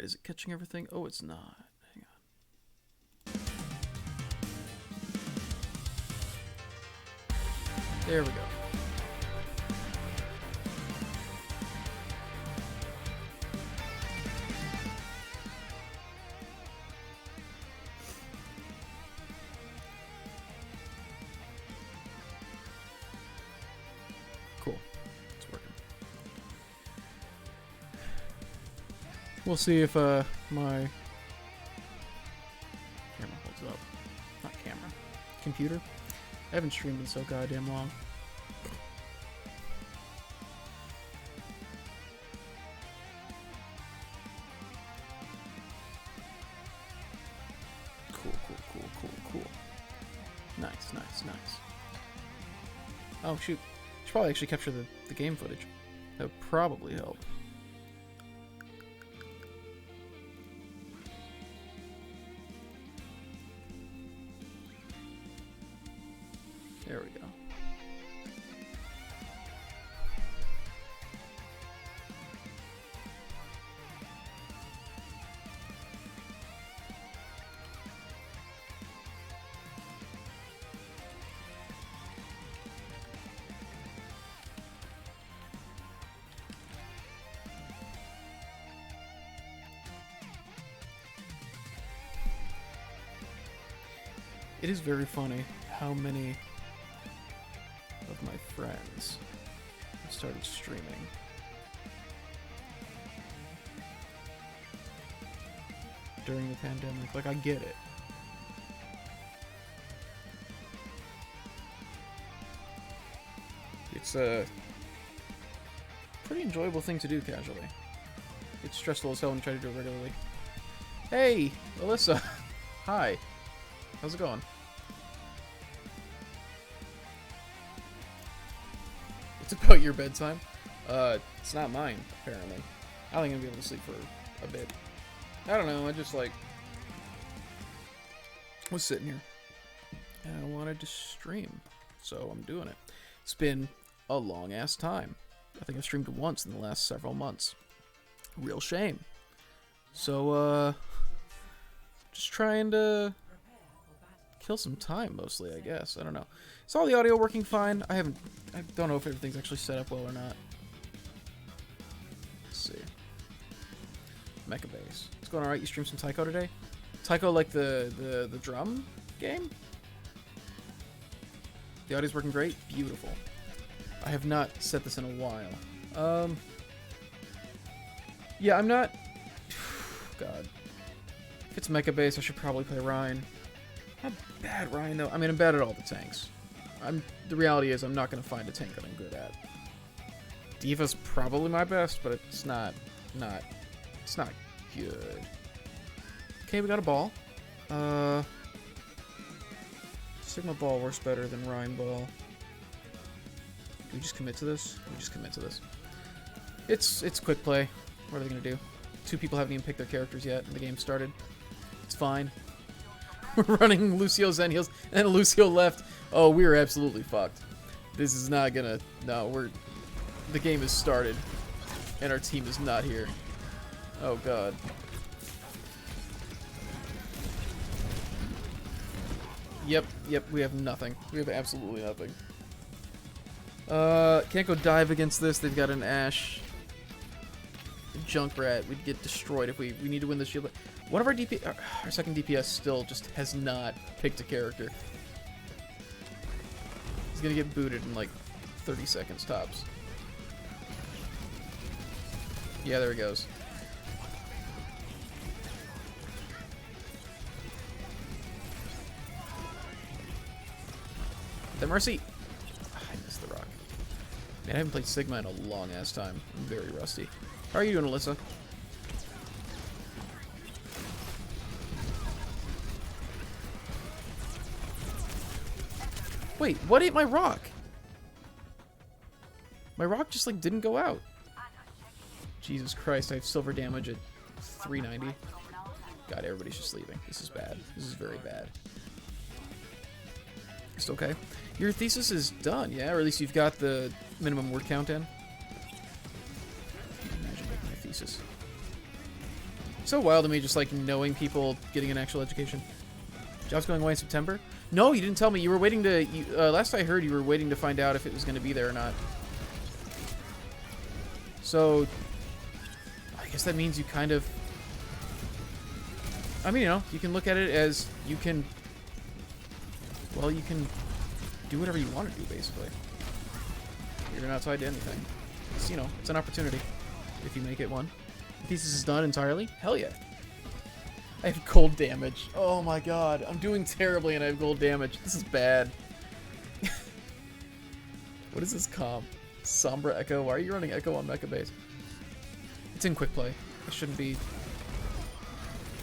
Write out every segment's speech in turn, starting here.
is it catching everything? Oh, it's not. Hang on. There we go. Cool. It's working. We'll see if my camera holds up. Not camera. Computer. I haven't streamed in so goddamn long. Cool. Nice. Oh, shoot. Should probably actually capture the game footage. That would probably help. There we go. It is very funny how many of my friends have started streaming. During the pandemic. Like, I get it. It's a pretty enjoyable thing to do casually. It's stressful as hell when you try to do it regularly. Hey, Alyssa. Hi. How's it going? It's about your bedtime? It's not mine, apparently. I don't think I'm gonna be able to sleep for a bit. I don't know, I just, like, was sitting here. And I wanted to stream, so I'm doing it. It's been a long-ass time. I think I've streamed once in the last several months. Real shame. So, just trying to kill some time, mostly, I guess. I don't know. Is all the audio working fine? I don't know if everything's actually set up well or not. Let's see. Mecha Base. What's going on, alright? You streamed some Taiko today? Taiko, like the drum game? The audio's working great? Beautiful. I have not set this in a while. Yeah, I'm not... God. If it's Mecha Base, I should probably play Ryan. Not bad, Ryan, though. I mean, I'm bad at all the tanks. The reality is I'm not going to find a tank that I'm good at. D.Va's probably my best, but it's not good. Okay, we got a ball. Sigma ball works better than Ryan ball. Can we just commit to this? We just commit to this. It's quick play. What are they going to do? 2 people haven't even picked their characters yet, and the game started. It's fine. We're running Lucio Zen heals, and then Lucio left. Oh, we are absolutely fucked. This is not gonna... No, the game has started, and our team is not here. Oh, God. Yep, we have nothing. We have absolutely nothing. Can't go dive against this. They've got an Ashe. Junkrat. We'd get destroyed if we need to win this shield. One of our our second DPS still just has not picked a character. He's gonna get booted in like 30 seconds tops. Yeah, there he goes. The Mercy! I missed the rock. Man, I haven't played Sigma in a long ass time. I'm very rusty. How are you doing, Alyssa? Wait, what ate my rock? My rock just, like, didn't go out. Jesus Christ, I have silver damage at 390. God, everybody's just leaving. This is bad. This is very bad. It's okay. Your thesis is done, yeah? Or at least you've got the minimum word count in. Imagine making a thesis. So wild to me, just like knowing people getting an actual education. Job's going away in September? No, you didn't tell me. You were waiting to. Last I heard, you were waiting to find out if it was going to be there or not. So, I guess that means you kind of. I mean, you know, you can look at it as you can. Well, you can do whatever you want to do, basically. You're not tied to anything. It's, you know, it's an opportunity if you make it one. The thesis is done entirely? Hell yeah. I have gold damage. Oh my god. I'm doing terribly and I have gold damage. This is bad. What is this comp? Sombra Echo? Why are you running Echo on Mecha Base? It's in quick play. It shouldn't be.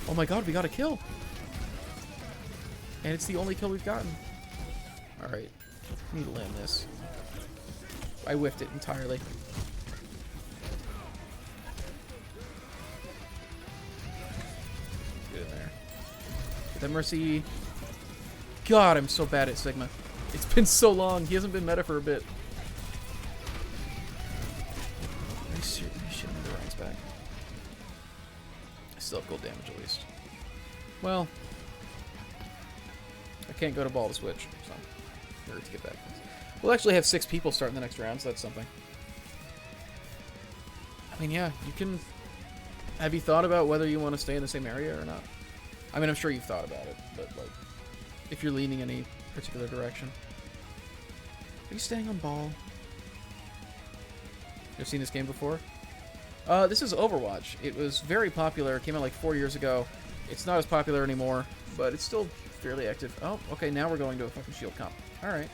Oh my god, we got a kill. And it's the only kill we've gotten. Alright. I need to land this. I whiffed it entirely. Get in there. Get that Mercy. God, I'm so bad at Sigma. It's been so long. He hasn't been meta for a bit. Are you shitting me? The Ryan's back. I still have gold damage at least. Well, I can't go to ball to switch, so or to get back. We'll actually have 6 people starting the next round, so that's something. I mean, yeah, you can. Have you thought about whether you want to stay in the same area or not? I mean, I'm sure you've thought about it, but like, if you're leaning any particular direction. Are you staying on ball? You've seen this game before? This is Overwatch. It was very popular. It came out like 4 years ago. It's not as popular anymore, but it's still fairly active. Oh, okay, now we're going to a fucking shield comp. Alright.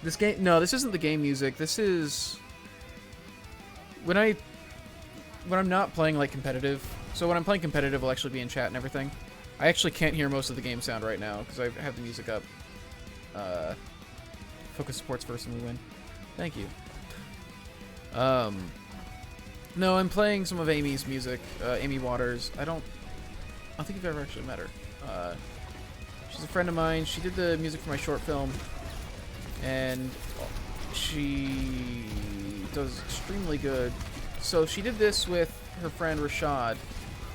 This game... No, this isn't the game music. This is... When I'm not playing, like, competitive... So when I'm playing competitive, I'll actually be in chat and everything. I actually can't hear most of the game sound right now, because I have the music up. Focus supports first and we win. Thank you. No, I'm playing some of Amy's music. Amy Waters. I don't think you've ever actually met her. She's a friend of mine. She did the music for my short film. And she does extremely good. So she did this with her friend Rashad.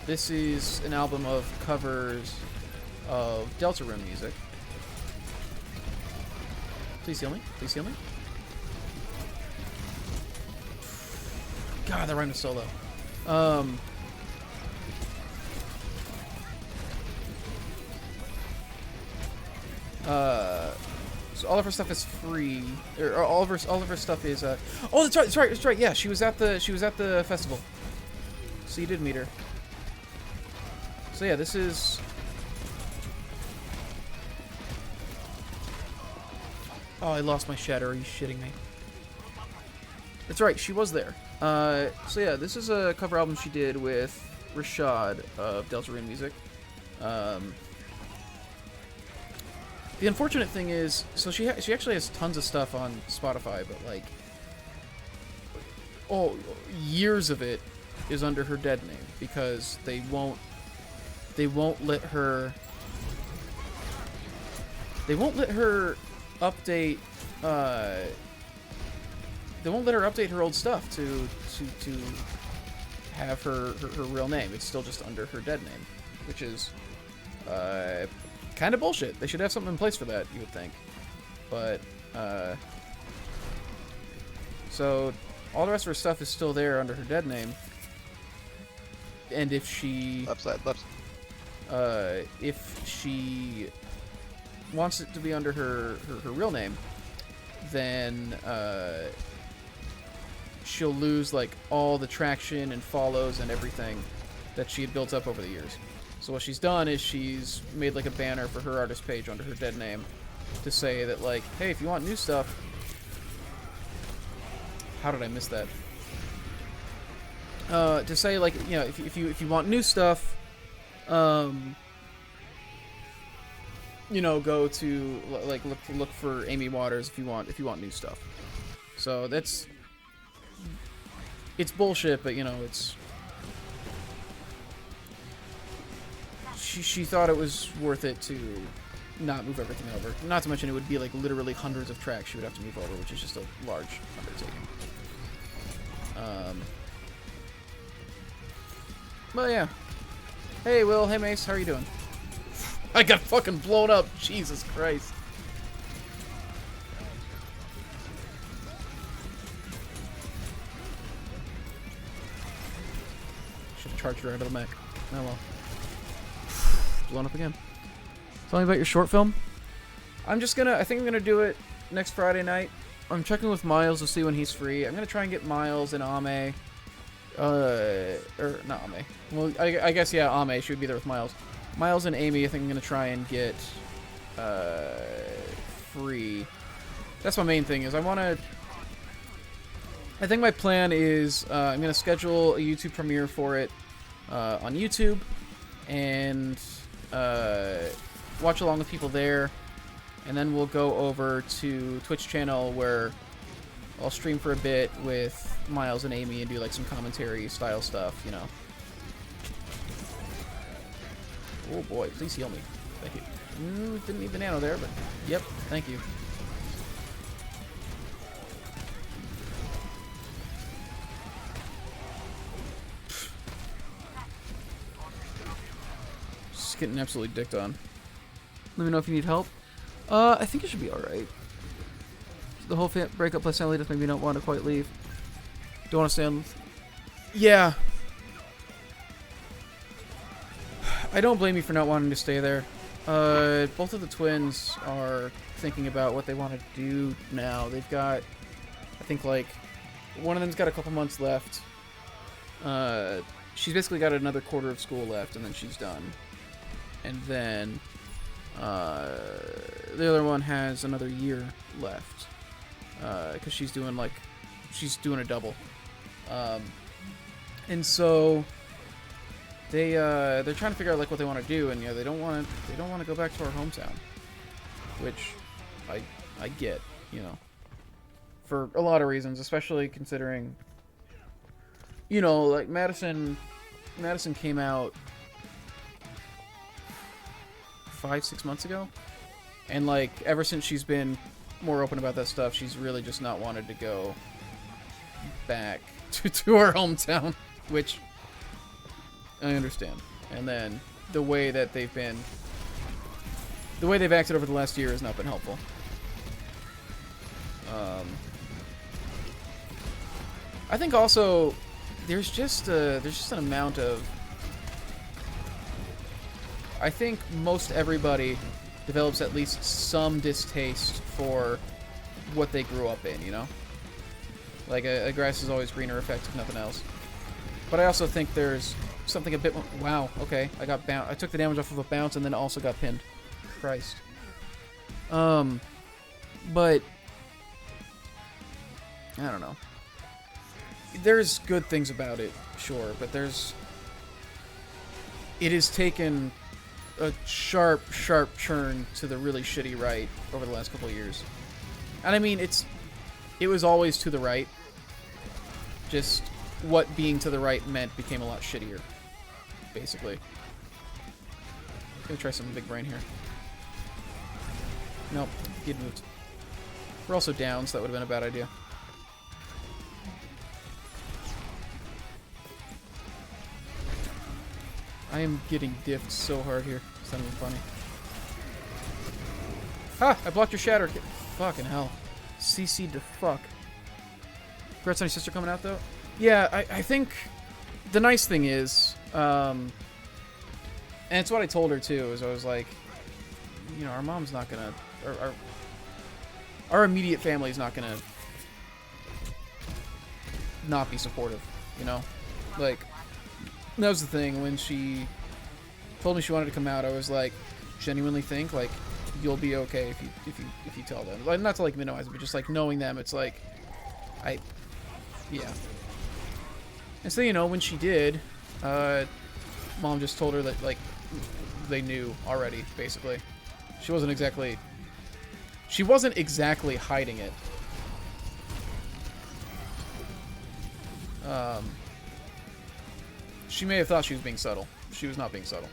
This is an album of covers of Deltarune music. Please heal me. Please heal me. God, that rhyme is so low. So all of her stuff is free, or all of her stuff is. Oh, that's right. Yeah, she was at the festival. So you did meet her. So yeah, this is. Oh, I lost my shadow. Are you shitting me? That's right, she was there. So yeah, this is a cover album she did with Rashad of Deltarune music. The unfortunate thing is, so she actually has tons of stuff on Spotify, but like, years of it is under her dead name because they won't let her update. They won't let her update her old stuff to have her real name. It's still just under her dead name, which is kind of bullshit. They should have something in place for that, you would think. But so all the rest of her stuff is still there under her dead name. And if she if she wants it to be under her real name, then she'll lose like all the traction and follows and everything that she had built up over the years. So what she's done is she's made like a banner for her artist page under her dead name to say that like, hey, if you want new stuff. How did I miss that? To say like, you know, if you want new stuff, you know, go to like look for Amy Waters if you want new stuff. So it's bullshit, but you know, it's she thought it was worth it to not move everything over. Not to mention it would be like literally hundreds of tracks she would have to move over, which is just a large undertaking. But yeah. Hey, Will. Hey, Mace. How are you doing? I got fucking blown up. Jesus Christ. Should have charged her out of the mech. Oh well. Blown up again. Tell me about your short film. I think I'm gonna do it next Friday night. I'm checking with Miles to see when he's free. I'm gonna try and get Miles and Ame. Or not Ame. Well, I guess yeah, Ame. She would be there with Miles. Miles and Amy, I think I'm gonna try and get free. That's my main thing. I think my plan is I'm gonna schedule a YouTube premiere for it on YouTube and watch along with people there, and then we'll go over to Twitch channel where I'll stream for a bit with Miles and Amy and do like some commentary style stuff, you know. Oh boy, please heal me. Thank you. Didn't need the nano there, but yep, thank you. Just getting absolutely dicked on. Let me know if you need help. I think it should be alright. The whole breakup plus family just made me not want to quite leave. Don't want to stay on... Yeah. I don't blame you for not wanting to stay there. Both of the twins are thinking about what they want to do now. They've got... I think, like... One of them's got a couple months left. She's basically got another quarter of school left, and then she's done. And then... the other one has another year left. Because she's doing, like... She's doing a double. And so... they're trying to figure out like what they want to do, and you know they don't want to go back to our hometown, which I get, you know, for a lot of reasons, especially considering, you know, like Madison came out 5-6 months ago, and like ever since she's been more open about that stuff, she's really just not wanted to go back to our hometown, which I understand. And then the way that they've acted over the last year has not been helpful. I think also there's just an amount of... I think most everybody develops at least some distaste for what they grew up in, you know? Like a grass is always greener effect, if nothing else. But I also think there's something a bit more... Wow, okay. I took the damage off of a bounce and then also got pinned. Christ. But... I don't know. There's good things about it, sure, but there's... It has taken a sharp turn to the really shitty right over the last couple of years. And I mean, it was always to the right. Just what being to the right meant became a lot shittier, basically. Gonna try some big brain here. Nope, get moved. We're also down, so that would have been a bad idea. I am getting diffed so hard here. It's not even funny. Ha! I blocked your shatter. Fucking hell. CC'd to fuck. Congrats on your sister coming out, though? Yeah, I think the nice thing is, and it's what I told her, too, is I was like, you know, our mom's not gonna, our immediate family's not gonna not be supportive, you know? Like, that was the thing. When she told me she wanted to come out, I was like, genuinely think, like, you'll be okay if you tell them. Like, not to, like, minimize it, but just, like, knowing them, it's like, yeah. And so, you know, when she did, Mom just told her that, like, they knew already, basically. She wasn't exactly hiding it. She may have thought she was being subtle. She was not being subtle.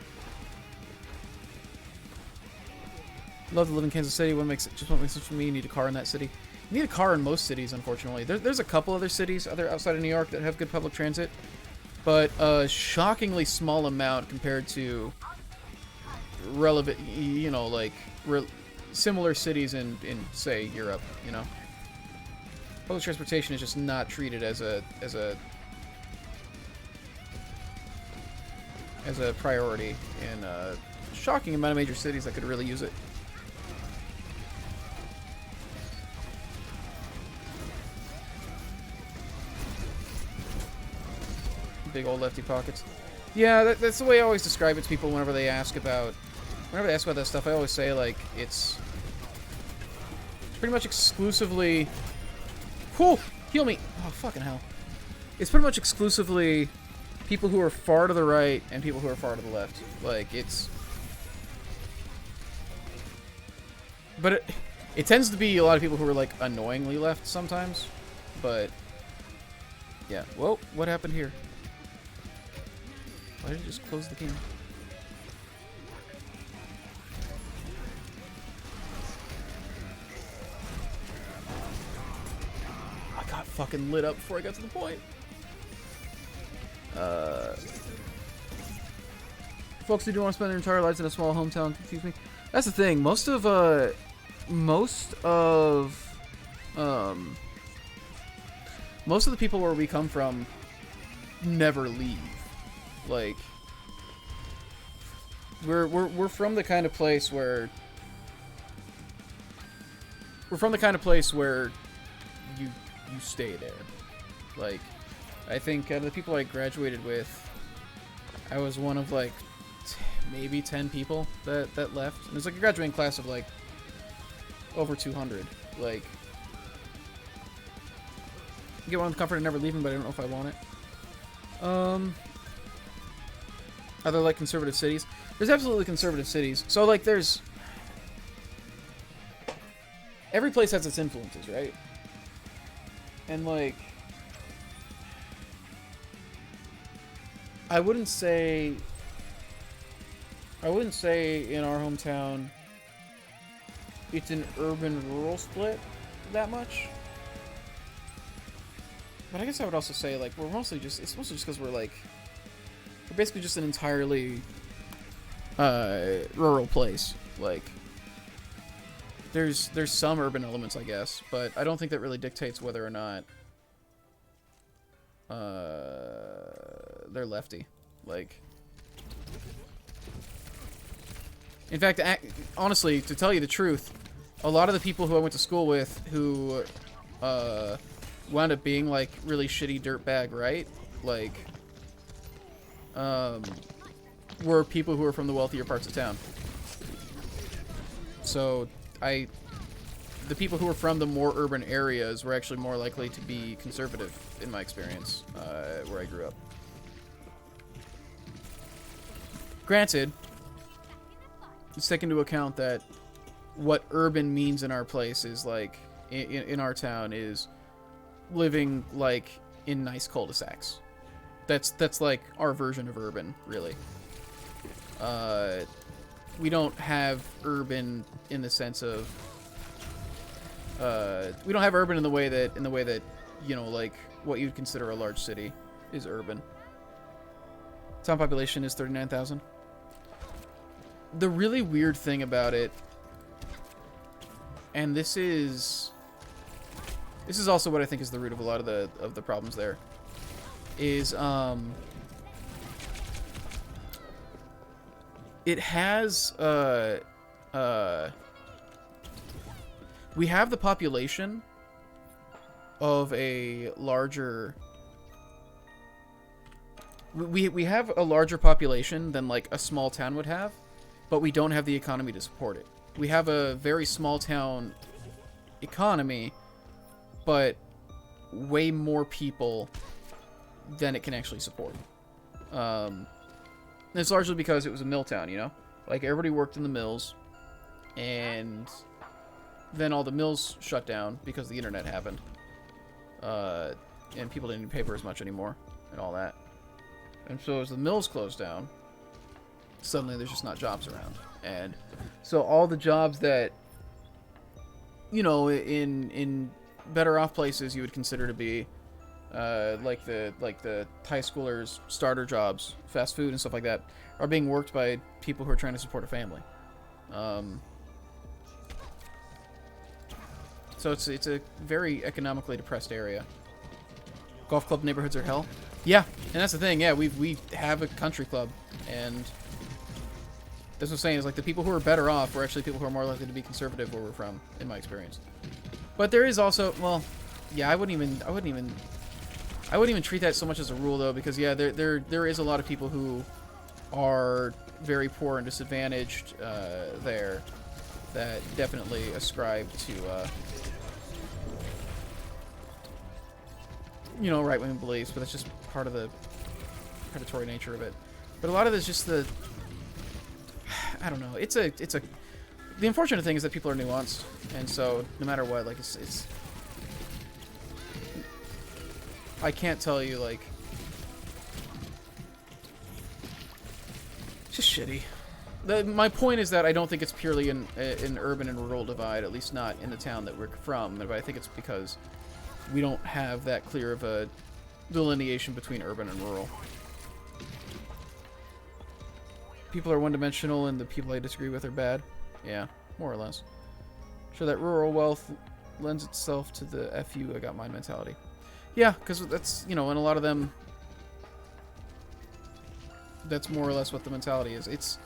Love to live in Kansas City. What makes sense for me? You need a car in that city. You need a car in most cities, unfortunately. There's a couple other cities outside of New York that have good public transit. but a shockingly small amount compared to relevant, you know, like similar cities in say Europe. You know, public transportation is just not treated as a priority in a shocking amount of major cities that could really use it. Big old lefty pockets. Yeah, that's the way I always describe it to people whenever they ask about that stuff. I always say, like, it's pretty much exclusively... Whew! Heal me! Oh, fucking hell. It's pretty much exclusively people who are far to the right and people who are far to the left. Like, it's... But it tends to be a lot of people who are, like, annoyingly left sometimes. But... yeah. Whoa, what happened here? Why did it just close the game? I got fucking lit up before I got to the point. Folks who do want to spend their entire lives in a small hometown confuse me. That's the thing. Most of the people where we come from never leave. Like, we're from the kind of place where you stay there. Like, I think the people I graduated with, I was one of like maybe 10 people that left. And it was like a graduating class of like over 200. Like, I get one of the comfort of never leaving, but I don't know if I want it. Are there, like, conservative cities? There's absolutely conservative cities. So, like, there's... every place has its influences, right? And, like... I wouldn't say in our hometown it's an urban-rural split that much. But I guess I would also say, like, it's mostly just because we're, like... we're basically just an entirely rural place. Like, there's some urban elements, I guess, but I don't think that really dictates whether or not they're lefty. Like, in fact, honestly, to tell you the truth, a lot of the people who I went to school with who wound up being like really shitty dirtbag, right? Like, were people who were from the wealthier parts of town. So the people who were from the more urban areas were actually more likely to be conservative, in my experience, where I grew up. Granted, let's take into account that what urban means in our place is like, in our town, is living like in nice cul-de-sacs. That's like our version of urban, really. We don't have urban in the sense of we don't have urban in the way that you know, like what you'd consider a large city is urban. Town population is 39,000. The really weird thing about it, and this is also what I think is the root of a lot of the problems there, is it has we have the population of a larger we have a larger population than like a small town would have, but we don't have the economy to support it. We have a very small town economy, but way more people than it can actually support. It's largely because it was a mill town, you know? Like, everybody worked in the mills, and then all the mills shut down because the internet happened. And people didn't need paper as much anymore, and all that. And so as the mills closed down, suddenly there's just not jobs around. And so all the jobs that, you know, in better off places you would consider to be like the high schoolers starter jobs, fast food and stuff like that, are being worked by people who are trying to support a family. So it's a very economically depressed area. Golf club neighborhoods are hell. Yeah, and that's the thing. Yeah, we have a country club, and that's what I'm saying. Is like the people who are better off are actually people who are more likely to be conservative where we're from, in my experience. But there is also, well, yeah, I wouldn't even treat that so much as a rule though, because yeah, there is a lot of people who are very poor and disadvantaged there that definitely ascribe to you know, right-wing beliefs, but that's just part of the predatory nature of it. But a lot of it's just the, I don't know. It's a. The unfortunate thing is that people are nuanced, and so no matter what, like it's. I can't tell you like. It's just shitty. My point is that I don't think it's purely an urban and rural divide, at least not in the town that we're from. But I think it's because we don't have that clear of a delineation between urban and rural. People are one-dimensional, and the people I disagree with are bad. Yeah, more or less. Sure, that rural wealth lends itself to the F you, I got mine mentality. Yeah, because that's, you know, and a lot of them, that's more or less what the mentality is. It's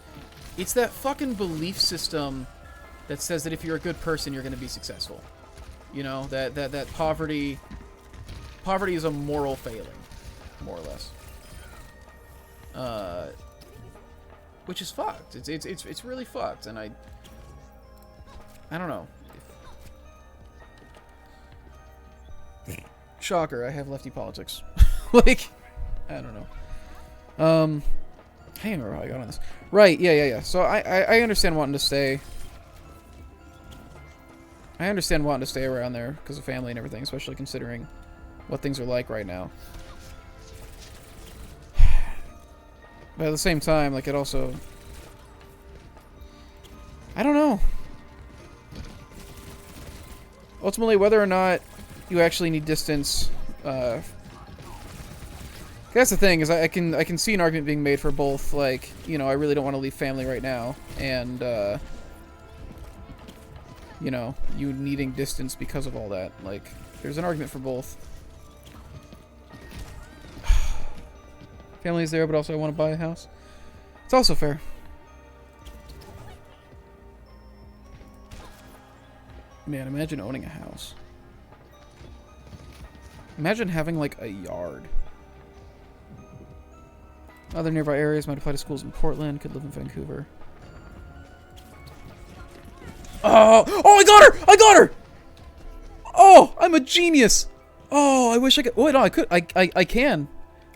that fucking belief system that says that if you're a good person, you're going to be successful. You know, that poverty is a moral failing, more or less. Which is fucked. It's really fucked, and I don't know. Shocker, I have lefty politics. Like, I don't know. I can't remember how I got on this. Right, yeah. So I understand wanting to stay. I understand wanting to stay around there because of family and everything, especially considering what things are like right now. But at the same time, like, it also, I don't know. Ultimately, whether or not you actually need distance, that's the thing, is I can see an argument being made for both, like, you know, I really don't want to leave family right now, and, you know, you needing distance because of all that. Like, there's an argument for both. Family's there, but also I want to buy a house. It's also fair. Man, imagine owning a house. Imagine having, like, a yard. Other nearby areas might apply to schools in Portland, could live in Vancouver. Oh, I got her! I got her! Oh, I'm a genius! Oh, I wish I could. Oh, no, I could. I can.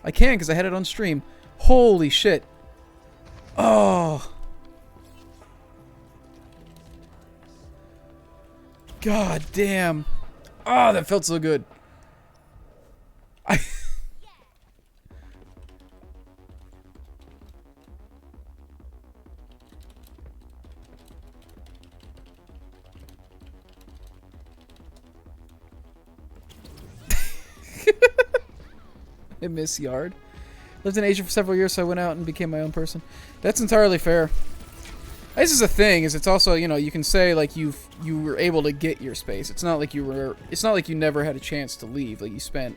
I can, because I had it on stream. Holy shit. Oh. God damn. Oh, that felt so good. I miss Yard. Lived in Asia for several years, so I went out and became my own person. That's entirely fair. This is a thing, is it's also, you know, you can say, like, you were able to get your space. It's not like you never had a chance to leave. Like, you spent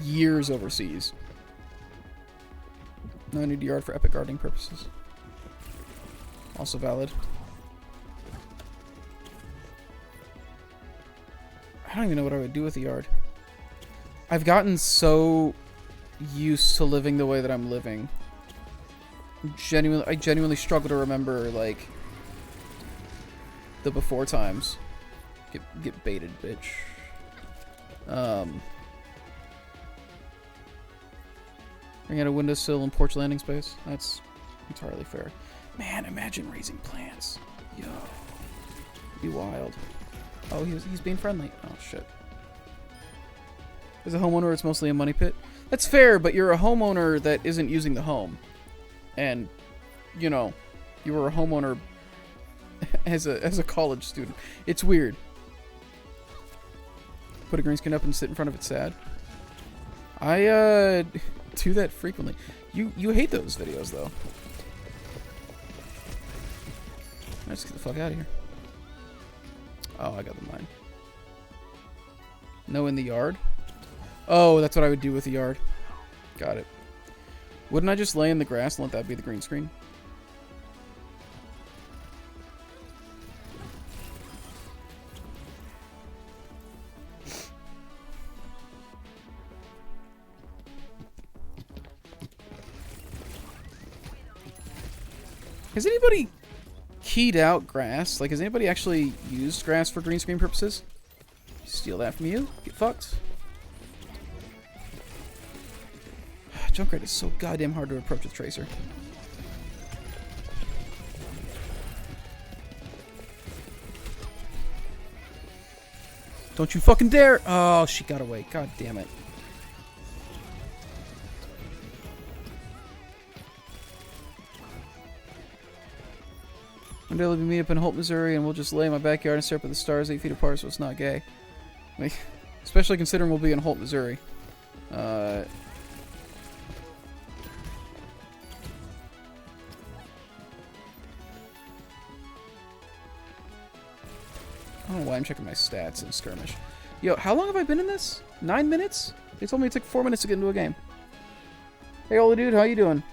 years overseas. No, I need a yard for epic gardening purposes. Also valid. I don't even know what I would do with a yard. I've gotten so used to living the way that I'm living. I genuinely struggle to remember, like, the before times. Get baited, bitch. Bring out a windowsill and porch landing space. That's entirely fair. Man, imagine raising plants. Yo. It'd be wild. Oh, he's being friendly. Oh, shit. As a homeowner, it's mostly a money pit. That's fair, but you're a homeowner that isn't using the home. And, you know, you were a homeowner as a college student. It's weird. Put a green screen up and sit in front of it sad. I do that frequently. You hate those videos though. Let's get the fuck out of here. Oh, I got the mine. No, in the yard? Oh, that's what I would do with the yard. Got it. Wouldn't I just lay in the grass and let that be the green screen? Has anybody keyed out grass? Like, has anybody actually used grass for green screen purposes? Steal that from you. Get fucked. Junkrat is so goddamn hard to approach with Tracer. Don't you fucking dare! Oh, she got away. God damn it. One day we'll meet up in Holt, Missouri, and we'll just lay in my backyard and stare up at the stars 8 feet apart, so it's not gay. Like, especially considering we'll be in Holt, Missouri. I don't know why I'm checking my stats in skirmish. Yo, how long have I been in this? 9 minutes? They told me it took 4 minutes to get into a game. Hey, Ola dude, how you doing?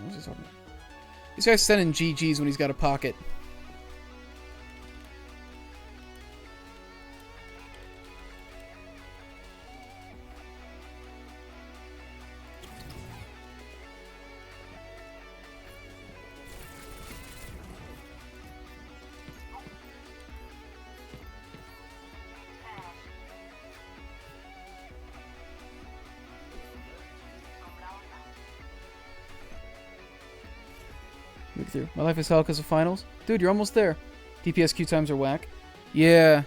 What's this talking about? This guy's sending GGs when he's got a pocket. Through. My life is hell because of finals. Dude, you're almost there. DPS queue times are whack. Yeah.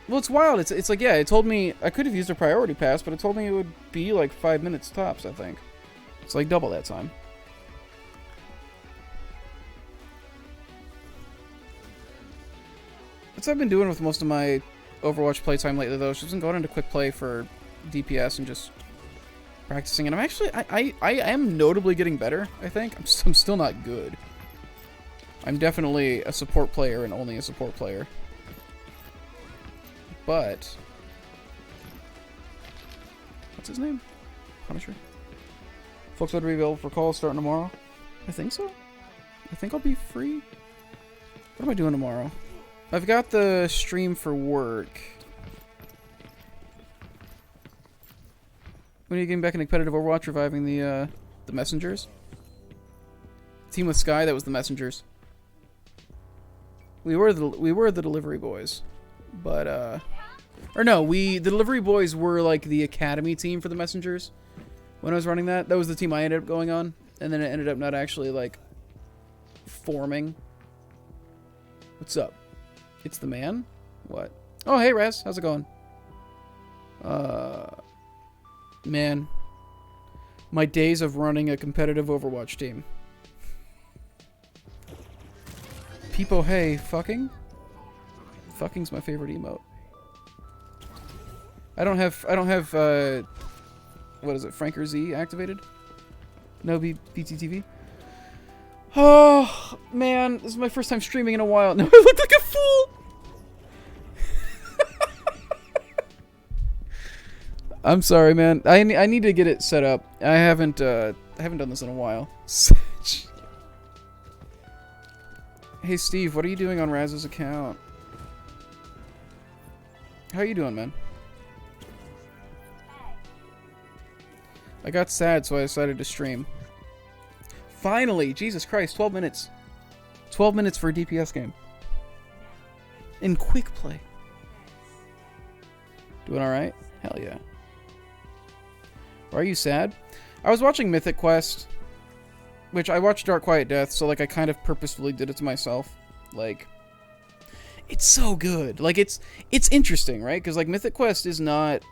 Well, it's wild. It's like, yeah, it told me I could have used a priority pass, but it told me it would be like 5 minutes tops, I think. It's like double that time. That's what I've been doing with most of my Overwatch playtime lately, though. Just been going into quick play for DPS and just practicing. And I'm actually, I am notably getting better, I think. I'm still not good. I'm definitely a support player and only a support player. But what's his name? Punisher. Folks would be available for calls starting tomorrow. I think so. I think I'll be free. What am I doing tomorrow? I've got the stream for work. When are you getting back into competitive Overwatch, reviving the messengers? Team with Sky, that was the messengers. We were the delivery boys, but or no, the delivery boys were like the academy team for the messengers. When I was running that, that was the team I ended up going on, and then it ended up not actually like forming. What's up? It's the man? What? Oh, hey Raz, how's it going? Man, my days of running a competitive Overwatch team. Peepo, hey, fucking? Fucking's my favorite emote. I don't have, what is it, Franker Z activated? No BTTV? Oh, man, this is my first time streaming in a while. No, I look like a fool! I'm sorry, man. I need to get it set up. I haven't done this in a while. Hey Steve, what are you doing on Raz's account? How are you doing, man? I got sad, so I decided to stream. Finally! Jesus Christ, 12 minutes. 12 minutes for a DPS game. In quick play. Doing alright? Hell yeah. Why are you sad? I was watching Mythic Quest, which I watched Dark Quiet Death, so like I kind of purposefully did it to myself. Like, it's so good. Like, it's interesting, right? Because like Mythic Quest is not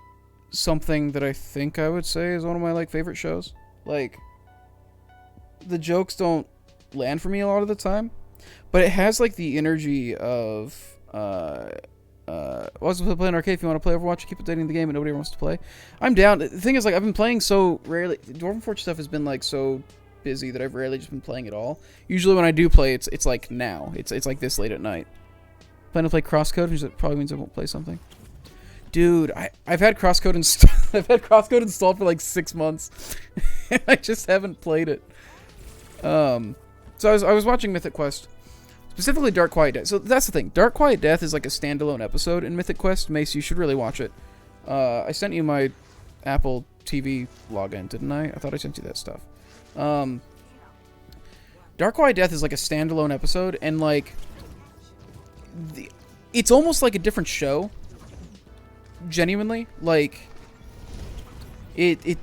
something that I think I would say is one of my like favorite shows. Like, the jokes don't land for me a lot of the time. But it has like the energy of also playing arcade. If you want to play Overwatch, keep updating the game, and nobody wants to play. I'm down. The thing is, like, I've been playing so rarely. Dwarven Forge stuff has been like so busy that I've rarely just been playing at all. Usually, when I do play, it's like now. It's like this late at night. Plan to play Crosscode, which probably means I won't play something. Dude, I've had Crosscode I've had Crosscode installed for like 6 months, and I just haven't played it. So I was watching Mythic Quest. Specifically Dark Quiet Death. So that's the thing. Dark Quiet Death is like a standalone episode in Mythic Quest. Mace, you should really watch it. I sent you my Apple TV login, didn't I? I thought I sent you that stuff. Dark Quiet Death is like a standalone episode, and like it's almost like a different show. Genuinely, like it's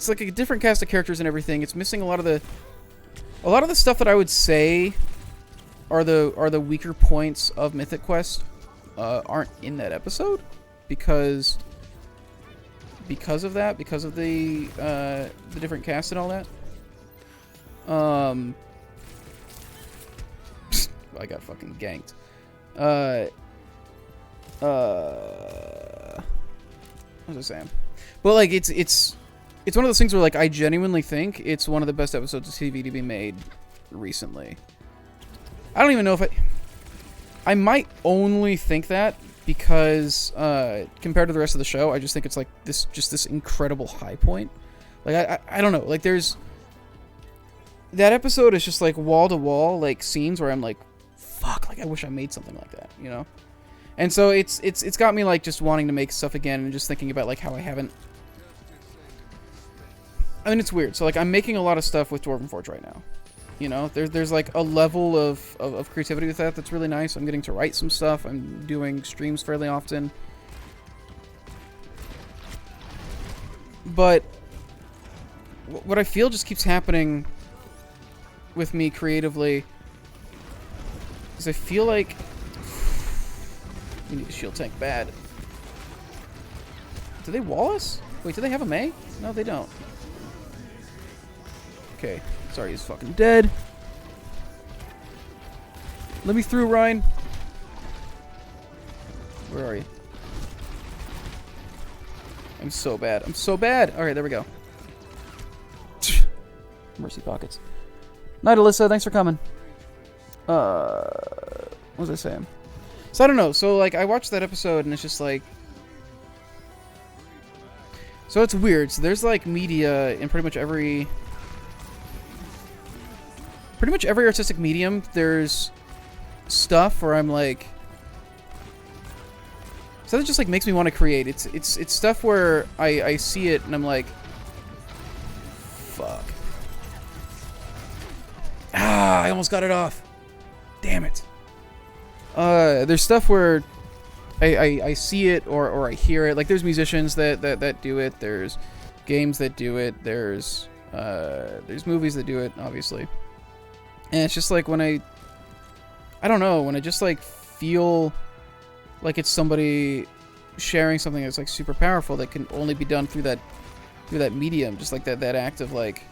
like a different cast of characters and everything. It's missing a lot of the stuff that I would say are the weaker points of Mythic Quest aren't in that episode because of that, because of the different cast and all that. I got fucking ganked. What was I saying? But like it's one of those things where like I genuinely think it's one of the best episodes of TV to be made recently. I don't even know if I might only think that because compared to the rest of the show, I just think it's like this incredible high point. Like I don't know, like there's that episode is just like wall to wall like scenes where I'm like, fuck, like I wish I made something like that, you know? And so it's got me like just wanting to make stuff again and just thinking about like how I haven't. I mean, it's weird. So like I'm making a lot of stuff with Dwarven Forge right now. You know, there's like a level of creativity with that that's really nice. I'm getting to write some stuff. I'm doing streams fairly often. But what I feel just keeps happening with me creatively is I feel like we need a shield tank bad. Do they wall us? Wait, do they have a Mei? No, they don't. Okay. Sorry, he's fucking dead. Let me through, Ryan. Where are you? I'm so bad. I'm so bad. Alright, there we go. Mercy pockets. Night, Alyssa. Thanks for coming. What was I saying? So I don't know. So like I watched that episode and it's just like, so it's weird. So there's like media in pretty much every artistic medium. There's stuff where I'm like, so that just like makes me want to create. It's stuff where I see it and I'm like, fuck. Ah, I almost got it off. Damn it. There's stuff where I see it or I hear it. Like there's musicians that do it. There's games that do it. There's movies that do it, obviously. And it's just like when I don't know, when I just like feel like it's somebody sharing something that's like super powerful that can only be done through that medium, just like that act of like,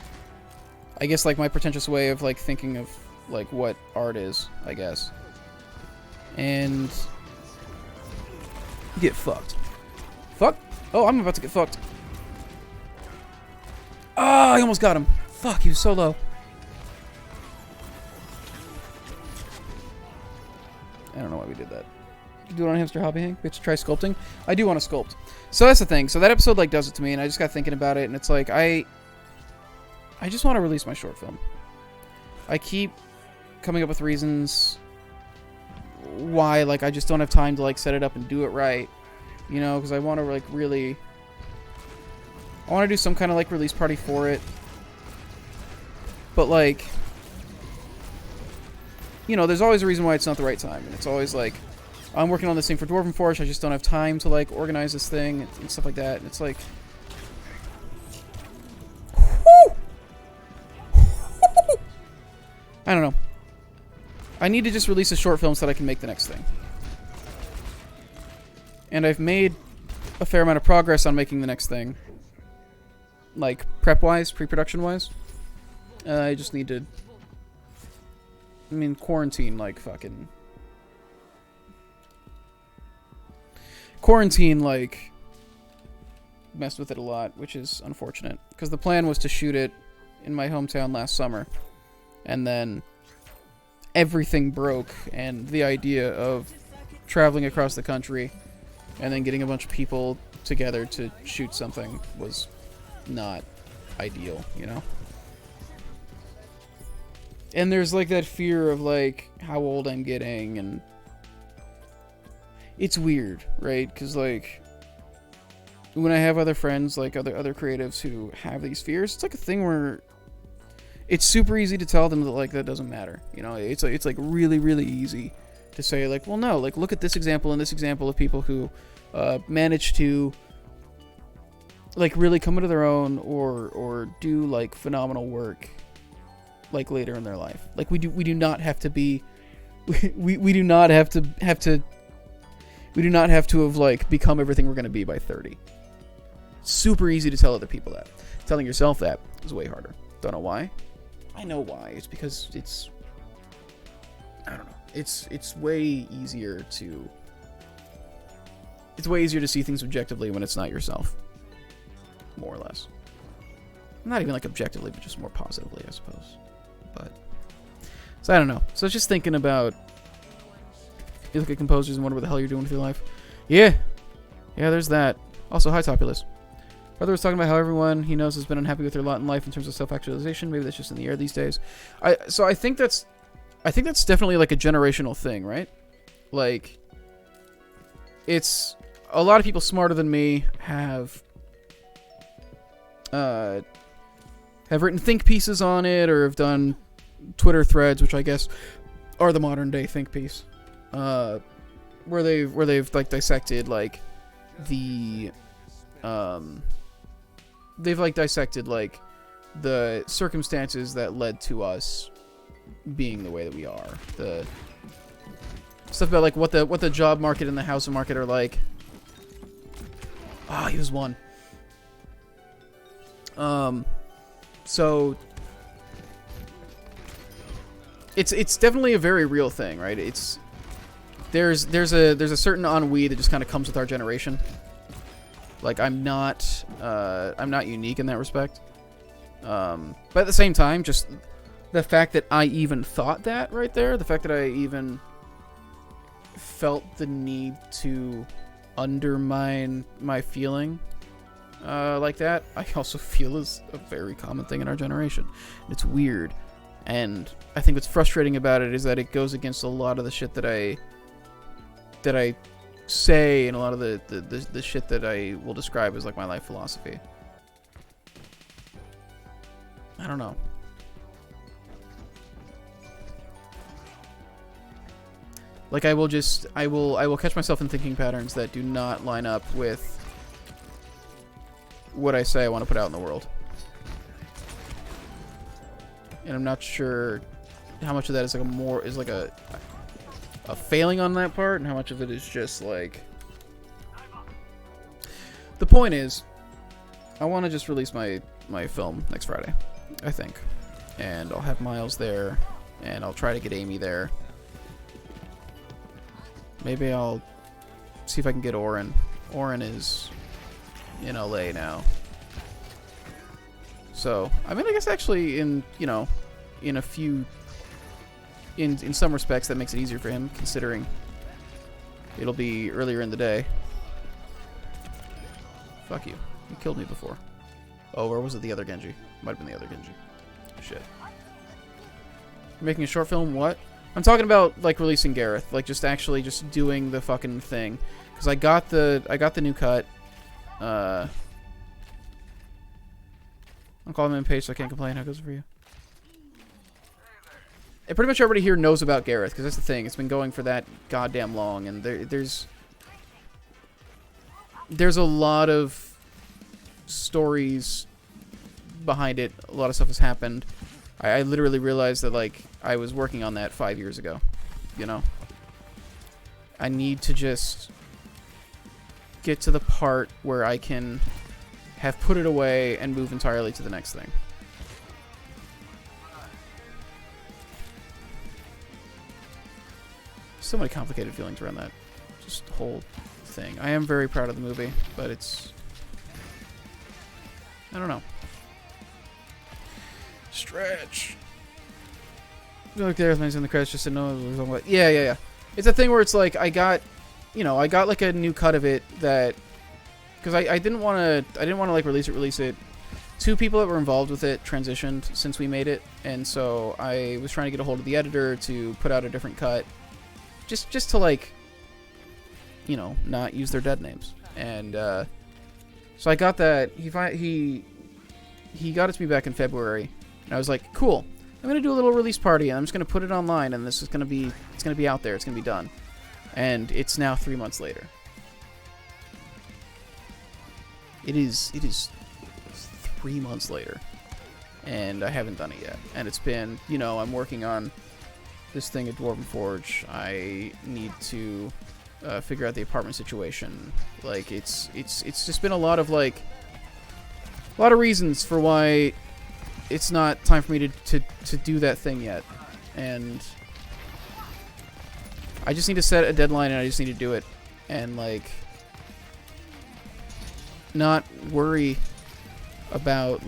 I guess like my pretentious way of like thinking of like what art is, I guess. And get fucked. Fuck. Oh, I'm about to get fucked. Oh, I almost got him. Fuck, he was so low. I don't know why we did that. You do it on Hamster Hobby Hang? Bitch, try sculpting? I do want to sculpt. So that's the thing. So that episode like does it to me, and I just got thinking about it, and it's like I just want to release my short film. I keep coming up with reasons why like I just don't have time to like set it up and do it right, you know, because I want to like really, I want to do some kind of like release party for it, but like, you know, there's always a reason why it's not the right time, and it's always like, I'm working on this thing for Dwarven Forge, I just don't have time to like organize this thing and stuff like that, and it's like, whew! I don't know. I need to just release a short film so that I can make the next thing. And I've made a fair amount of progress on making the next thing. Like, prep-wise, pre-production-wise. I just need to I mean, quarantine, like, fucking... Quarantine, like, messed with it a lot, which is unfortunate. Because the plan was to shoot it in my hometown last summer. And then everything broke, and the idea of traveling across the country and then getting a bunch of people together to shoot something was not ideal, you know? And there's, like, that fear of, like, how old I'm getting, and it's weird, right? Because, like, when I have other friends, like, other creatives who have these fears, it's, like, a thing where it's super easy to tell them that, like, that doesn't matter, you know? It's like, really, really easy to say, like, well, no, like, look at this example and this example of people who manage to, like, really come into their own or do, like, phenomenal work, like, later in their life. Like, we do not have to be, we do not have to we do not have to have, like, become everything we're going to be by 30. Super easy to tell other people that. Telling yourself that is way harder. Don't know why. I know why. It's because it's, I don't know. It's way easier to, it's way easier to see things objectively when it's not yourself. More or less. Not even, like, objectively, but just more positively, I suppose. But, so I don't know. So I was just thinking about, you look at composers and wonder what the hell you're doing with your life. Yeah, there's that. Also, hi, Topulus. Brother was talking about how everyone he knows has been unhappy with their lot in life in terms of self-actualization. Maybe that's just in the air these days. So I think that's definitely, like, a generational thing, right? Like, it's a lot of people smarter than me have written think pieces on it, or have done Twitter threads, which I guess are the modern day think piece, where they've like dissected, like, the they've, like, dissected, like, the circumstances that led to us being the way that we are. The stuff about, like, what the job market and the housing market are like. Ah, he was one. So it's definitely a very real thing, right? There's a certain ennui that just kind of comes with our generation. Like, I'm not unique in that respect. But at the same time, just the fact that I even thought that right there, the fact that I even felt the need to undermine my feeling like that, I also feel is a very common thing in our generation. It's weird. And I think what's frustrating about it is that it goes against a lot of the shit that I say, and a lot of the shit that I will describe as, like, my life philosophy. I don't know. Like, I will catch myself in thinking patterns that do not line up with what I say I want to put out in the world. And I'm not sure how much of that is like a failing on that part, and how much of it is just, like, the point is, I want to just release my film next Friday, I think. And I'll have Miles there, and I'll try to get Amy there. Maybe I'll see if I can get Oren. Oren is in LA now. So, I mean, I guess actually in some respects that makes it easier for him, considering it'll be earlier in the day. Fuck you. You killed me before. Oh, or was it the other Genji? Might have been the other Genji. Shit. You're making a short film? What? I'm talking about, like, releasing Gareth. Like, just actually just doing the fucking thing. Because I got the new cut. I'm calling him impatient, so I can't complain. How goes it for you? And pretty much everybody here knows about Gareth, because that's the thing. It's been going for that goddamn long, and there's a lot of stories behind it. A lot of stuff has happened. I literally realized that, like, I was working on that 5 years ago, you know? I need to just get to the part where I can have put it away and move entirely to the next thing. so many complicated feelings around that just whole thing. I am very proud of the movie, but it's... I don't know. Stretch. Look there, things in the credits just to know. Yeah. It's a thing where it's like I got like a new cut of it that because I didn't want to like release it. Two people that were involved with it transitioned since we made it, and so I was trying to get a hold of the editor to put out a different cut, just to like, not use their dead names. And so I got that. He got it to me back in February, and I was like, cool. I'm gonna do a little release party, and I'm just gonna put it online, and it's gonna be out there. It's gonna be done, and it's now 3 months later. It is 3 months later, and I haven't done it yet. And it's been, I'm working on this thing at Dwarven Forge. I need to figure out the apartment situation. Like it's just been a lot of reasons for why it's not time for me to do that thing yet, and I just need to set a deadline, and I just need to do it, and not worry about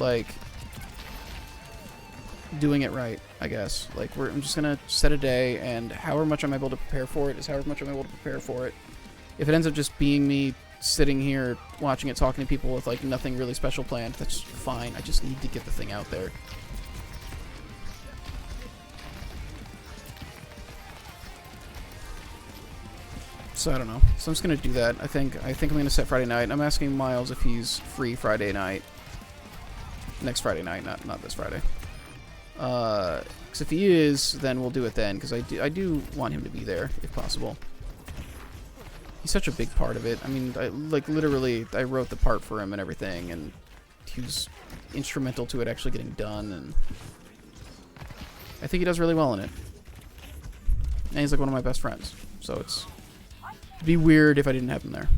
doing it right, I guess. I'm just gonna set a day, and however much I'm able to prepare for it is however much I'm able to prepare for it. If it ends up just being me sitting here watching it, talking to people with nothing really special planned, that's fine. I just need to get the thing out there. So I don't know. So I'm just gonna do that. I think I'm gonna set Friday night. I'm asking Miles if he's free Friday night. Next Friday night, not this Friday. Because if he is, then we'll do it then. Because I do want him to be there if possible. He's such a big part of it. I mean, literally, I wrote the part for him and everything, and he was instrumental to it actually getting done, and I think he does really well in it. And he's one of my best friends, so it'd be weird if I didn't have him there.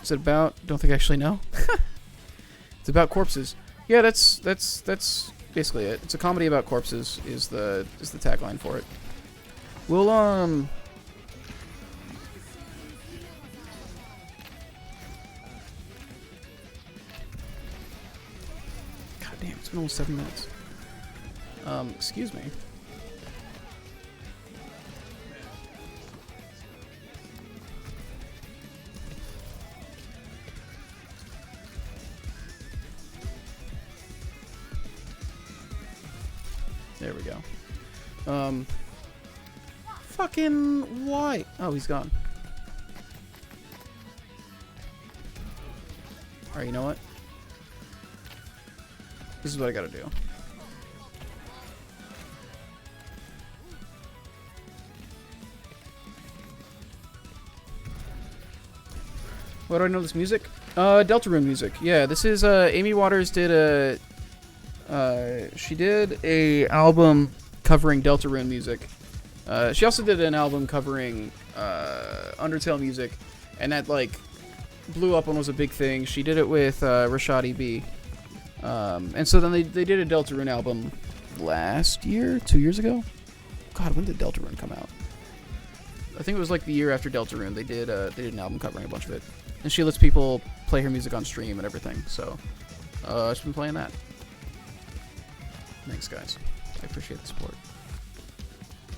Is it about? Don't think I actually know. It's about corpses. Yeah, that's basically it. It's a comedy about corpses. Is the tagline for it. We'll God damn, it's been almost 7 minutes. Excuse me. There we go. Fucking why? Oh, he's gone. Alright, you know what? This is what I gotta do. Why do I know this music? Deltarune music. Yeah, this is, Amy Waters did a... she did a album covering Deltarune music. She also did an album covering Undertale music, and that blew up and was a big thing. She did it with Rashadi B. And so then they did a Deltarune album last year, 2 years ago. God, when did Deltarune come out? I think it was the year after Deltarune. They did an album covering a bunch of it, and she lets people play her music on stream and everything. So I've just been playing that. Thanks, guys. I appreciate the support.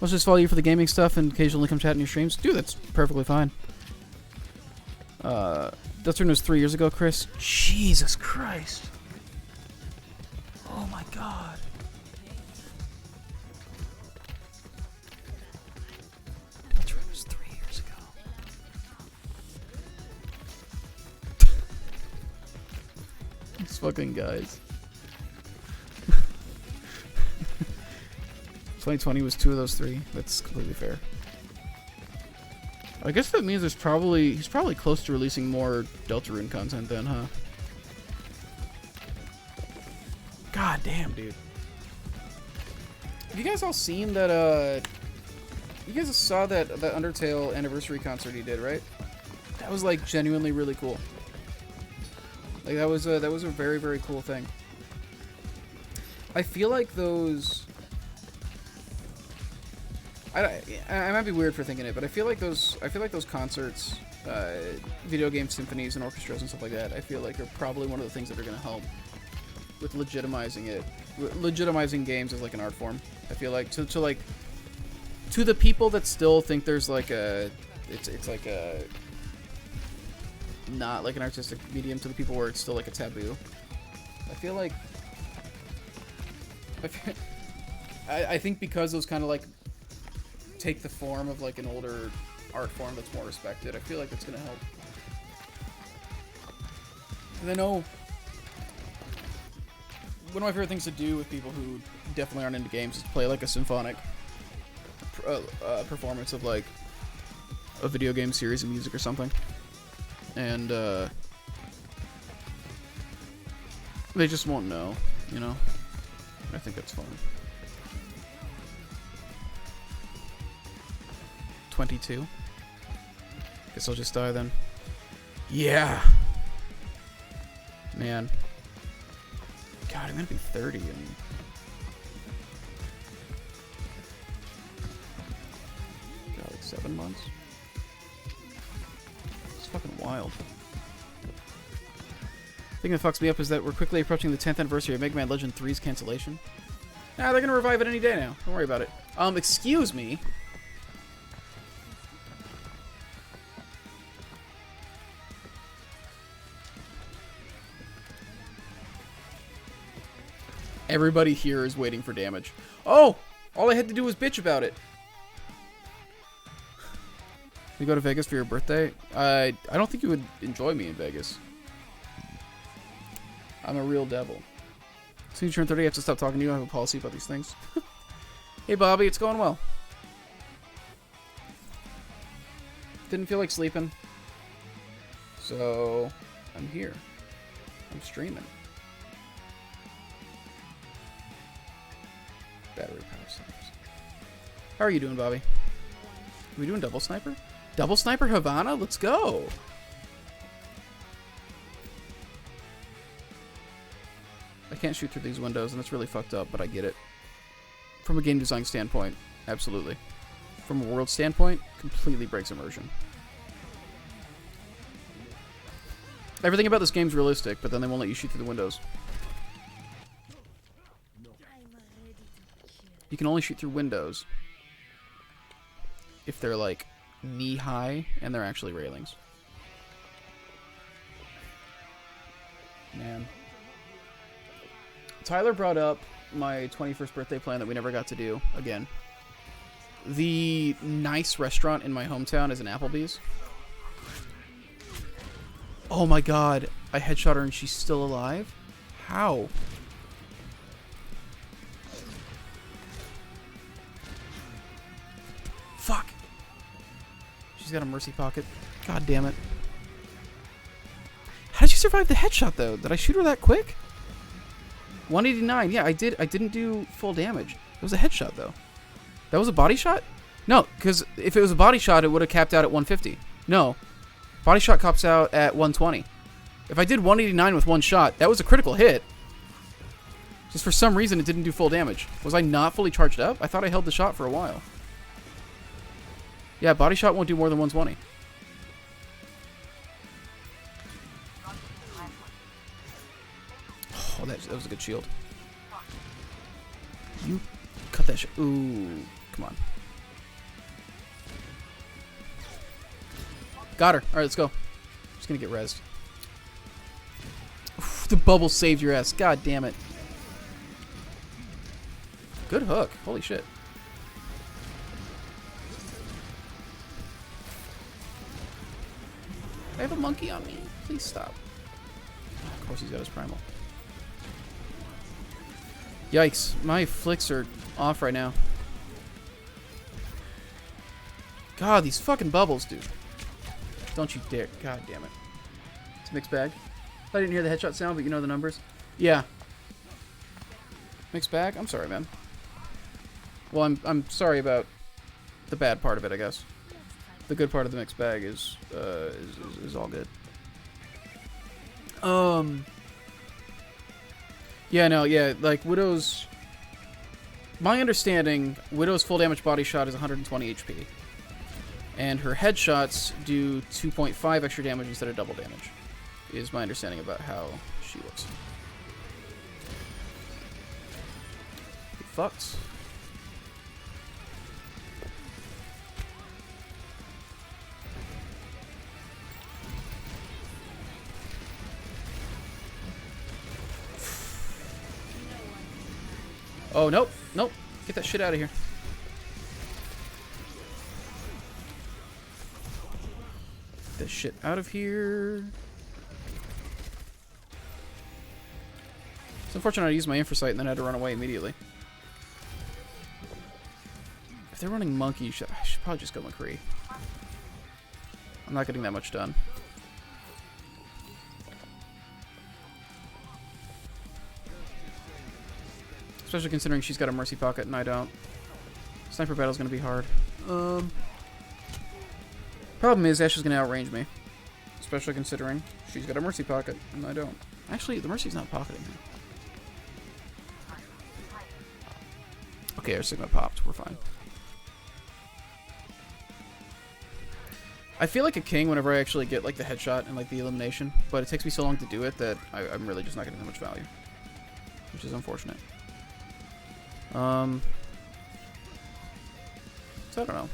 Let's just follow you for the gaming stuff and occasionally come chat in your streams. Dude, that's perfectly fine. Deltarune was 3 years ago, Chris. Jesus Christ. Oh my god. Deltarune was 3 years ago. These fucking guys. 2020 was 2 of those 3. That's completely fair. I guess that means he's probably close to releasing more Deltarune content then, huh? God damn, dude. Have you guys all seen that, you guys saw that Undertale anniversary concert he did, right? That was, genuinely really cool. That was a very, very cool thing. I feel like those... I might be weird for thinking it, but I feel like those concerts, video game symphonies and orchestras and stuff like that, I feel like are probably one of the things that are going to help with legitimizing games as like an art form. I feel like to the people that still think there's like it's like a not like an artistic medium, to the people where it's still like a taboo. I feel like I think because those kind of like take the form of like an older art form that's more respected, I feel like it's gonna help. And I know one of my favorite things to do with people who definitely aren't into games is play like a symphonic performance of like a video game series of music or something, and they just won't know, you know. I think that's fun. 22. Guess I'll just die then. Yeah. Man. God, I'm gonna be 30 and got like 7 months. It's fucking wild. The thing that fucks me up is that we're quickly approaching the 10th anniversary of Mega Man Legend 3's cancellation. Nah, they're gonna revive it any day now. Don't worry about it. Excuse me. Everybody here is waiting for damage. Oh! All I had to do was bitch about it. You go to Vegas for your birthday? I don't think you would enjoy me in Vegas. I'm a real devil. As soon as you turn 30, I have to stop talking to you. I have a policy about these things. Hey, Bobby, it's going well. Didn't feel like sleeping. So, I'm here. I'm streaming. Battery power snipers. How are you doing, Bobby? Are we doing double sniper? Double sniper Havana? Let's go! I can't shoot through these windows, and it's really fucked up, but I get it. From a game design standpoint, absolutely. From a world standpoint, completely breaks immersion. Everything about this game's realistic, but then they won't let you shoot through the windows. You can only shoot through windows if they're like knee-high and they're actually railings. Man. Tyler brought up my 21st birthday plan that we never got to do again. The nice restaurant in my hometown is an Applebee's. Oh my god, I headshot her and she's still alive? How? Fuck. She's got a mercy pocket. God damn it. How did you survive the headshot though? Did I shoot her that quick? 189. Yeah, I did. I didn't do full damage. It was a headshot though. That was a body shot? No, because if it was a body shot, it would have capped out at 150. No. Body shot caps out at 120. If I did 189 with one shot, that was a critical hit. Just for some reason, it didn't do full damage. Was I not fully charged up? I thought I held the shot for a while. Yeah, body shot won't do more than 120. Oh, that was a good shield. You cut that shit. Ooh, come on. Got her. All right, let's go. Just gonna get rezzed. Oof, the bubble saved your ass. God damn it. Good hook. Holy shit. I have a monkey on me. Please stop. Of course he's got his primal. Yikes. My flicks are off right now. God, these fucking bubbles, dude. Don't you dare. God damn it. It's a mixed bag. I didn't hear the headshot sound, but you know the numbers. Yeah. Mixed bag? I'm sorry, man. Well, I'm sorry about the bad part of it, I guess. The good part of the mixed bag is all good. Yeah, no, yeah, like Widow's my understanding, Widow's full damage body shot is 120 HP. And her headshots do 2.5 extra damage instead of double damage. Is my understanding about how she works. Get fucked. Oh, nope. Nope. Get that shit out of here. Get that shit out of here. It's unfortunate I used my infrasight and then I had to run away immediately. If they're running Monkey, I should probably just go McCree. I'm not getting that much done. Especially considering she's got a Mercy Pocket and I don't. Sniper battle's gonna be hard. Problem is, Ashe is gonna outrange me. Especially considering she's got a Mercy Pocket and I don't. Actually, the Mercy's not pocketing her. Okay, our Sigma popped. We're fine. I feel like a king whenever I actually get like the headshot and like the elimination, but it takes me so long to do it that I'm really just not getting that much value, which is unfortunate. So I don't know.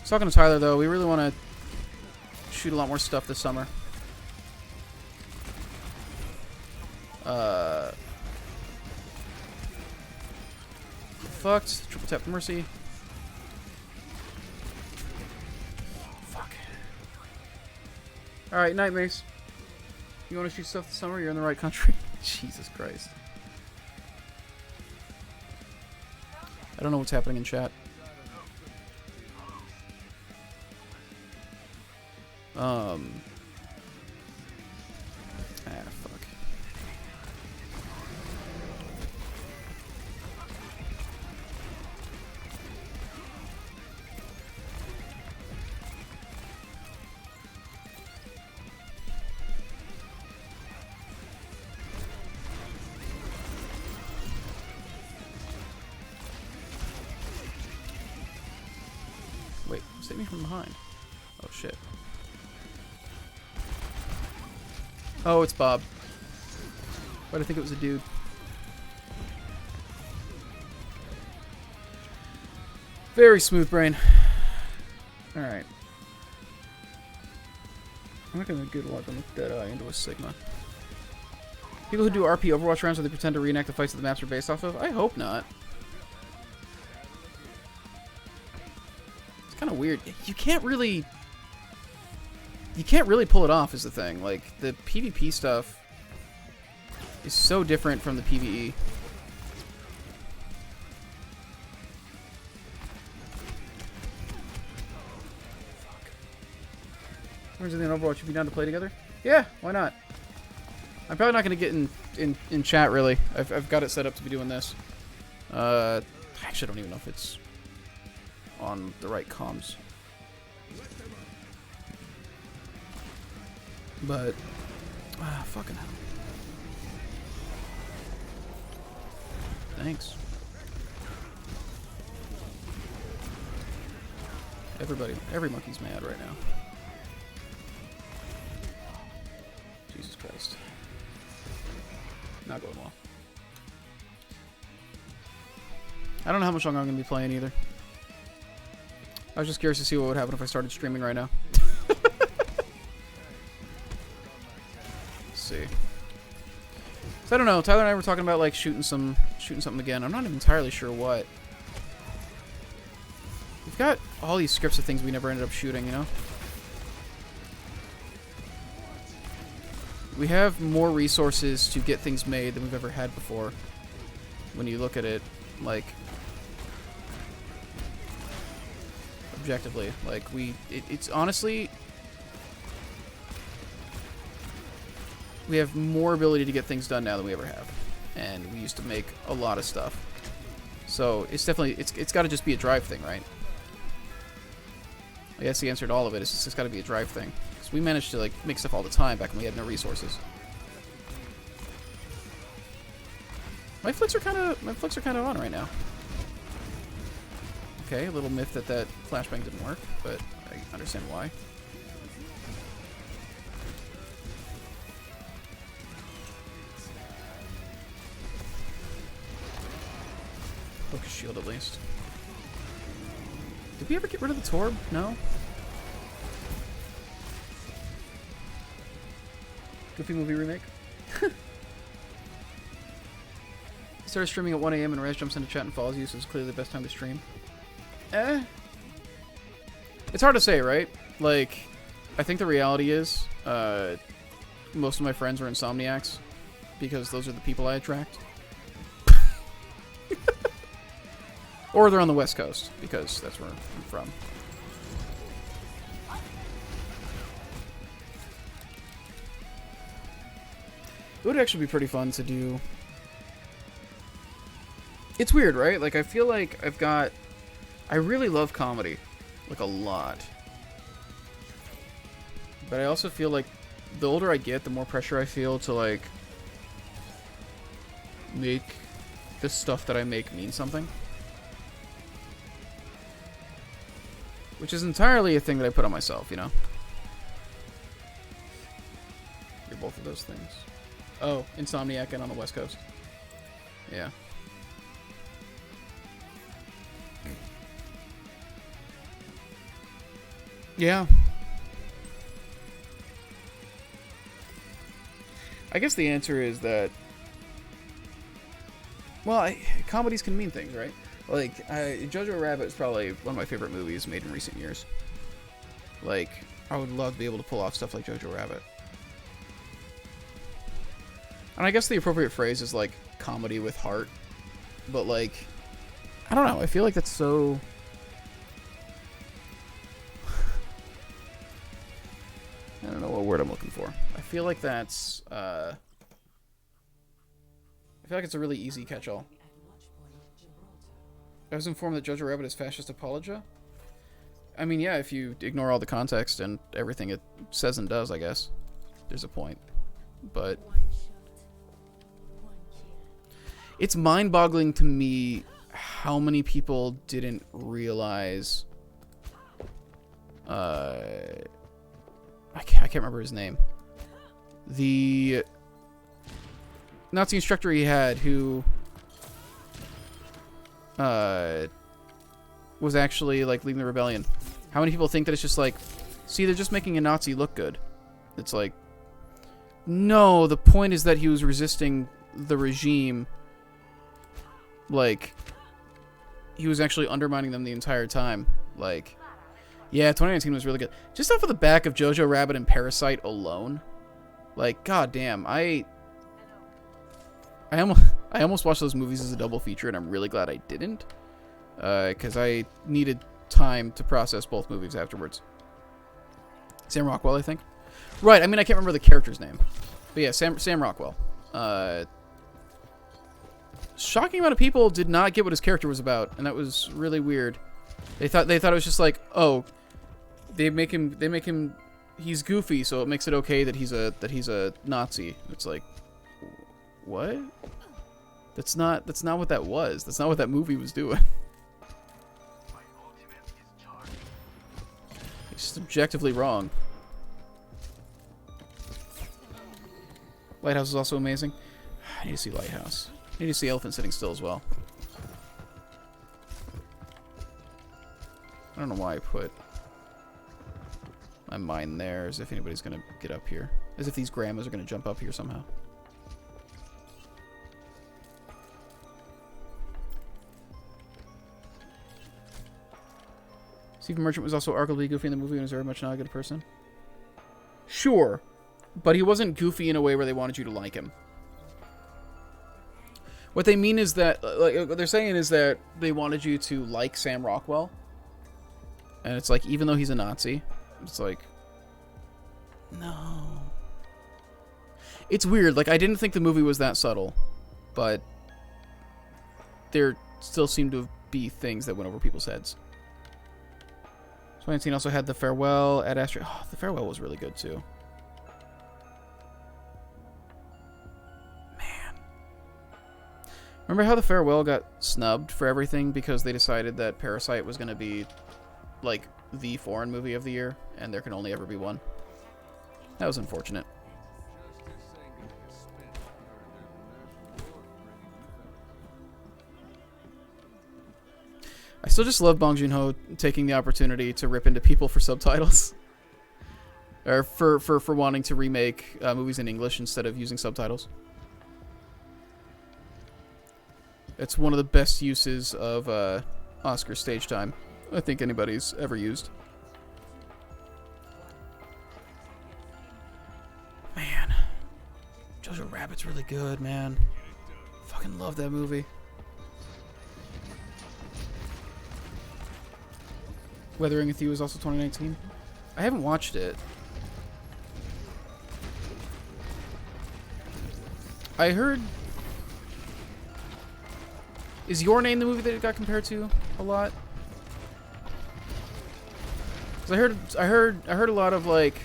Talking to Tyler though, we really want to shoot a lot more stuff this summer. Fucked. Triple tap Mercy. Fuck. Alright, Night Mace. You want to shoot stuff this summer? You're in the right country. Jesus Christ. I don't know what's happening in chat. Fuck. Wait, save me from behind. Oh shit. Oh, it's Bob. But I think it was a dude. Very smooth brain. Alright. I'm not gonna get a lot on the Deadeye into a Sigma. People who do RP Overwatch rounds where they pretend to reenact the fights that the maps are based off of? I hope not. It's kind of weird. You can't really pull it off is the thing. Like, the PvP stuff is so different from the PvE. Where's the Overwatch? You be down to play together? Yeah, why not? I'm probably not going to get in chat, really. I've got it set up to be doing this. I actually don't even know if it's on the right comms. But, fucking hell. Thanks. Every monkey's mad right now. Jesus Christ. Not going well. I don't know how much longer I'm going to be playing either. I was just curious to see what would happen if I started streaming right now. See. So I don't know. Tyler and I were talking about like shooting something again. I'm not even entirely sure what. We've got all these scripts of things we never ended up shooting, you know? We have more resources to get things made than we've ever had before. When you look at it, like, objectively, like it's honestly, we have more ability to get things done now than we ever have, and we used to make a lot of stuff. So it's definitely it's got to just be a drive thing, right? Like, that's the answer to all of it. It's just got to be a drive thing. Because we managed to like make stuff all the time back when we had no resources. My flicks are kind of on right now. Okay, a little myth that flashbang didn't work, but I understand why. Focus shield at least. Did we ever get rid of the Torb? No? Goofy movie remake? Started streaming at 1 AM and Raz jumps into chat and follows you, so it's clearly the best time to stream. It's hard to say, right? Like, I think the reality is, most of my friends are insomniacs, because those are the people I attract. Or they're on the West Coast, because that's where I'm from. It would actually be pretty fun to do. It's weird, right? Like, I feel like I really love comedy. Like, a lot. But I also feel like the older I get, the more pressure I feel to, like, make the stuff that I make mean something. Which is entirely a thing that I put on myself, you know? You're both of those things. Oh, Insomniac and on the West Coast. Yeah. Yeah. I guess the answer is that... Well, comedies can mean things, right? Like, Jojo Rabbit is probably one of my favorite movies made in recent years. Like, I would love to be able to pull off stuff like Jojo Rabbit. And I guess the appropriate phrase is, like, comedy with heart. But, like, I don't know. I feel like that's so... I don't know what word I'm looking for. I feel like that's, I feel like it's a really easy catch-all. I was informed that Jojo Rabbit is fascist apologia. I mean, yeah, if you ignore all the context and everything it says and does, I guess. There's a point. But... it's mind-boggling to me how many people didn't realize... I can't remember his name. The Nazi instructor he had who was actually like leading the rebellion. How many people think that it's just like, see, they're just making a Nazi look good? It's like, no, the point is that he was resisting the regime. Like, he was actually undermining them the entire time. Like, yeah, 2019 was really good. Just off of the back of Jojo Rabbit and Parasite alone. Like, goddamn, I almost watched those movies as a double feature, and I'm really glad I didn't. Because I needed time to process both movies afterwards. Sam Rockwell, I think. Right, I mean, I can't remember the character's name. But yeah, Sam Rockwell. Shocking amount of people did not get what his character was about, and that was really weird. They thought it was just like, oh, they make him he's goofy, so it makes it okay that he's a Nazi. It's like, what? That's not what that was. That's not what that movie was doing. It's just objectively wrong. Lighthouse is also amazing. I need to see Lighthouse. I need to see Elephant Sitting Still as well. I don't know why I put my mind there, as if anybody's gonna get up here. As if these grandmas are gonna jump up here somehow. Stephen Merchant was also arguably goofy in the movie and was very much not a good person. Sure, but he wasn't goofy in a way where they wanted you to like him. What they mean is that, like, what they're saying is that they wanted you to like Sam Rockwell. And it's like, even though he's a Nazi, it's like, no. It's weird. Like, I didn't think the movie was that subtle, but there still seemed to be things that went over people's heads. So 2019 also had The Farewell at Astro. Oh, The Farewell was really good too. Man. Remember how The Farewell got snubbed for everything because they decided that Parasite was going to be like the foreign movie of the year and there can only ever be one? That was unfortunate. I still just love Bong Joon-ho taking the opportunity to rip into people for subtitles. Or for wanting to remake movies in English instead of using subtitles. It's one of the best uses of Oscar stage time I think anybody's ever used. Man. Jojo Rabbit's really good, man. Fucking love that movie. Weathering with You is also 2019. I haven't watched it. I heard... Is Your Name the movie that it got compared to a lot? 'Cause I heard a lot of like...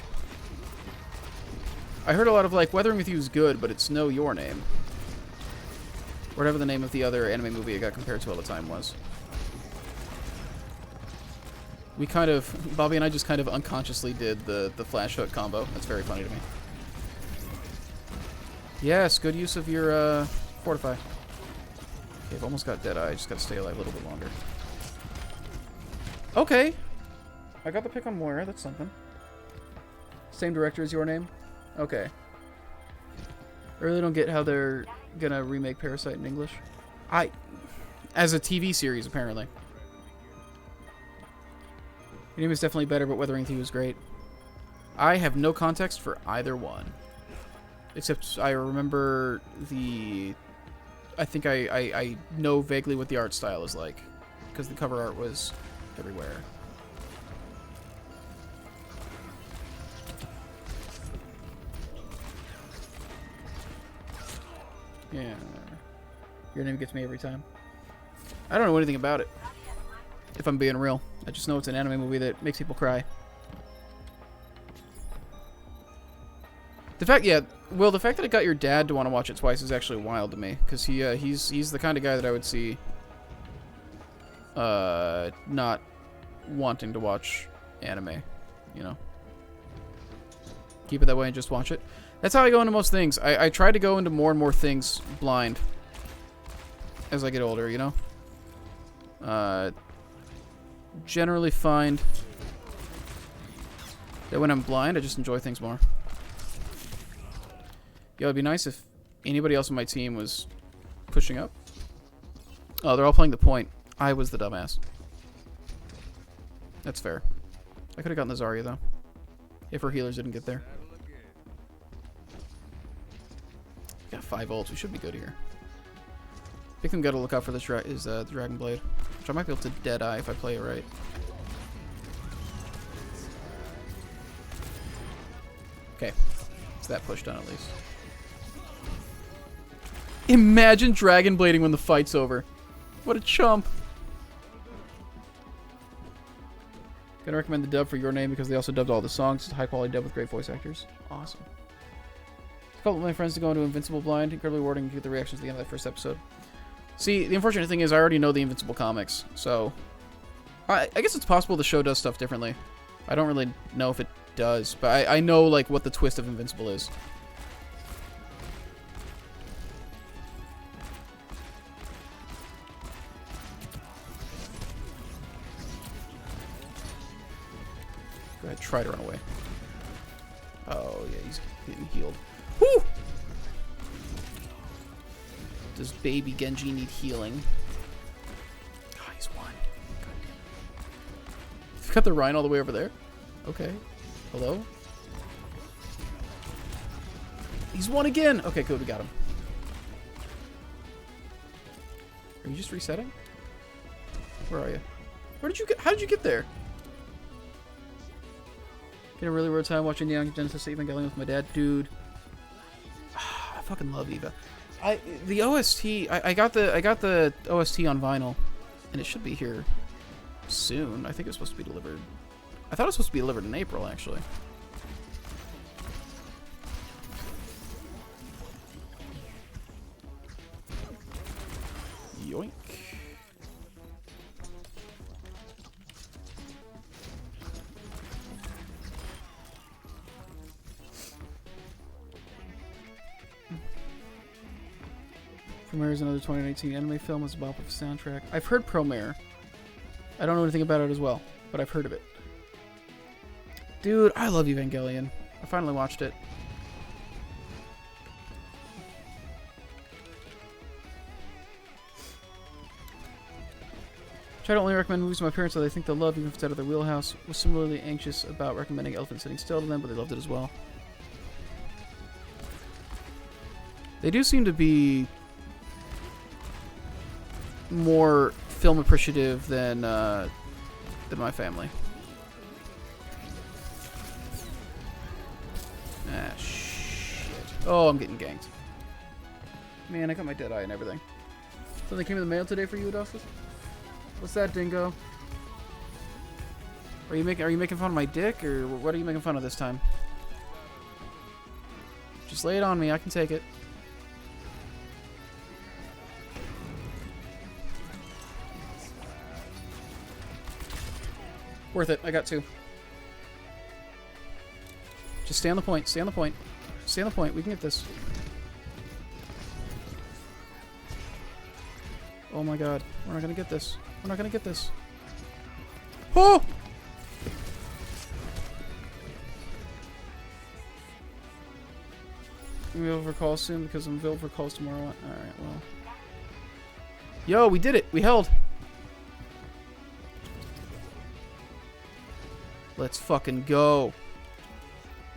Weathering with You is good, but it's no Your Name. Whatever the name of the other anime movie it got compared to all the time was. We kind of... Bobby and I just kind of unconsciously did the flash hook combo. That's very funny to me. Yes, good use of your Fortify. Okay, I've almost got Deadeye. I just got to stay alive a little bit longer. Okay. I got the pick on Moira. That's something. Same director as Your Name? Okay. I really don't get how they're gonna remake Parasite in English. As a TV series, apparently. Your Name is definitely better, but Weathering with You is great. I have no context for either one. Except I remember the... I think I know vaguely what the art style is like. Because the cover art was everywhere. Yeah. Your Name gets me every time. I don't know anything about it. If I'm being real. I just know it's an anime movie that makes people cry. The fact that it got your dad to want to watch it twice is actually wild to me, because he's the kind of guy that I would see not wanting to watch anime, you know. Keep it that way and just watch it. That's how I go into most things. I try to go into more and more things blind as I get older, you know. Generally find that when I'm blind, I just enjoy things more. Yeah, it'd be nice if anybody else on my team was pushing up. Oh, they're all playing the point. I was the dumbass. That's fair. I could have gotten the Zarya, though. If her healers didn't get there. Got 5 ults. We should be good here. Big thing gotta look out for this is the Dragon Blade. Which I might be able to Deadeye if I play it right. Okay. So that pushed done at least. Imagine Dragon Blading when the fight's over. What a chump. Gonna recommend the dub for Your Name because they also dubbed all the songs. It's a high quality dub with great voice actors. Awesome. A couple of my friends to go into Invincible blind. Incredibly rewarding to get the reactions at the end of that first episode. See, the unfortunate thing is I already know the Invincible comics, so... I guess it's possible the show does stuff differently. I don't really know if it does, but I know, like, what the twist of Invincible is. Go ahead, try to run away. Oh, yeah, he's getting healed. Woo! Does baby Genji need healing? Oh, he's one. God damn. You've got the Rhine all the way over there? Okay. Hello? He's one again! Okay, good, we got him. Are you just resetting? Where are you? Where did you get? How did you get there? Get a really weird time watching Neon Genesis Evangelion with my dad. Dude. I fucking love Eva. The OST, I got the OST on vinyl, and it should be here soon. I think it's supposed to be delivered I thought it was supposed to be delivered in April, actually. Yoink. Promare is another 2019 anime film with a bop of soundtrack. I've heard Promare. I don't know anything about it as well, but I've heard of it. Dude, I love Evangelion. I finally watched it. Try to only recommend movies to my parents that they think they'll love, even if it's out of their wheelhouse. Was similarly anxious about recommending Elephant Sitting Still to them, but they loved it as well. They do seem to be more film appreciative than my family. Ah, shit. Oh, I'm getting ganked. Man, I got my dead eye and everything. Something came in the mail today for you, Adolphus? What's that, Dingo? Are you making fun of my dick, or what are you making fun of this time? Just lay it on me. I can take it. Worth it. I got two. Just stay on the point. Stay on the point. Stay on the point. We can get this. Oh my god. We're not gonna get this. We're not gonna get this. Oh! I'm available for calls soon because I'm available for calls tomorrow. Alright, well. Yo, we did it. We held. Let's fucking go.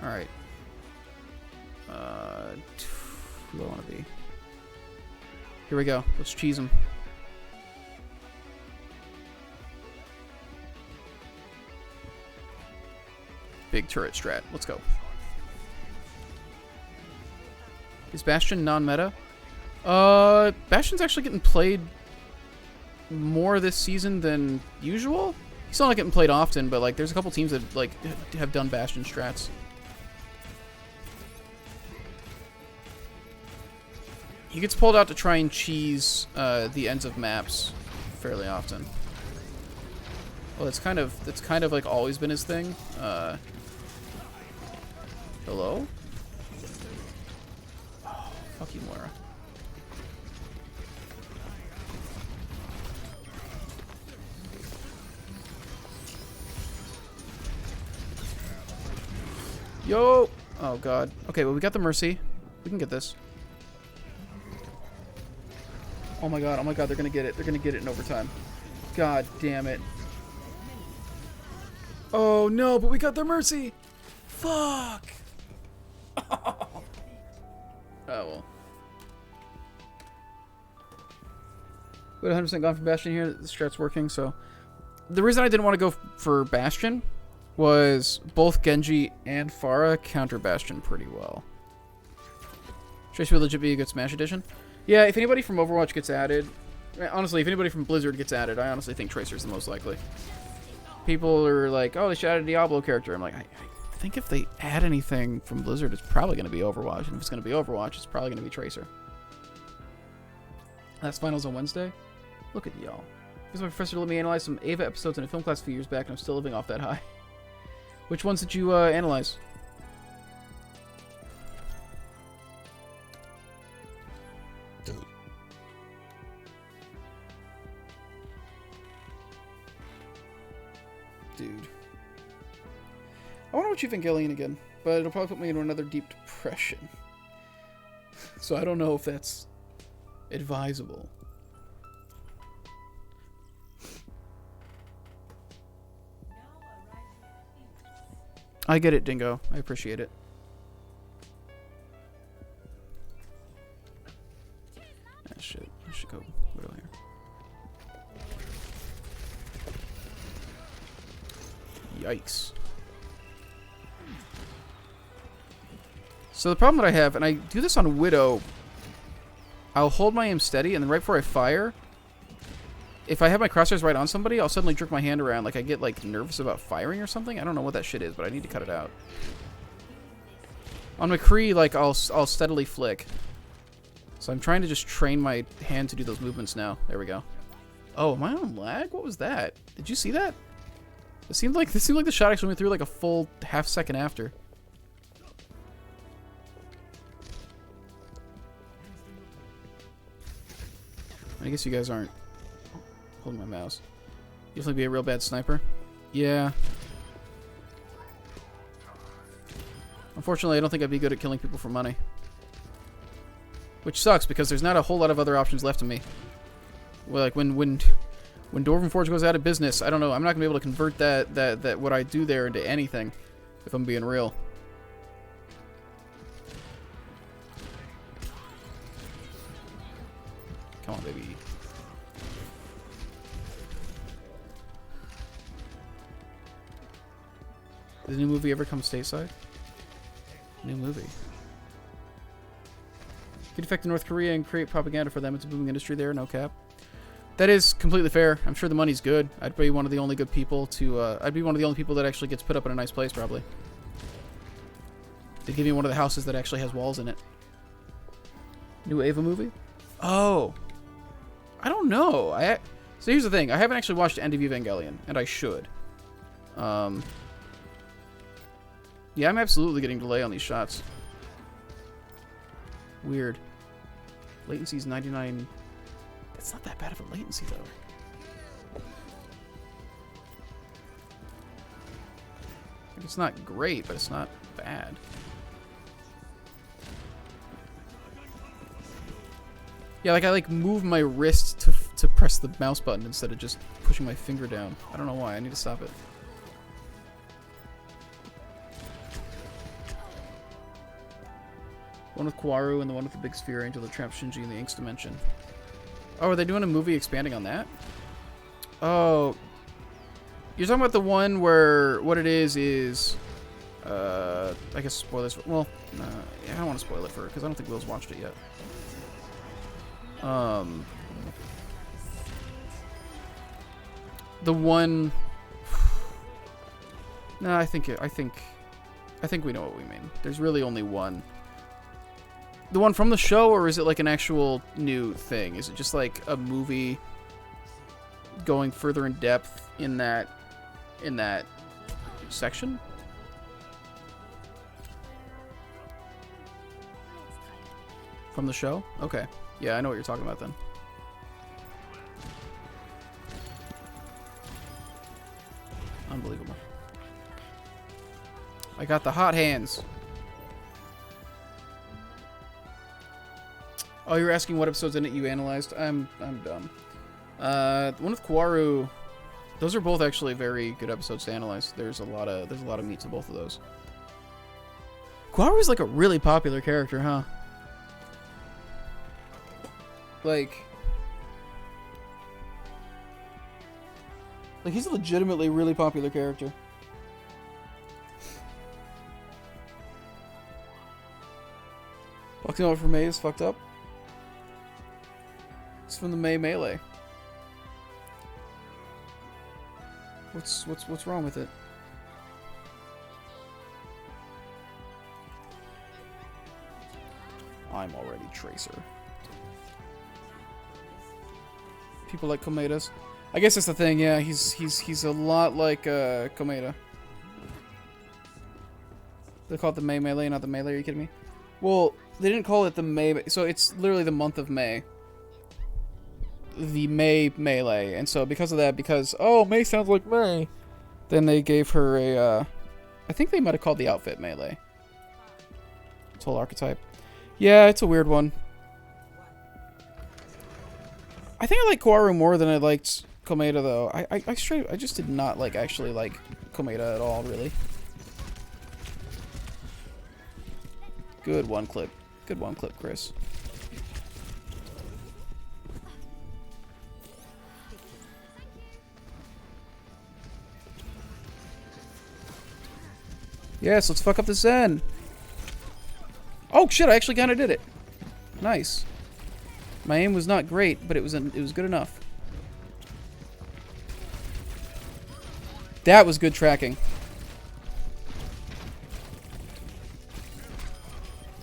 Alright. Who do I want to be? Here we go. Let's cheese him. Big turret strat. Let's go. Is Bastion non-meta? Bastion's actually getting played more this season than usual. He's not like getting played often, but like there's a couple teams that like have done Bastion strats. He gets pulled out to try and cheese the ends of maps fairly often. Well, that's kind of like always been his thing. Hello? Oh, fuck you, Moira. Yo! Oh god. Okay, well we got the Mercy. We can get this. Oh my god, they're gonna get it. They're gonna get it in overtime. God damn it. Oh no, but we got the Mercy! Fuck! Oh well. We had 100% gone for Bastion here. The strat's working, so... The reason I didn't want to go for Bastion was both Genji and Pharah counter Bastion pretty well. Tracer would legit be a good Smash edition. Yeah, if anybody from Overwatch gets added... Honestly, if anybody from Blizzard gets added, I honestly think Tracer's the most likely. People are like, oh, they should add a Diablo character. I'm like, I think if they add anything from Blizzard, it's probably going to be Overwatch. And if it's going to be Overwatch, it's probably going to be Tracer. Last finals on Wednesday. Look at y'all. Because my professor let me analyze some Ava episodes in a film class a few years back, and I'm still living off that high. Which ones did you analyze? Dude. I want to watch Evangelion again, but it'll probably put me into another deep depression. So I don't know if that's advisable. I get it, Dingo. I appreciate it. Ah, shit. I should go Widow here. Yikes. So the problem that I have, and I do this on Widow, I'll hold my aim steady, and then right before I fire, if I have my crosshairs right on somebody, I'll suddenly jerk my hand around. Like, I get, like, nervous about firing or something. I don't know what that shit is, but I need to cut it out. On McCree, like, I'll steadily flick. So I'm trying to just train my hand to do those movements now. There we go. Oh, am I on lag? What was that? Did you see that? It seemed like the shot actually went through like a full half second after. I guess you guys aren't holding my mouse. You definitely be a real bad sniper. Yeah. Unfortunately, I don't think I'd be good at killing people for money. Which sucks, because there's not a whole lot of other options left to me. Well, like, when Dwarven Forge goes out of business, I don't know, I'm not going to be able to convert that what I do there into anything, if I'm being real. Come on, baby. Did the new movie ever come stateside? New movie. Could affect North Korea and create propaganda for them. It's a booming industry there, no cap. That is completely fair. I'm sure the money's good. I'd be one of the only good people to, I'd be one of the only people that actually gets put up in a nice place, probably. They give me one of the houses that actually has walls in it. New Ava movie? Oh. I don't know. So here's the thing. I haven't actually watched End of Evangelion, and I should. Yeah, I'm absolutely getting delay on these shots. Weird. Latency's 99. That's not that bad of a latency, though. Like, it's not great, but it's not bad. Yeah, like, I, like, move my wrist to press the mouse button instead of just pushing my finger down. I don't know why. I need to stop it. One with Kwaru and the one with the big sphere angel that traps Shinji in the Inks dimension. Oh, are they doing a movie expanding on that? Oh. You're talking about the one where what it is I guess spoilers. Well, yeah, I don't want to spoil it for her because I don't think Will's watched it yet. The one. No, I think we know what we mean. There's really only one. The one from the show, or is it like an actual new thing? Is it just like a movie going further in depth in that section? From the show? Okay. Yeah, I know what you're talking about then. Unbelievable. I got the hot hands. Oh, you're asking what episodes in it you analyzed? I'm dumb. The one with Kwaru, those are both actually very good episodes to analyze. There's a lot of meat to both of those. Kwaru is like a really popular character, huh? Like he's a legitimately really popular character. Boxing out for May is fucked up. It's from the May Melee. What's wrong with it? I'm already Tracer. People like Komeda's. I guess that's the thing, yeah, he's a lot like Komeda. They call it the May Melee, not the Melee, are you kidding me? Well, they didn't call it the May, so it's literally the month of May. The May Melee, and so because of that, oh, May sounds like May, then they gave her a, I think they might have called the outfit Melee. It's whole archetype. Yeah, it's a weird one. I think I like Kwaru more than I liked Komeda, though. I just did not actually like Komeda at all, really. Good one clip. Good one clip, Chris. Yes, let's fuck up the Zen. Oh shit! I actually kind of did it. Nice. My aim was not great, but it was good enough. That was good tracking.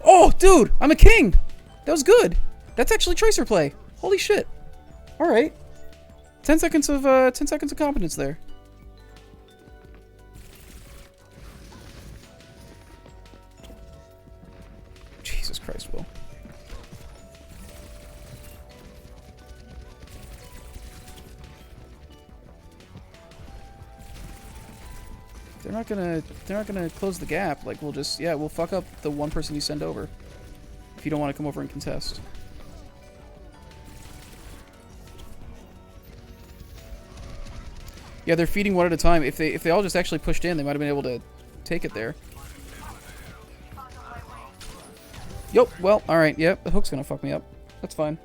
Oh, dude, I'm a king. That was good. That's actually tracer play. Holy shit. All right. 10 seconds of competence there. Jesus Christ, Will. They're not gonna close the gap. Like, we'll just, yeah, we'll fuck up the one person you send over. If you don't want to come over and contest. Yeah, they're feeding one at a time. If they all just actually pushed in, they might have been able to take it there. Yup, well, alright, yep, the hook's gonna fuck me up. That's fine.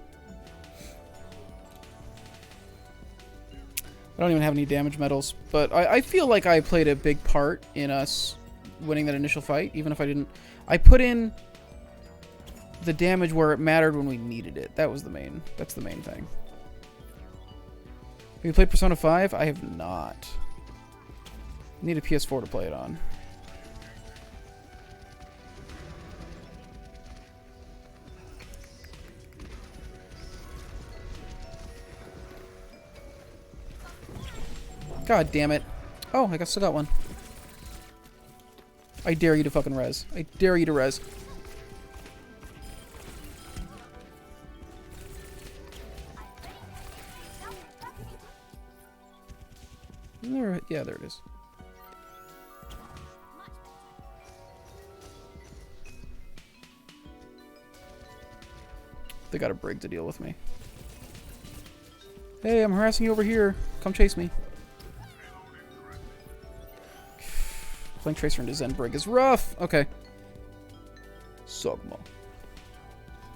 I don't even have any damage medals, but I feel like I played a big part in us winning that initial fight, even if I didn't. I put in the damage where it mattered when we needed it. That's the main thing. Have you played Persona 5? I have not. I need a PS4 to play it on. God damn it. Oh, I still got one. I dare you to fucking res. I dare you to res. There, yeah, there it is. They got a brig to deal with me. Hey, I'm harassing you over here. Come chase me. Playing Tracer into Zen Brig is rough. Okay. Sogmo.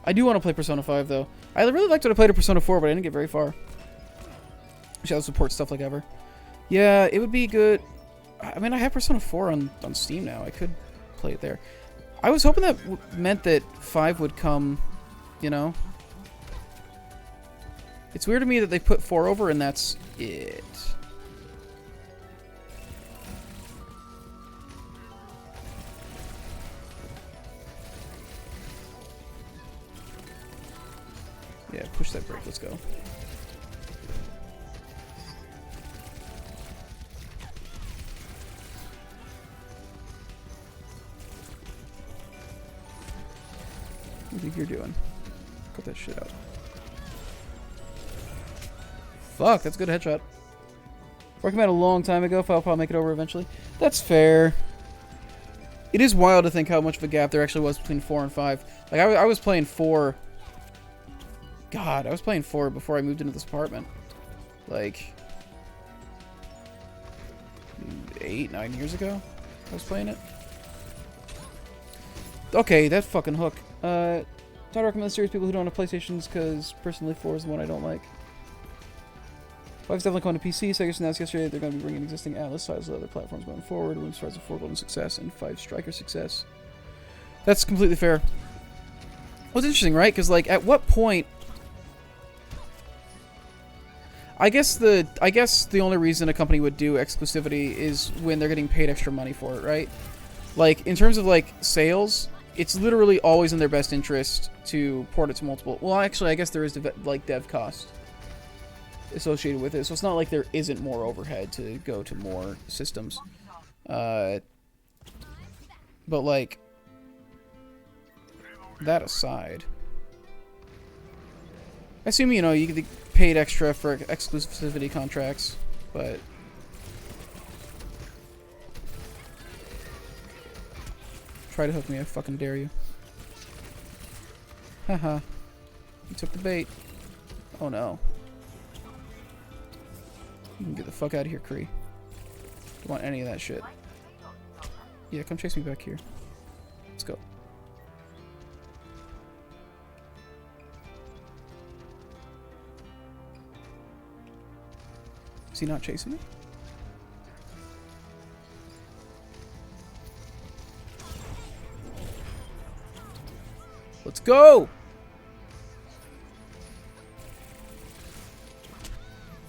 I do want to play Persona 5, though. I really liked what I played at Persona 4, but I didn't get very far. Shadow support stuff like ever. Yeah, it would be good. I mean, I have Persona 4 on Steam now. I could play it there. I was hoping that meant that 5 would come, you know. It's weird to me that they put 4 over and that's it. Yeah, push that break. Let's go. What do you think you're doing? Cut that shit out. Fuck, that's a good headshot. Recommend a long time ago, I'll probably make it over eventually. That's fair. It is wild to think how much of a gap there actually was between 4 and 5. Like, I was playing 4... God, I was playing 4 before I moved into this apartment. Like... 8, 9 years ago? I was playing it. Okay, that fucking hook. Don't recommend the series people who don't have PlayStations, because personally 4 is the one I don't like. 5's definitely coming to PC. Sega announced yesterday they're going to be bringing existing Atlas titles to other platforms going forward. Wings Rise of 4 Golden Success and 5 Striker Success. That's completely fair. Well, it's interesting, right? Because, like, at what point... I guess the only reason a company would do exclusivity is when they're getting paid extra money for it, right? Like, in terms of, like, sales, it's literally always in their best interest to port it to multiple... Well, actually, I guess there is, dev cost associated with it, so it's not like there isn't more overhead to go to more systems. But, like, that aside... I assume, you know, you get paid extra for exclusivity contracts, but... Try to hook me, I fucking dare you. Haha. You took the bait. Oh no. You can get the fuck out of here, Kree. Don't want any of that shit. Yeah, come chase me back here. Let's go. Is he not chasing me? Let's go!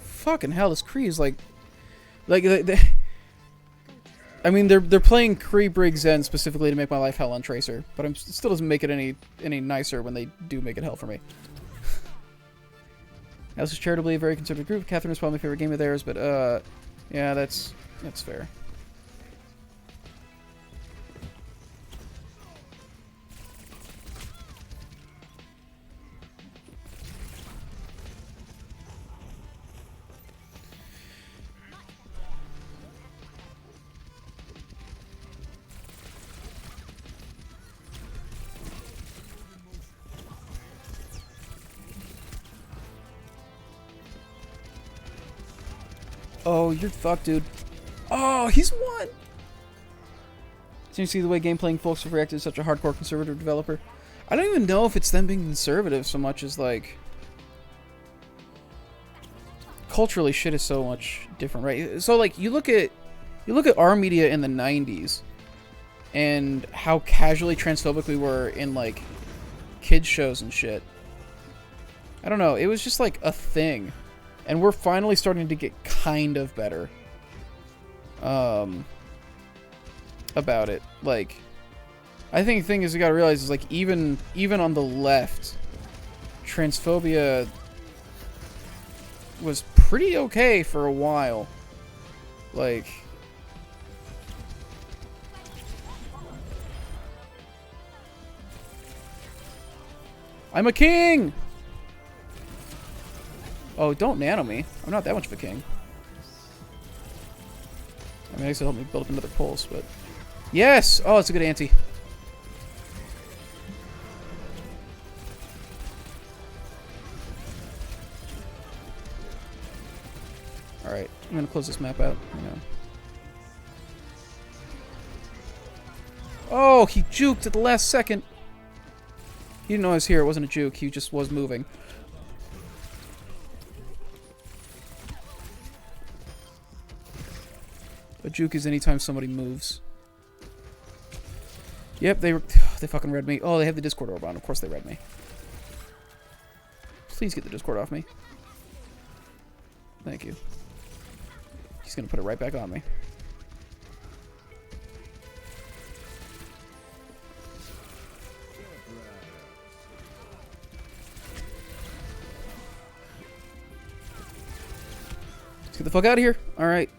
Fucking hell, this Kree is like I mean, they're playing Kree Brig Zen specifically to make my life hell on Tracer, but it still doesn't make it any nicer when they do make it hell for me. This is charitably a very conservative group. Catherine is probably my favorite game of theirs, but yeah, that's fair. Oh, you're fucked, dude. Oh, he's won! So you see the way game playing folks have reacted to such a hardcore conservative developer? I don't even know if it's them being conservative so much as, like... Culturally, shit is so much different, right? So, like, you look at our media in the 90s, and how casually transphobic we were in, like, kids shows and shit. I don't know, it was just, like, a thing. And we're finally starting to get kind of better about it. Like, I think the thing is you gotta realize is, like, even on the left, transphobia was pretty okay for a while. Like, I'm a king! Oh, don't nano me. I'm not that much of a king. I mean, I guess it'll help me build up another pulse, but... Yes! Oh, it's a good ante. Alright, I'm gonna close this map out. Hang on. Oh, he juked at the last second! He didn't know I was here. It wasn't a juke. He just was moving. A juke is anytime somebody moves. Yep, they fucking read me. Oh, they have the Discord orb on. Of course they read me. Please get the Discord off me. Thank you. He's gonna put it right back on me. Let's get the fuck out of here. Alright.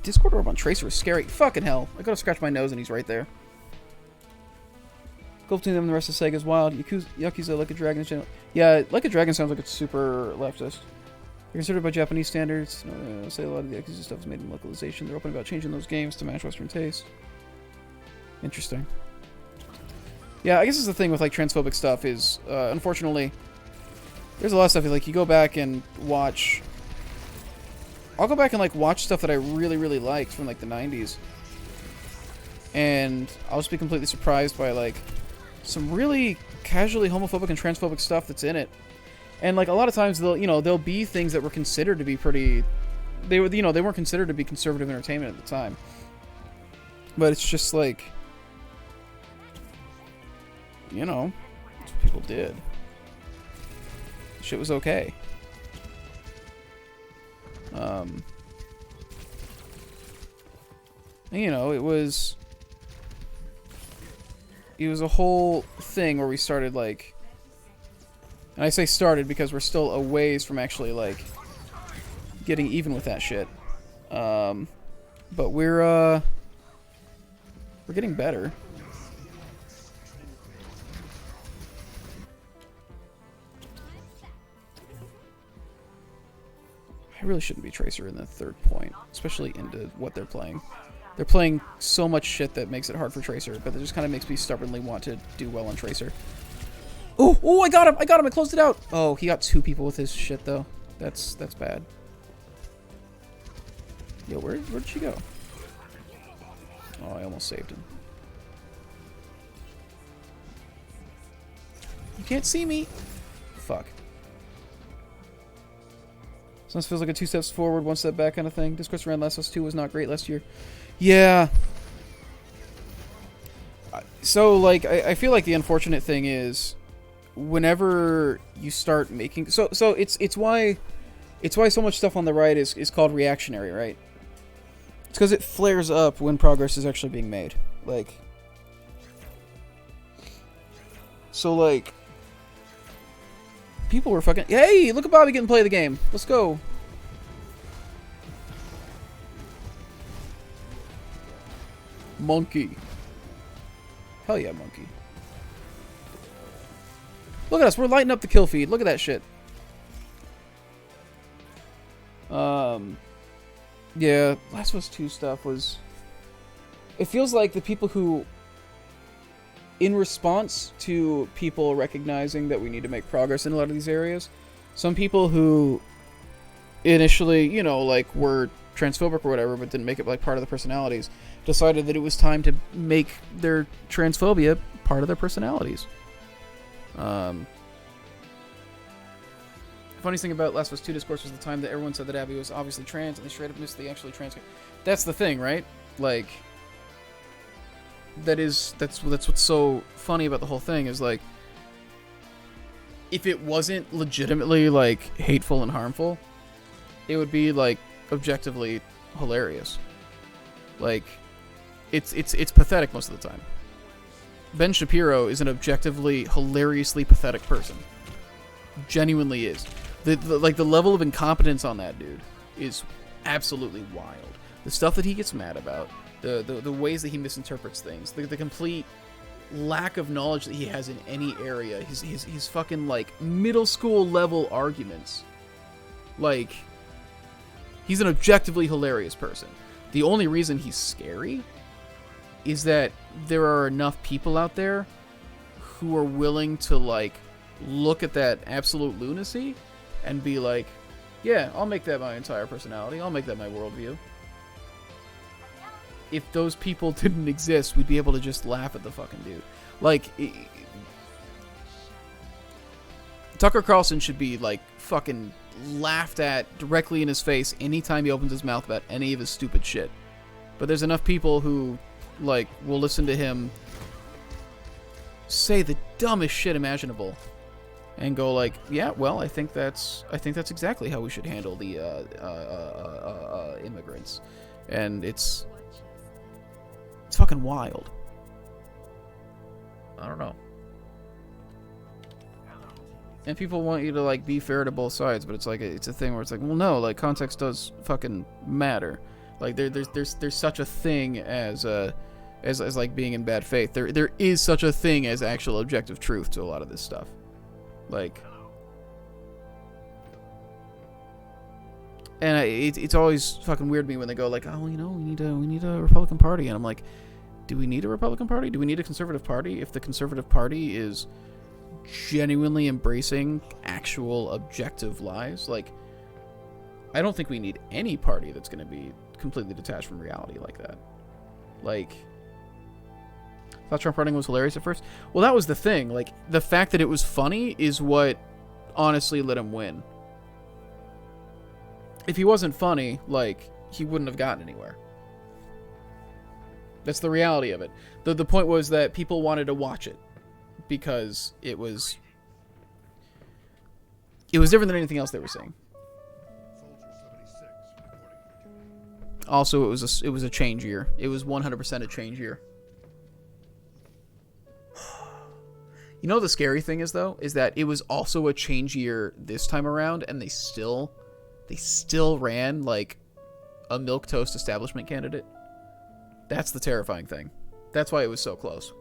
Discord orb on Tracer is scary. Fucking hell. I gotta scratch my nose and he's right there. Go between them and the rest of Sega's wild. Yakuza Like a Dragon. Yeah, Like a Dragon sounds like it's super leftist. They're considered by Japanese standards. Say a lot of the Yakuza stuff is made in localization. They're open about changing those games to match Western taste. Interesting. Yeah, I guess it's the thing with, like, transphobic stuff is, unfortunately, there's a lot of stuff, like, you go back and watch... I'll go back and, like, watch stuff that I really, really liked from, like, the 90s. And I'll just be completely surprised by, like, some really casually homophobic and transphobic stuff that's in it. And, like, a lot of times, there'll be things that were considered to be pretty... They weren't considered to be conservative entertainment at the time. But it's just, like... You know, that's what people did. Shit was okay. And, you know, it was a whole thing where we started, like, and I say started because we're still a ways from actually, like, getting even with that shit. But we're getting better. I really shouldn't be Tracer in the third point, especially into what they're playing. They're playing so much shit that makes it hard for Tracer, but it just kind of makes me stubbornly want to do well on Tracer. Oh, oh, I got him! I got him! I closed it out! Oh, he got 2 people with his shit, though. That's bad. Yo, where'd she go? Oh, I almost saved him. You can't see me! Fuck. Sometimes feels like a 2 steps forward, 1 step back kind of thing. Discourse around Last of Us 2 was not great last year. Yeah. So, like, I feel like the unfortunate thing is, whenever you start making... So it's why It's why so much stuff on the right is called reactionary, right? It's because it flares up when progress is actually being made. Like... So, like... People were fucking... Hey, look at Bobby getting to play the game. Let's go. Monkey. Hell yeah, monkey. Look at us. We're lighting up the kill feed. Look at that shit. Yeah, Last of Us 2 stuff was... It feels like the people who... In response to people recognizing that we need to make progress in a lot of these areas, some people who initially, you know, like, were transphobic or whatever, but didn't make it, like, part of the personalities, decided that it was time to make their transphobia part of their personalities. The funniest thing about Last of Us 2 discourse was the time that everyone said that Abby was obviously trans, and they straight up missed the actually trans. That's the thing, right? Like, that's what's so funny about the whole thing is, like, if it wasn't legitimately, like, hateful and harmful, it would be, like, objectively hilarious. Like, it's pathetic most of the time. Ben Shapiro is an objectively hilariously pathetic person. Genuinely is. The level of incompetence on that dude is absolutely wild. The stuff that he gets mad about, the ways that he misinterprets things, the complete lack of knowledge that he has in any area, his fucking, like, middle school level arguments. Like, he's an objectively hilarious person. The only reason he's scary is that there are enough people out there who are willing to, like, look at that absolute lunacy and be like, yeah, I'll make that my entire personality. I'll make that my worldview. If those people didn't exist, we'd be able to just laugh at the fucking dude. Like, Tucker Carlson should be, like, fucking laughed at directly in his face anytime he opens his mouth about any of his stupid shit. But there's enough people who, like, will listen to him say the dumbest shit imaginable and go like, yeah, well, I think that's exactly how we should handle the immigrants. And it's fucking wild. I don't know. And people want you to, like, be fair to both sides, but it's like it's a thing where it's like, well, no, like, context does fucking matter. Like, there's such a thing as like being in bad faith. There is such a thing as actual objective truth to a lot of this stuff. Like, and it's always fucking weird to me when they go like, oh, you know, we need a Republican Party, and I'm like, do we need a Republican Party? Do we need a conservative party? If the conservative party is genuinely embracing actual objective lies, like, I don't think we need any party that's going to be completely detached from reality like that. Like, I thought Trump running was hilarious at first. Well, that was the thing. Like, the fact that it was funny is what honestly let him win. If he wasn't funny, like, he wouldn't have gotten anywhere. That's the reality of it. The point was that people wanted to watch it because it was different than anything else they were seeing. Also, it was a change year. It was 100% a change year. You know the scary thing is, though, is that it was also a change year this time around, and they still ran, like, a milquetoast establishment candidate. That's the terrifying thing. That's why it was so close.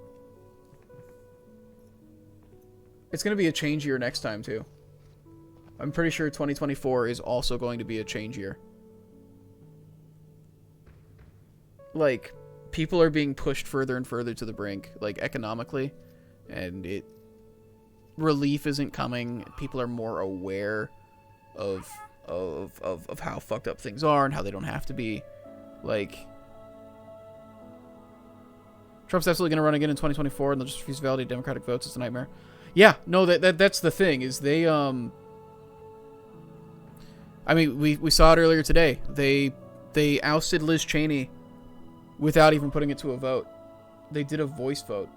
It's going to be a change year next time, too. I'm pretty sure 2024 is also going to be a change year. Like, people are being pushed further and further to the brink, like, economically, and relief isn't coming. People are more aware of how fucked up things are and how they don't have to be. Like, Trump's absolutely going to run again in 2024, and they'll just refuse to validate Democratic votes. It's a nightmare. Yeah, no, that's the thing, is they, I mean, we saw it earlier today. They ousted Liz Cheney without even putting it to a vote. They did a voice vote.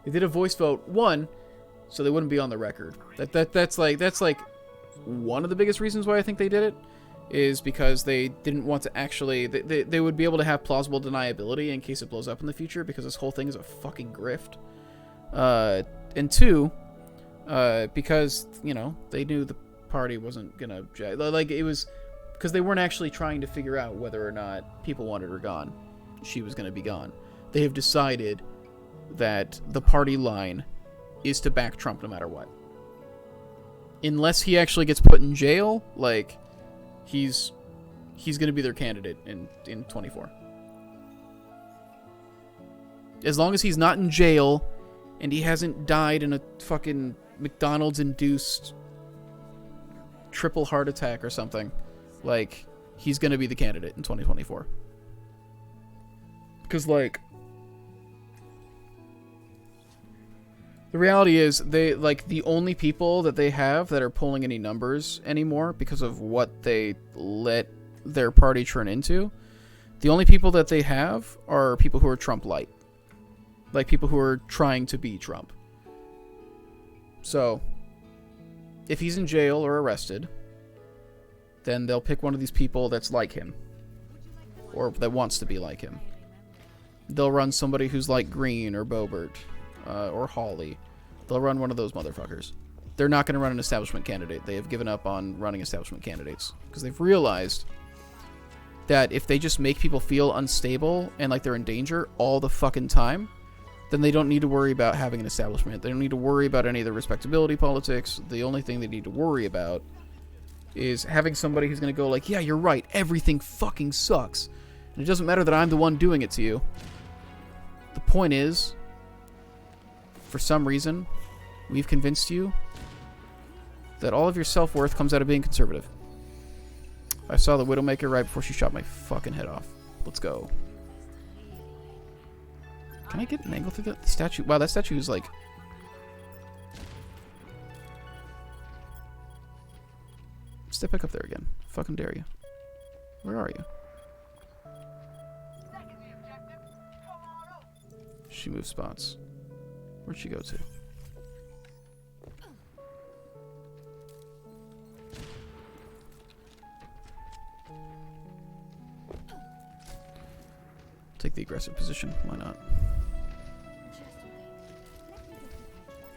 They did a voice vote, one, so they wouldn't be on the record. That's like one of the biggest reasons why I think they did it is because they didn't want to actually... They would be able to have plausible deniability in case it blows up in the future, because this whole thing is a fucking grift. And two, because, you know, they knew the party wasn't gonna... Like, it was... Because they weren't actually trying to figure out whether or not people wanted her gone. She was gonna be gone. They have decided that the party line is to back Trump no matter what. Unless he actually gets put in jail, like... He's going to be their candidate in 24. As long as he's not in jail and he hasn't died in a fucking McDonald's-induced triple heart attack or something, like, he's going to be the candidate in 2024. Because, like, the reality is, they, like, the only people that they have that are pulling any numbers anymore because of what they let their party turn into, the only people that they have are people who are Trump light. Like, people who are trying to be Trump. So, if he's in jail or arrested, then they'll pick one of these people that's like him. Or that wants to be like him. They'll run somebody who's like Green or Boebert. Or Hawley. They'll run one of those motherfuckers. They're not going to run an establishment candidate. They have given up on running establishment candidates. Because they've realized that if they just make people feel unstable and like they're in danger all the fucking time, then they don't need to worry about having an establishment. They don't need to worry about any of the respectability politics. The only thing they need to worry about is having somebody who's going to go like, yeah, you're right, everything fucking sucks. And it doesn't matter that I'm the one doing it to you. The point is, for some reason, we've convinced you that all of your self-worth comes out of being conservative. I saw the Widowmaker right before she shot my fucking head off. Let's go. Can I get an angle through the statue? Wow, that statue is like... Step back up there again. Fucking dare you. Where are you? She moves spots. Where'd she go to? Take the aggressive position. Why not?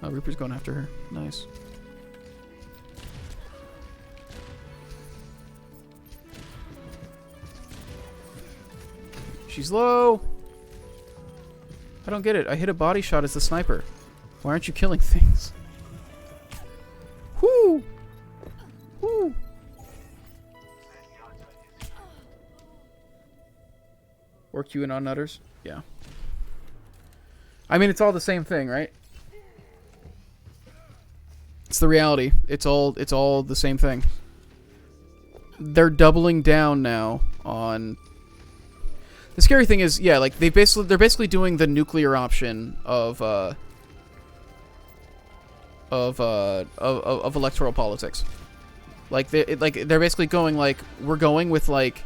Oh, Reaper's going after her. Nice. She's low! I don't get it. I hit a body shot as the sniper. Why aren't you killing things? Whoo! Whoo! Work you in on nutters? Yeah. I mean, it's all the same thing, right? It's the reality. It's all the same thing. They're doubling down now on... The scary thing is, yeah, like they're basically doing the nuclear option of electoral politics. Like they're basically going like, we're going with like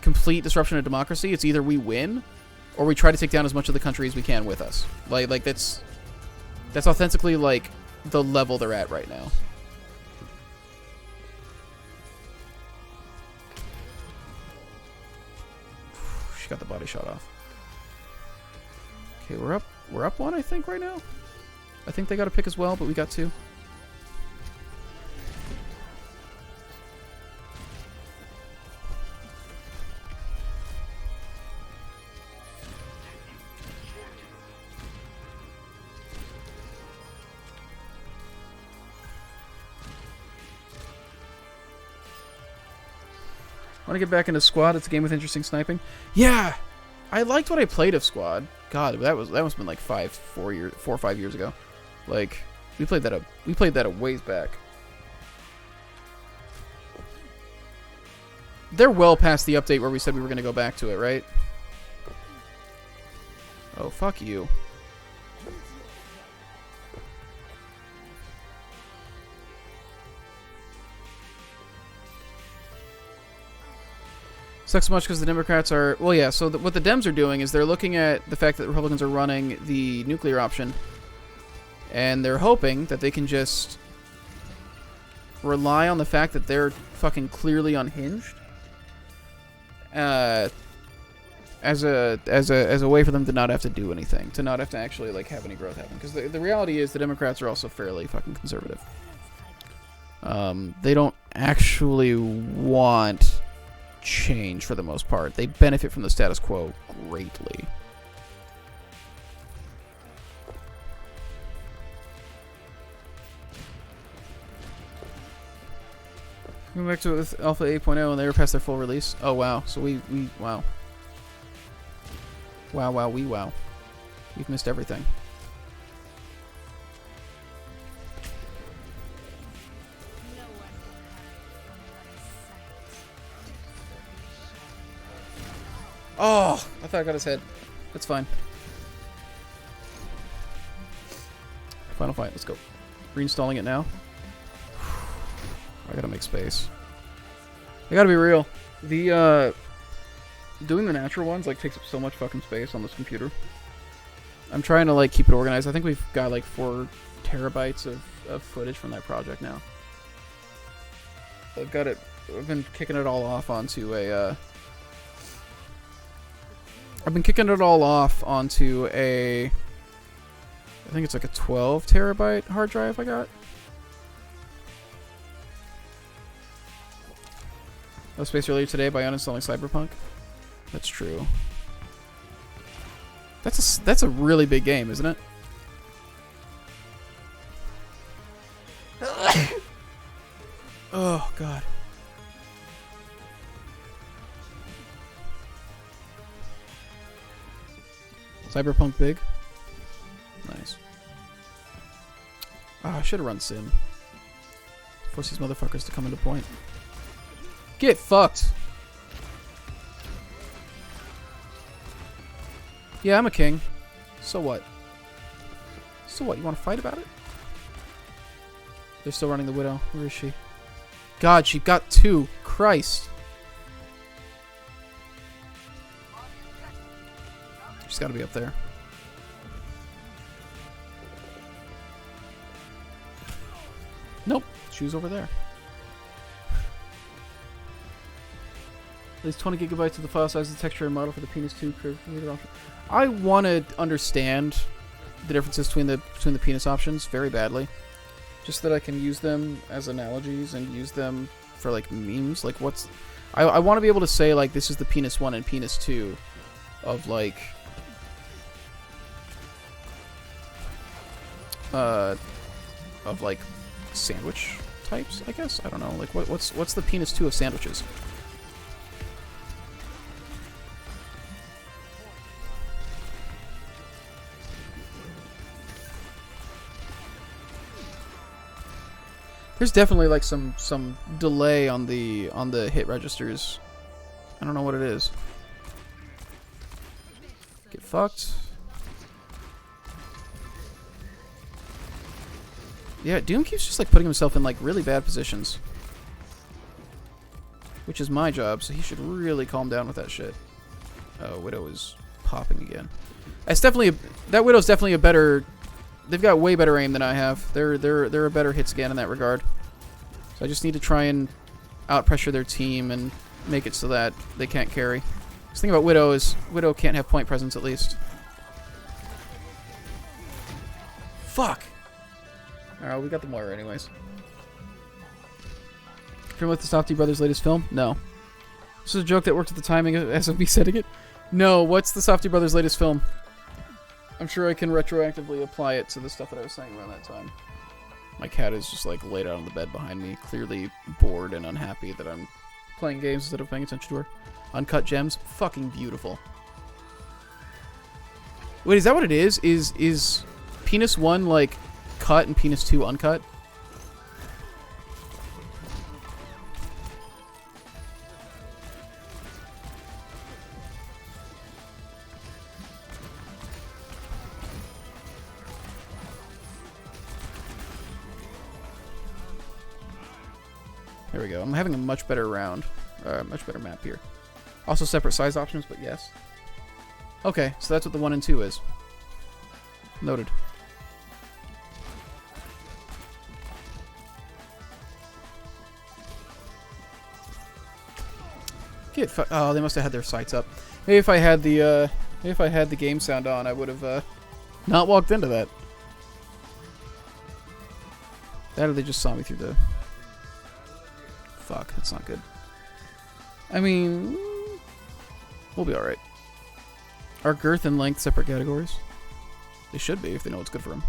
complete disruption of democracy. It's either we win or we try to take down as much of the country as we can with us. Like that's authentically like the level they're at right now. She got the body shot off. Okay, we're up one, I think, right now. I think they got a pick as well, but we got two. Want to get back into Squad? It's a game with interesting sniping. Yeah, I liked what I played of Squad. God, that must have been like 4 or 5 years ago. Like we played that a ways back. They're well past the update where we said we were going to go back to it, right? Oh, fuck you. Sucks so much because the Democrats are... Well, yeah, so what the Dems are doing is they're looking at the fact that the Republicans are running the nuclear option, and they're hoping that they can just rely on the fact that they're fucking clearly unhinged as a way for them to not have to do anything, to not have to actually like have any growth happen. Because the reality is the Democrats are also fairly fucking conservative. They don't actually want change for the most part. They benefit from the status quo greatly. Going back to with Alpha 8.0 and they were past their full release. Oh wow. So we wow. Wow. We've missed everything. Oh, I thought I got his head. That's fine. Final fight. Let's go. Reinstalling it now. I gotta make space. I gotta be real. The doing the natural ones like takes up so much fucking space on this computer. I'm trying to like keep it organized. I think we've got like 4 terabytes of footage from that project now. I've got it. I've been kicking it all off onto a. I've been kicking it all off onto a. I think it's like a 12 terabyte hard drive I got. No space earlier today by uninstalling Cyberpunk. That's true. That's a really big game, isn't it? Oh god. Cyberpunk big. Nice. Oh, I should have run Sim. Force these motherfuckers to come into point. Get fucked. Yeah, I'm a king. So what? So what? You want to fight about it? They're still running the Widow. Where is she? God, she got 2. Christ. She's got to be up there. Nope. She was over there. At least 20 gigabytes of the file size, the texture and model for the Penis 2 curve. I want to understand the differences between the Penis options very badly, just so that I can use them as analogies and use them for like memes. Like what's I want to be able to say like this is the Penis 1 and Penis 2 of like sandwich types, I guess. I don't know. Like what's the Penis 2 of sandwiches? There's definitely like some delay on the hit registers. I don't know what it is. Get fucked. Yeah, Doom keeps just like putting himself in like really bad positions, which is my job, so he should really calm down with that shit. Oh, Widow is popping again. It's definitely that Widow's definitely a better. They've got way better aim than I have. They're a better hit scan in that regard. So I just need to try and out-pressure their team and make it so that they can't carry. The thing about Widow is Widow can't have point presence at least. Fuck! Alright, we got the Moira anyways. Familiar with the Softy Brothers' latest film? No. This is a joke that worked at the timing as of me setting it. No, what's the Softy Brothers' latest film? I'm sure I can retroactively apply it to the stuff that I was saying around that time. My cat is just like laid out on the bed behind me, clearly bored and unhappy that I'm playing games instead of paying attention to her. Uncut Gems, fucking beautiful. Wait, is that what it is? Is Penis 1 like cut and Penis 2 uncut? There we go. I'm having a much better round. Much better map here. Also separate size options, but yes. Okay, so that's what the 1 and 2 is. Noted. Dude, oh, they must have had their sights up. Maybe if I had the game sound on, I would have not walked into that. That or they just saw me through the... Fuck, that's not good. I mean, we'll be alright. Are girth and length separate categories? They should be if they know what's good for them.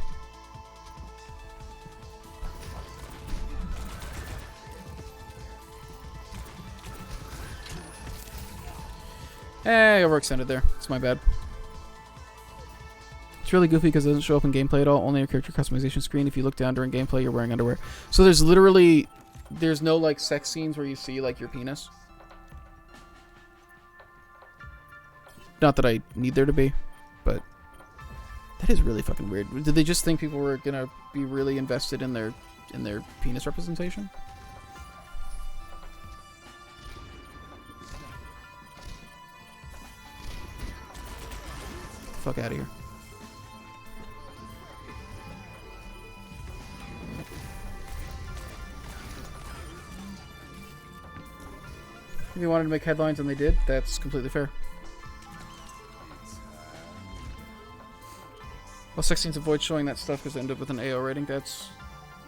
Hey, I overextended there. It's my bad. It's really goofy because it doesn't show up in gameplay at all. Only a character customization screen. If you look down during gameplay, you're wearing underwear. So there's literally... There's no, like, sex scenes where you see, like, your penis. Not that I need there to be, but... That is really fucking weird. Did they just think people were gonna be really invested in their penis representation? Fuck out of here. If you wanted to make headlines and they did, that's completely fair. Well, 16s avoid showing that stuff because they end up with an AO rating. That's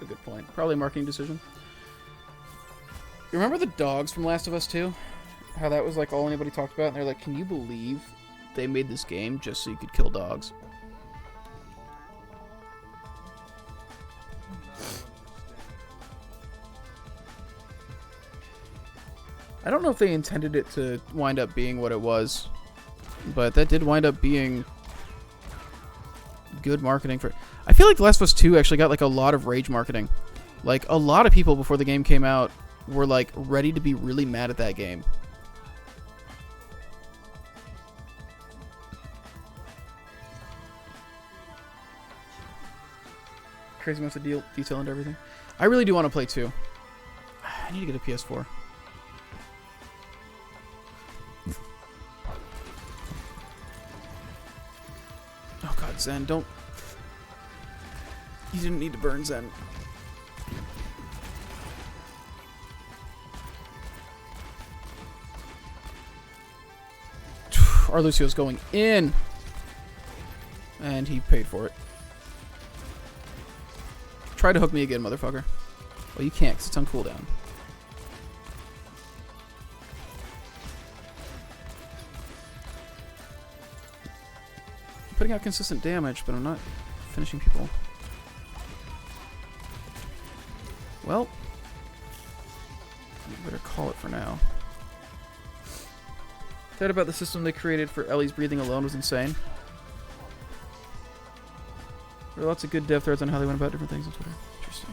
a good point. Probably a marketing decision. You remember the dogs from Last of Us 2? How that was like all anybody talked about? And they're like, can you believe they made this game just so you could kill dogs? I don't know if they intended it to wind up being what it was, but that did wind up being good marketing for... I feel like The Last of Us 2 actually got like a lot of rage marketing. Like, a lot of people before the game came out were like ready to be really mad at that game. Crazy amounts of detail into everything. I really do want to play 2. I need to get a PS4. Oh god, Zen, don't... You didn't need to burn Zen. Arlucio's going in! And he paid for it. Try to hook me again, motherfucker. Well, you can't, because it's on cooldown. I'm putting out consistent damage, but I'm not finishing people. Well, you better call it for now. That about the system they created for Ellie's breathing alone was insane. There are lots of good dev threads on how they went about different things on Twitter. Interesting.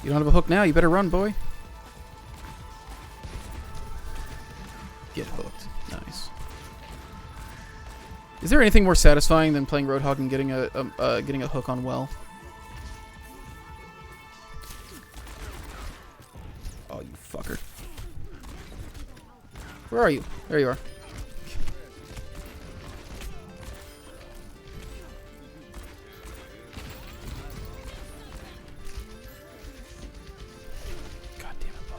You don't have a hook now, you better run, boy. Get hooked. Nice. Is there anything more satisfying than playing Roadhog and getting a hook on well? Oh, you fucker. Where are you? There you are. God damn it, Bob.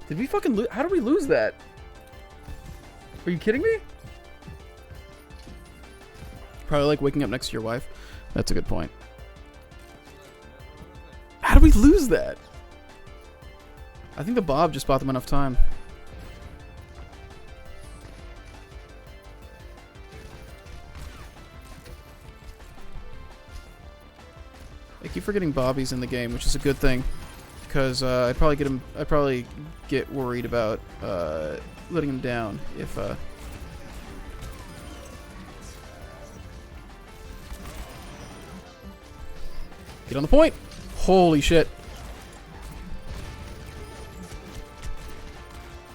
Did we fucking lose? How did we lose that? Are you kidding me? Probably like waking up next to your wife. That's a good point. How did we lose that? I think the Bob just bought them enough time. I keep forgetting Bobby's in the game, which is a good thing. Because I'd probably get worried about letting him down if get on the point. Holy shit.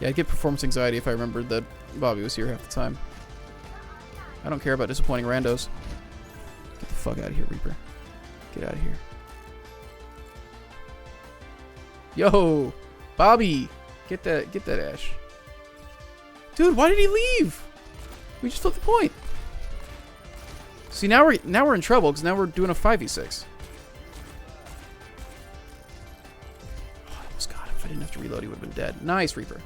Yeah, I'd get performance anxiety if I remembered that Bobby was here half the time. I don't care about disappointing randos. Get the fuck out of here, Reaper. Get out of here. Yo! Bobby! Get that Ash. Dude, why did he leave? We just took the point. See, now we're in trouble because now we're doing a 5v6. Oh, I almost got him. If I didn't have to reload, he would have been dead. Nice, Reaper.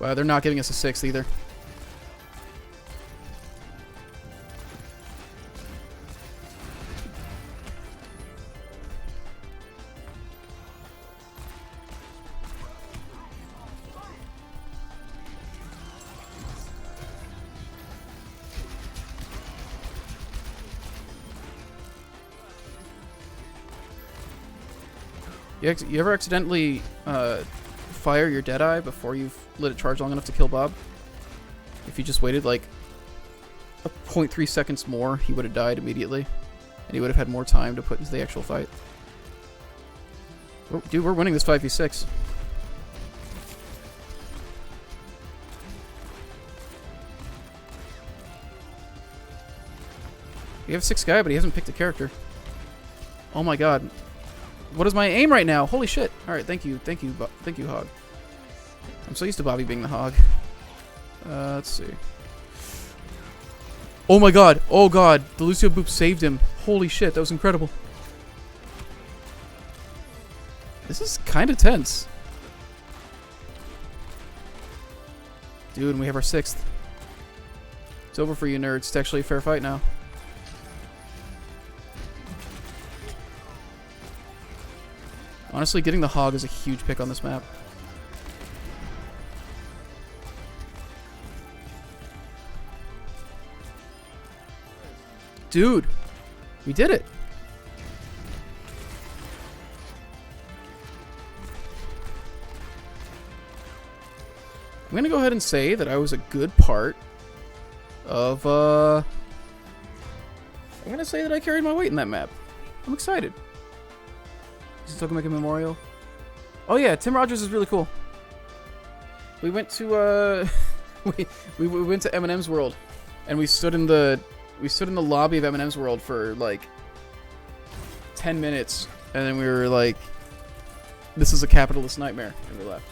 Wow, they're not giving us a 6th either. You ever accidentally fire your Deadeye before you've let it charge long enough to kill Bob? If you just waited like a 0.3 seconds more, he would have died immediately. And he would have had more time to put into the actual fight. Oh, dude, we're winning this 5v6. We have a 6th guy, but he hasn't picked a character. Oh my god. What is my aim right now? Holy shit. Alright, thank you, Hog. I'm so used to Bobby being the Hog. Let's see. Oh my god. Oh god. The Lucio Boop saved him. Holy shit, that was incredible. This is kind of tense. Dude, and we have our 6th. It's over for you nerds. It's actually a fair fight now. Honestly, getting the Hog is a huge pick on this map. Dude, we did it. I'm gonna go ahead and say that I was a good part of, I'm gonna say that I carried my weight in that map. I'm excited. Tokameka Memorial. Oh yeah, Tim Rogers is really cool. We went to we went to Eminem's World, and we stood in the lobby of Eminem's World for like 10 minutes, and then we were like, "This is a capitalist nightmare," and we left.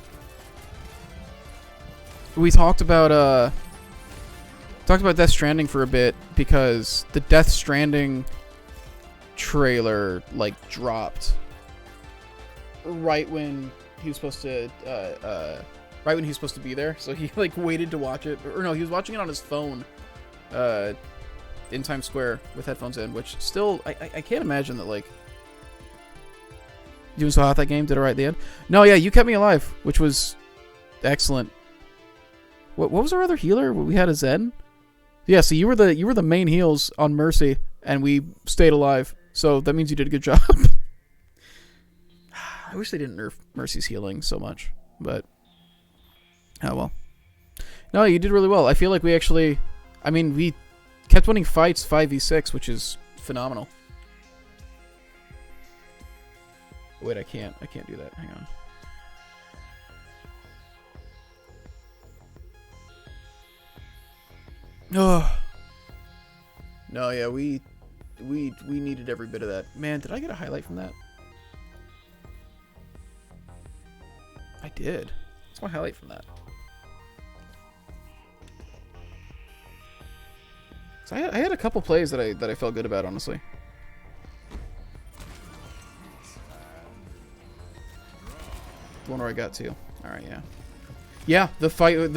We talked about Death Stranding for a bit because the Death Stranding trailer like dropped right when he was supposed to be there, so he like waited to watch it, or no, he was watching it on his phone in Times Square with headphones in, which still I can't imagine that like doing so hot that game did it right at the end. No, yeah, you kept me alive, which was excellent. What was our other healer? We had a Zen. Yeah, so you were the main heals on Mercy, and we stayed alive, so that means you did a good job. I wish they didn't nerf Mercy's healing so much, but oh well. No, you did really well. I feel like we actually, I mean, we kept winning fights 5v6, which is phenomenal. Wait, I can't do that. Hang on. Oh. No, yeah, we needed every bit of that. Man, did I get a highlight from that? I did. What's my highlight from that? So I had a couple plays that I felt good about, honestly. The one where I got to. All right, yeah. Yeah, the fight.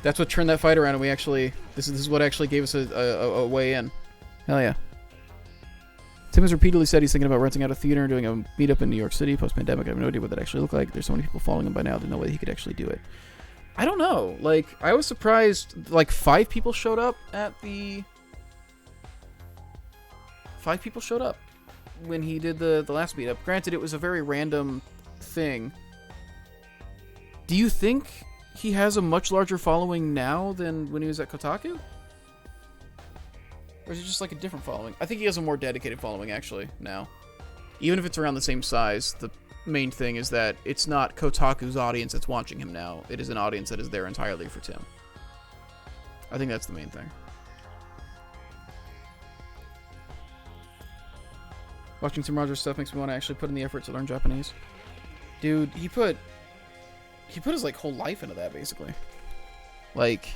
That's what turned that fight around, and we actually. This is what actually gave us a way in. Hell yeah. Tim has repeatedly said he's thinking about renting out a theater and doing a meetup in New York City post-pandemic. I have no idea what that actually looked like. There's so many people following him by now, there's no way he could actually do it. I don't know. Like, I was surprised, like, 5 people showed up at the... 5 people showed up when he did the last meetup. Granted, it was a very random thing. Do you think he has a much larger following now than when he was at Kotaku? Or is it just like a different following? I think he has a more dedicated following, actually, now. Even if it's around the same size, the main thing is that it's not Kotaku's audience that's watching him now. It is an audience that is there entirely for Tim. I think that's the main thing. Watching Tim Rogers stuff makes me want to actually put in the effort to learn Japanese. Dude, he put his like whole life into that basically. Like,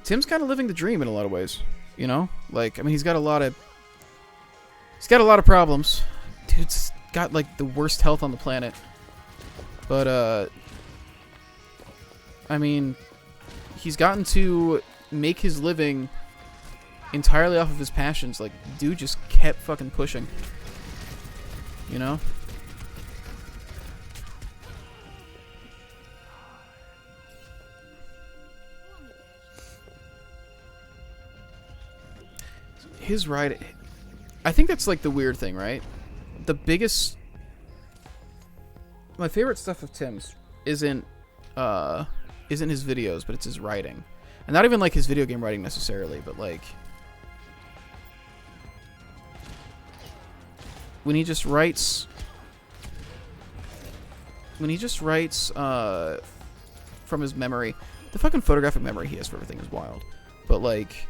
Tim's kind of living the dream in a lot of ways, you know? Like, I mean, he's got a lot of problems. Dude's got like the worst health on the planet. But I mean, he's gotten to make his living entirely off of his passions. Like, dude just kept fucking pushing. You know? His ride... I think that's like the weird thing, right? The biggest... My favorite stuff of Tim's isn't his videos, but it's his writing. And not even like his video game writing necessarily, but like... When he just writes from his memory, the fucking photographic memory he has for everything is wild. But like,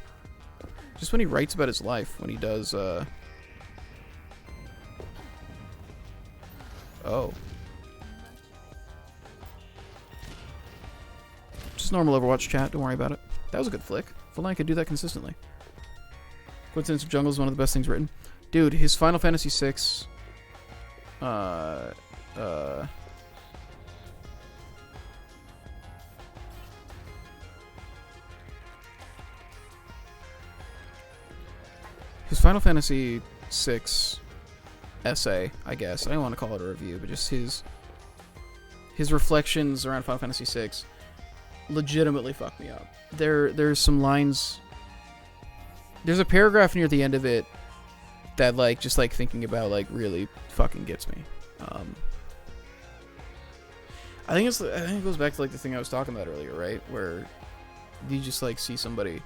just when he writes about his life, when he does, oh. Just normal Overwatch chat, don't worry about it. That was a good flick. If only I could do that consistently. Coincidence of Jungle is one of the best things written. Dude, his Final Fantasy VI, his Final Fantasy VI essay, I guess. I don't want to call it a review, but just his reflections around Final Fantasy VI legitimately fucked me up. There's some lines. There's a paragraph near the end of it that, like, just, like, thinking about, like, really fucking gets me. I think it goes back to, like, the thing I was talking about earlier, right? Where you just, like, see somebody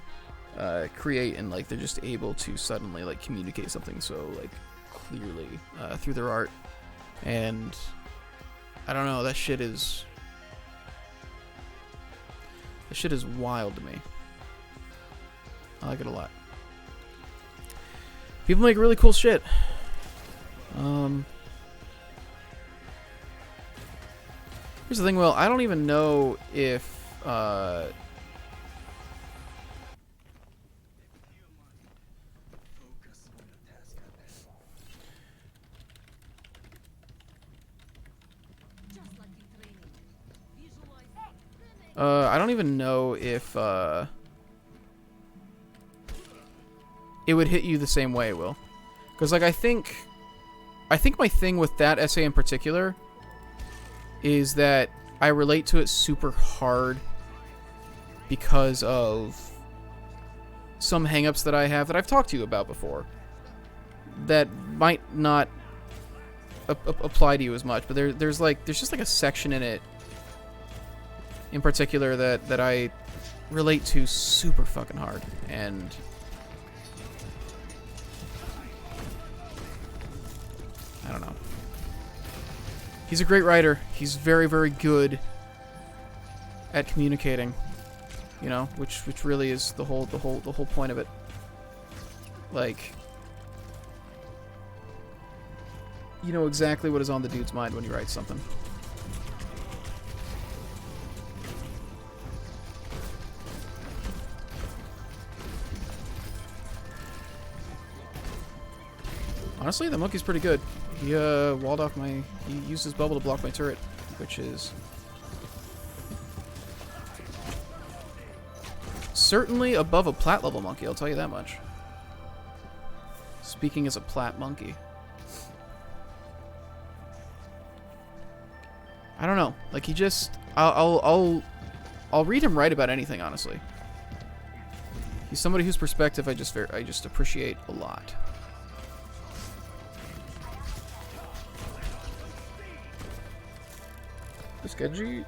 create and, like, they're just able to suddenly, like, communicate something so, like, clearly through their art. And I don't know, that shit is wild to me. I like it a lot. People make really cool shit. Here's the thing, Will. I don't even know if it would hit you the same way, Will. Because, like, I think my thing with that essay in particular is that I relate to it super hard because of some hangups that I have that I've talked to you about before that might not apply to you as much. But there's just like a section in it in particular that I relate to super fucking hard. And I don't know. He's a great writer. He's very, very good at communicating, you know, which really is the whole point of it. Like, you know exactly what is on the dude's mind when he writes something. Honestly, the monkey's pretty good. He walled off my... He used his bubble to block my turret, which is certainly above a plat level monkey, I'll tell you that much. Speaking as a plat monkey. I don't know. Like, he just... I'll read him write about anything, honestly. He's somebody whose perspective I just appreciate a lot. This Genji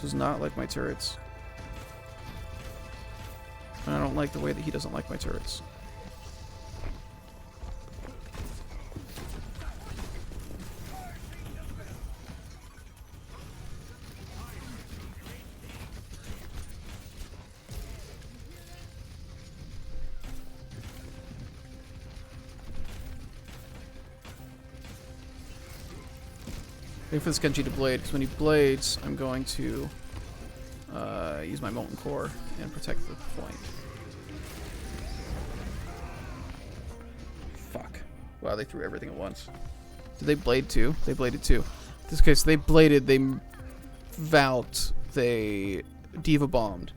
does not like my turrets. And I don't like the way that he doesn't like my turrets. Wait for this Genji to blade, because when he blades, I'm going to use my Molten Core and protect the point. Fuck. Wow, they threw everything at once. Did they blade too? They bladed too. In this case, they bladed, they Valked, they Diva Bombed,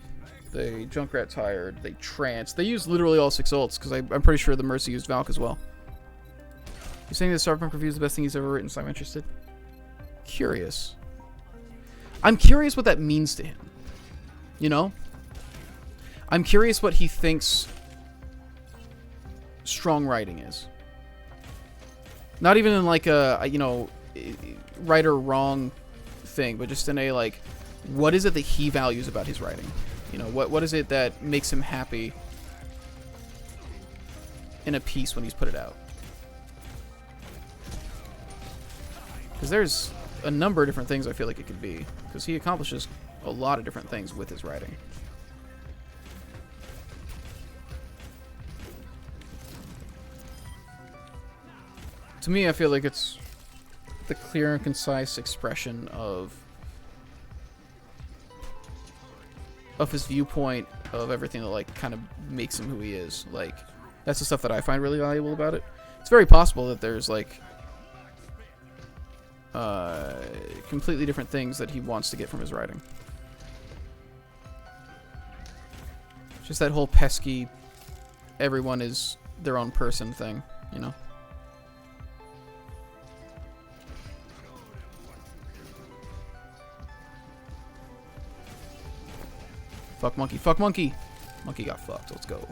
they Junkrat Tired, they Tranced. They used literally all 6 ults, because I'm pretty sure the Mercy used Valk as well. You're saying that Cyberpunk review is the best thing he's ever written, so I'm interested. Curious. I'm curious what that means to him. You know? I'm curious what he thinks strong writing is. Not even in like a, you know, right or wrong thing, but just in a like, what is it that he values about his writing? You know, what is it that makes him happy in a piece when he's put it out? Because there's a number of different things I feel like it could be. Because he accomplishes a lot of different things with his writing. To me, I feel like it's the clear and concise expression of his viewpoint of everything that like kind of makes him who he is. Like, that's the stuff that I find really valuable about it. It's very possible that there's like completely different things that he wants to get from his writing. Just that whole pesky, everyone is their own person thing, you know? Fuck monkey, fuck monkey! Monkey got fucked, let's go.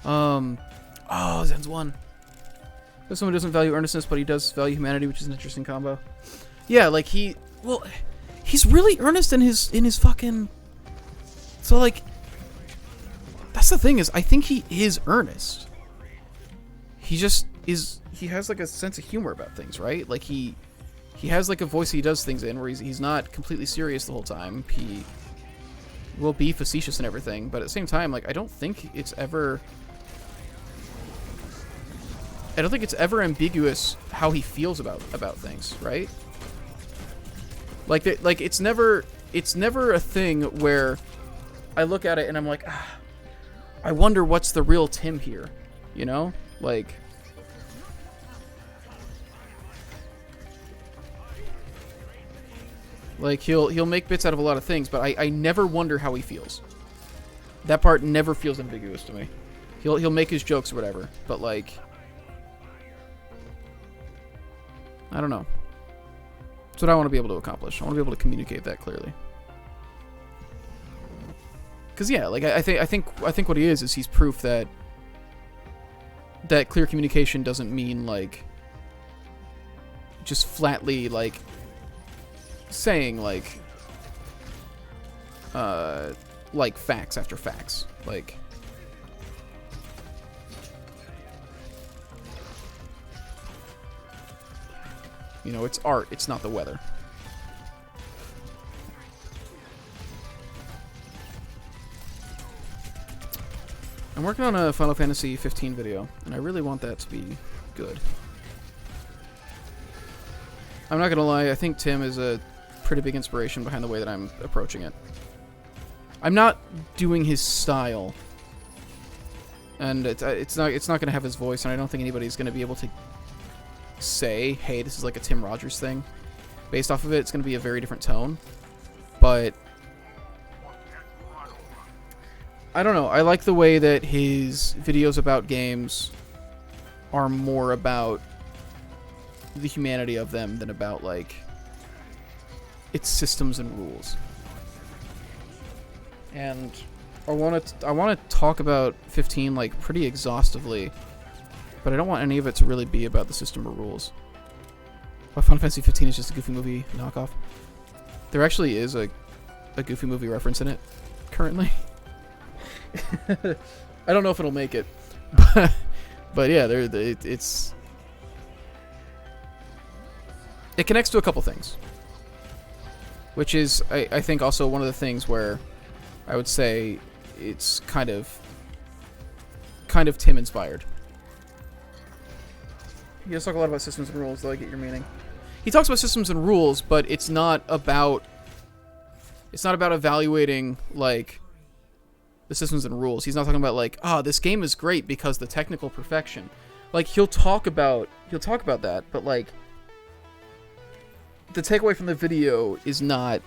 Oh, Zen's won. There's someone who doesn't value earnestness, but he does value humanity, which is an interesting combo. Yeah, like he's really earnest in his fucking. So like, that's the thing is, I think he is earnest. He just is. He has like a sense of humor about things, right? Like he has like a voice he does things in where he's not completely serious the whole time. He will be facetious and everything, but at the same time, like I don't think it's ever ambiguous how he feels about things, right? Like it's never a thing where I look at it and I'm like, I wonder what's the real Tim here, you know? Like he'll make bits out of a lot of things, but I never wonder how he feels. That part never feels ambiguous to me. He'll make his jokes or whatever, but like I don't know. That's what I want to be able to accomplish. I want to be able to communicate that clearly. Cause yeah, like I think what he is he's proof that clear communication doesn't mean like just flatly like saying like facts after facts. Like you know, it's art, it's not the weather. I'm working on a Final Fantasy 15 video, and I really want that to be good. I'm not gonna lie, I think Tim is a pretty big inspiration behind the way that I'm approaching it. I'm not doing his style, and it's not gonna have his voice, and I don't think anybody's gonna be able to say, hey, this is like a Tim Rogers thing. Based off of it, it's gonna be a very different tone, but I don't know. I like the way that his videos about games are more about the humanity of them than about like its systems and rules. And I want to talk about 15 like pretty exhaustively, but I don't want any of it to really be about the system or rules. Well, Final Fantasy 15 is just a Goofy movie knockoff. There actually is a Goofy movie reference in it currently. I don't know if it'll make it, but yeah, it connects to a couple things, which is I think also one of the things where I would say it's kind of Tim inspired. He does talk a lot about systems and rules, though I get your meaning. He talks about systems and rules, but it's not about evaluating, like, the systems and rules. He's not talking about, like, this game is great because the technical perfection. Like, he'll talk about that, but, like, the takeaway from the video is not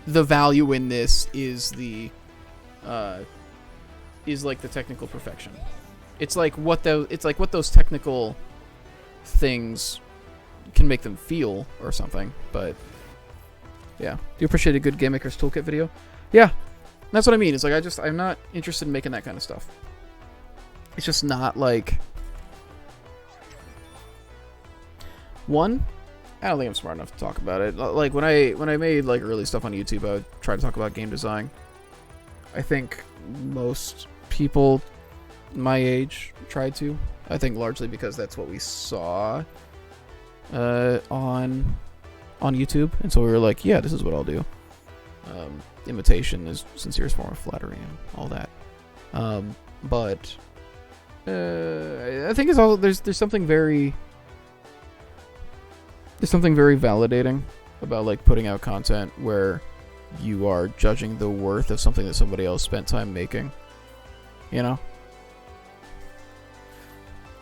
the value in this is like the technical perfection. It's like what those technical things can make them feel or something. But yeah, do you appreciate a good Game Maker's Toolkit video? Yeah, that's what I mean. It's like I'm not interested in making that kind of stuff. It's just not like one. I don't think I'm smart enough to talk about it. Like when I made like early stuff on YouTube, I would try to talk about game design. I think most people my age tried to. I think largely because that's what we saw on YouTube, and so we were like, yeah, this is what I'll do. Imitation is sincerest form of flattery and all that. But I think it's all there's something very validating about like putting out content where you are judging the worth of something that somebody else spent time making. You know?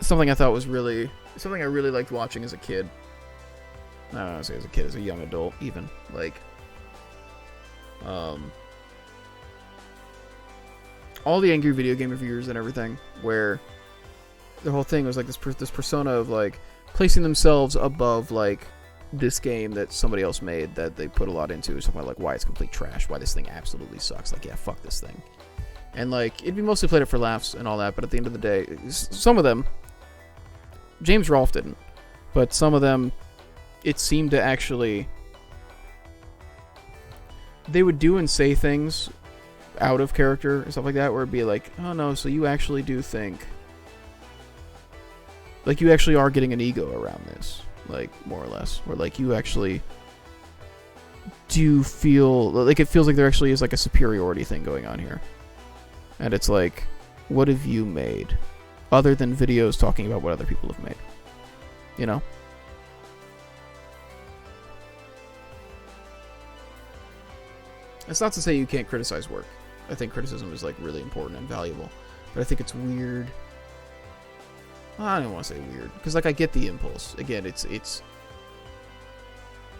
Something I thought was something I really liked watching as a kid. I don't know, say as a kid, as a young adult even. Like all the angry video game reviewers and everything, where the whole thing was like this persona of like placing themselves above like this game that somebody else made that they put a lot into, something like why it's complete trash, why this thing absolutely sucks, like yeah, fuck this thing. And like it'd be mostly played it for laughs and all that, but at the end of the day, some of them, James Rolfe didn't, but some of them, it seemed to actually, they would do and say things out of character and stuff like that, where it'd be like, oh no, so you actually do think, like you actually are getting an ego around this, like more or less, where like you actually do feel like it feels like there actually is like a superiority thing going on here. And it's like, what have you made other than videos talking about what other people have made? You know? It's not to say you can't criticize work. I think criticism is like really important and valuable. But I think it's weird. I don't want to say weird, because like I get the impulse. Again, it's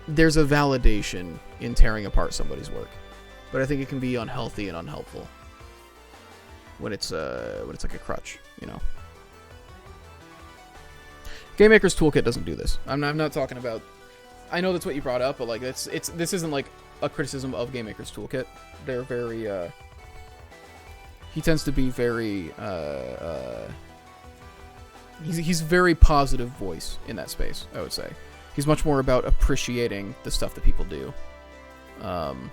there's a validation in tearing apart somebody's work, but I think it can be unhealthy and unhelpful when it's like a crutch, you know. Game Maker's Toolkit doesn't do this. I'm not talking about. I know that's what you brought up, but like this isn't like a criticism of Game Maker's Toolkit. They're very. He tends to be very. He's a very positive voice in that space, I would say. He's much more about appreciating the stuff that people do. You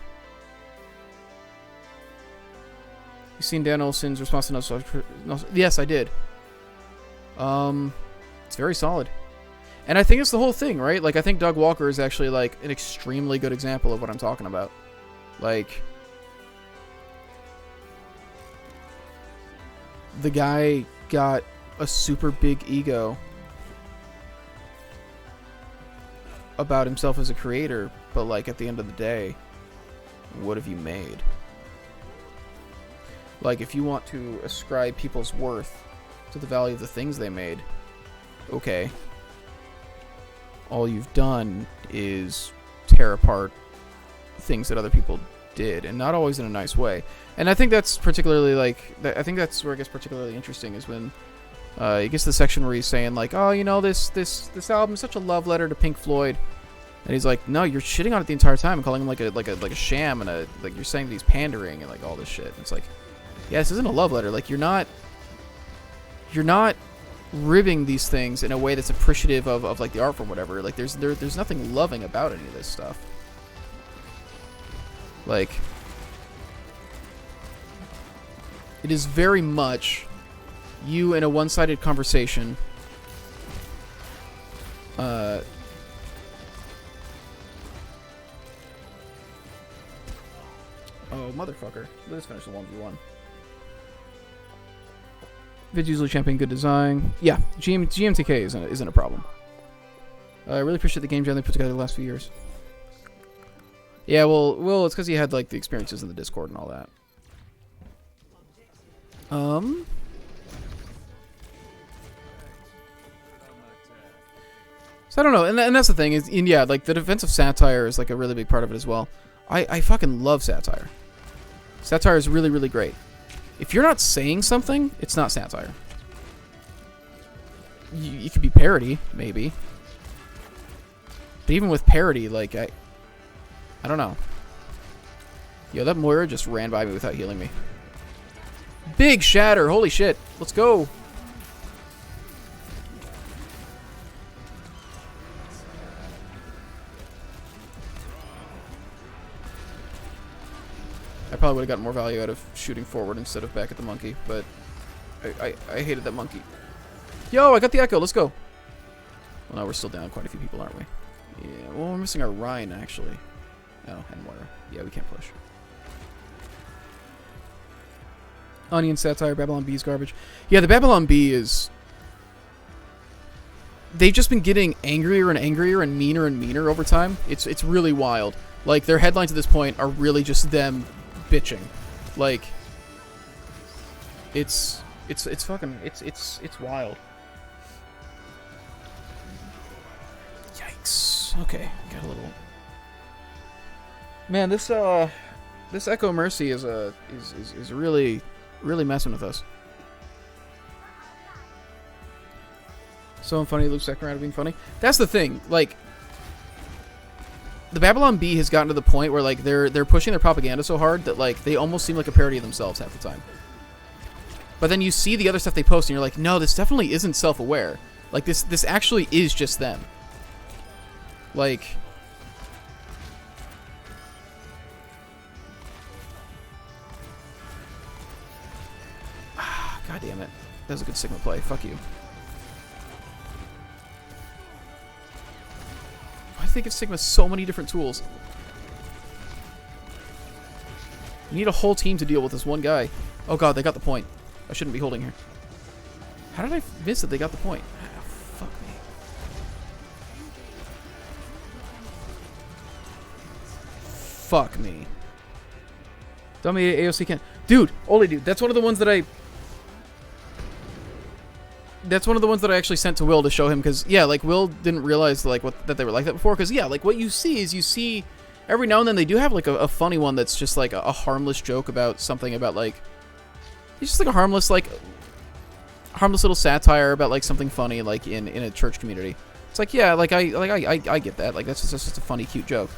seen Dan Olsen's response to no? Yes, I did. It's very solid. And I think it's the whole thing, right? Like, I think Doug Walker is actually, like, an extremely good example of what I'm talking about. Like, the guy got a super big ego about himself as a creator, but like at the end of the day, what have you made? Like, if you want to ascribe people's worth to the value of the things they made, okay, all you've done is tear apart things that other people did, and not always in a nice way. And I think that's particularly I think that's where it gets particularly interesting, is when he gets to the section where he's saying like, oh, you know, this album is such a love letter to Pink Floyd, and he's like, no, you're shitting on it the entire time and calling him like a sham, and like you're saying that he's pandering and like all this shit. And it's like, yeah, this isn't a love letter. Like, you're not ribbing these things in a way that's appreciative of like the art form, whatever. Like, there's nothing loving about any of this stuff. Like, it is very much you in a one-sided conversation. Oh, motherfucker. Let's finish the 1v1. Vid's usually champion good design. Yeah, GMTK isn't a problem. I really appreciate the game jam they put together the last few years. Yeah, well, it's because he had like the experiences in the Discord and all that. So I don't know, and that's the thing is, and yeah, like the defensive satire is like a really big part of it as well. I fucking love satire. Satire is really, really great. If you're not saying something, it's not satire. You could be parody, maybe. But even with parody, like, I don't know. Yo, that Moira just ran by me without healing me. Big shatter, holy shit. Let's go. I probably would have gotten more value out of shooting forward instead of back at the monkey, but I hated that monkey. Yo, I got the echo. Let's go. Well, now we're still down quite a few people, aren't we? Yeah, well, we're missing our Rhine, actually. Oh, and Moira. Yeah, we can't push. Onion satire, Babylon B is garbage. Yeah, the Babylon B is... They've just been getting angrier and angrier and meaner over time. It's really wild. Like, their headlines at this point are really just them bitching. Like, it's fucking, it's wild. Yikes. Okay, got a little... Man, this Echo Mercy is really messing with us. So funny, Luke's second round of being funny. That's the thing, like, the Babylon Bee has gotten to the point where like they're pushing their propaganda so hard that like they almost seem like a parody of themselves half the time. But then you see the other stuff they post and you're like, no, this definitely isn't self-aware. Like this actually is just them. Like, God damn it. That was a good Sigma play. Fuck you. I think of Sigma so many different tools. You need a whole team to deal with this one guy. Oh god, they got the point. I shouldn't be holding here. How did I miss that they got the point? Ah, fuck me. Fuck me. Dummy AOC can't. Dude, Oli dude, that's one of the ones that I... That's one of the ones that I actually sent to Will to show him, because, yeah, like, Will didn't realize, like, that they were like that before, because, yeah, like, what you see is you see, every now and then they do have, like, a funny one that's just, like, a harmless joke about something about, like, it's just, like, a harmless little satire about, like, something funny, like, in a church community. It's like, yeah, like, I get that, like, that's just a funny, cute joke.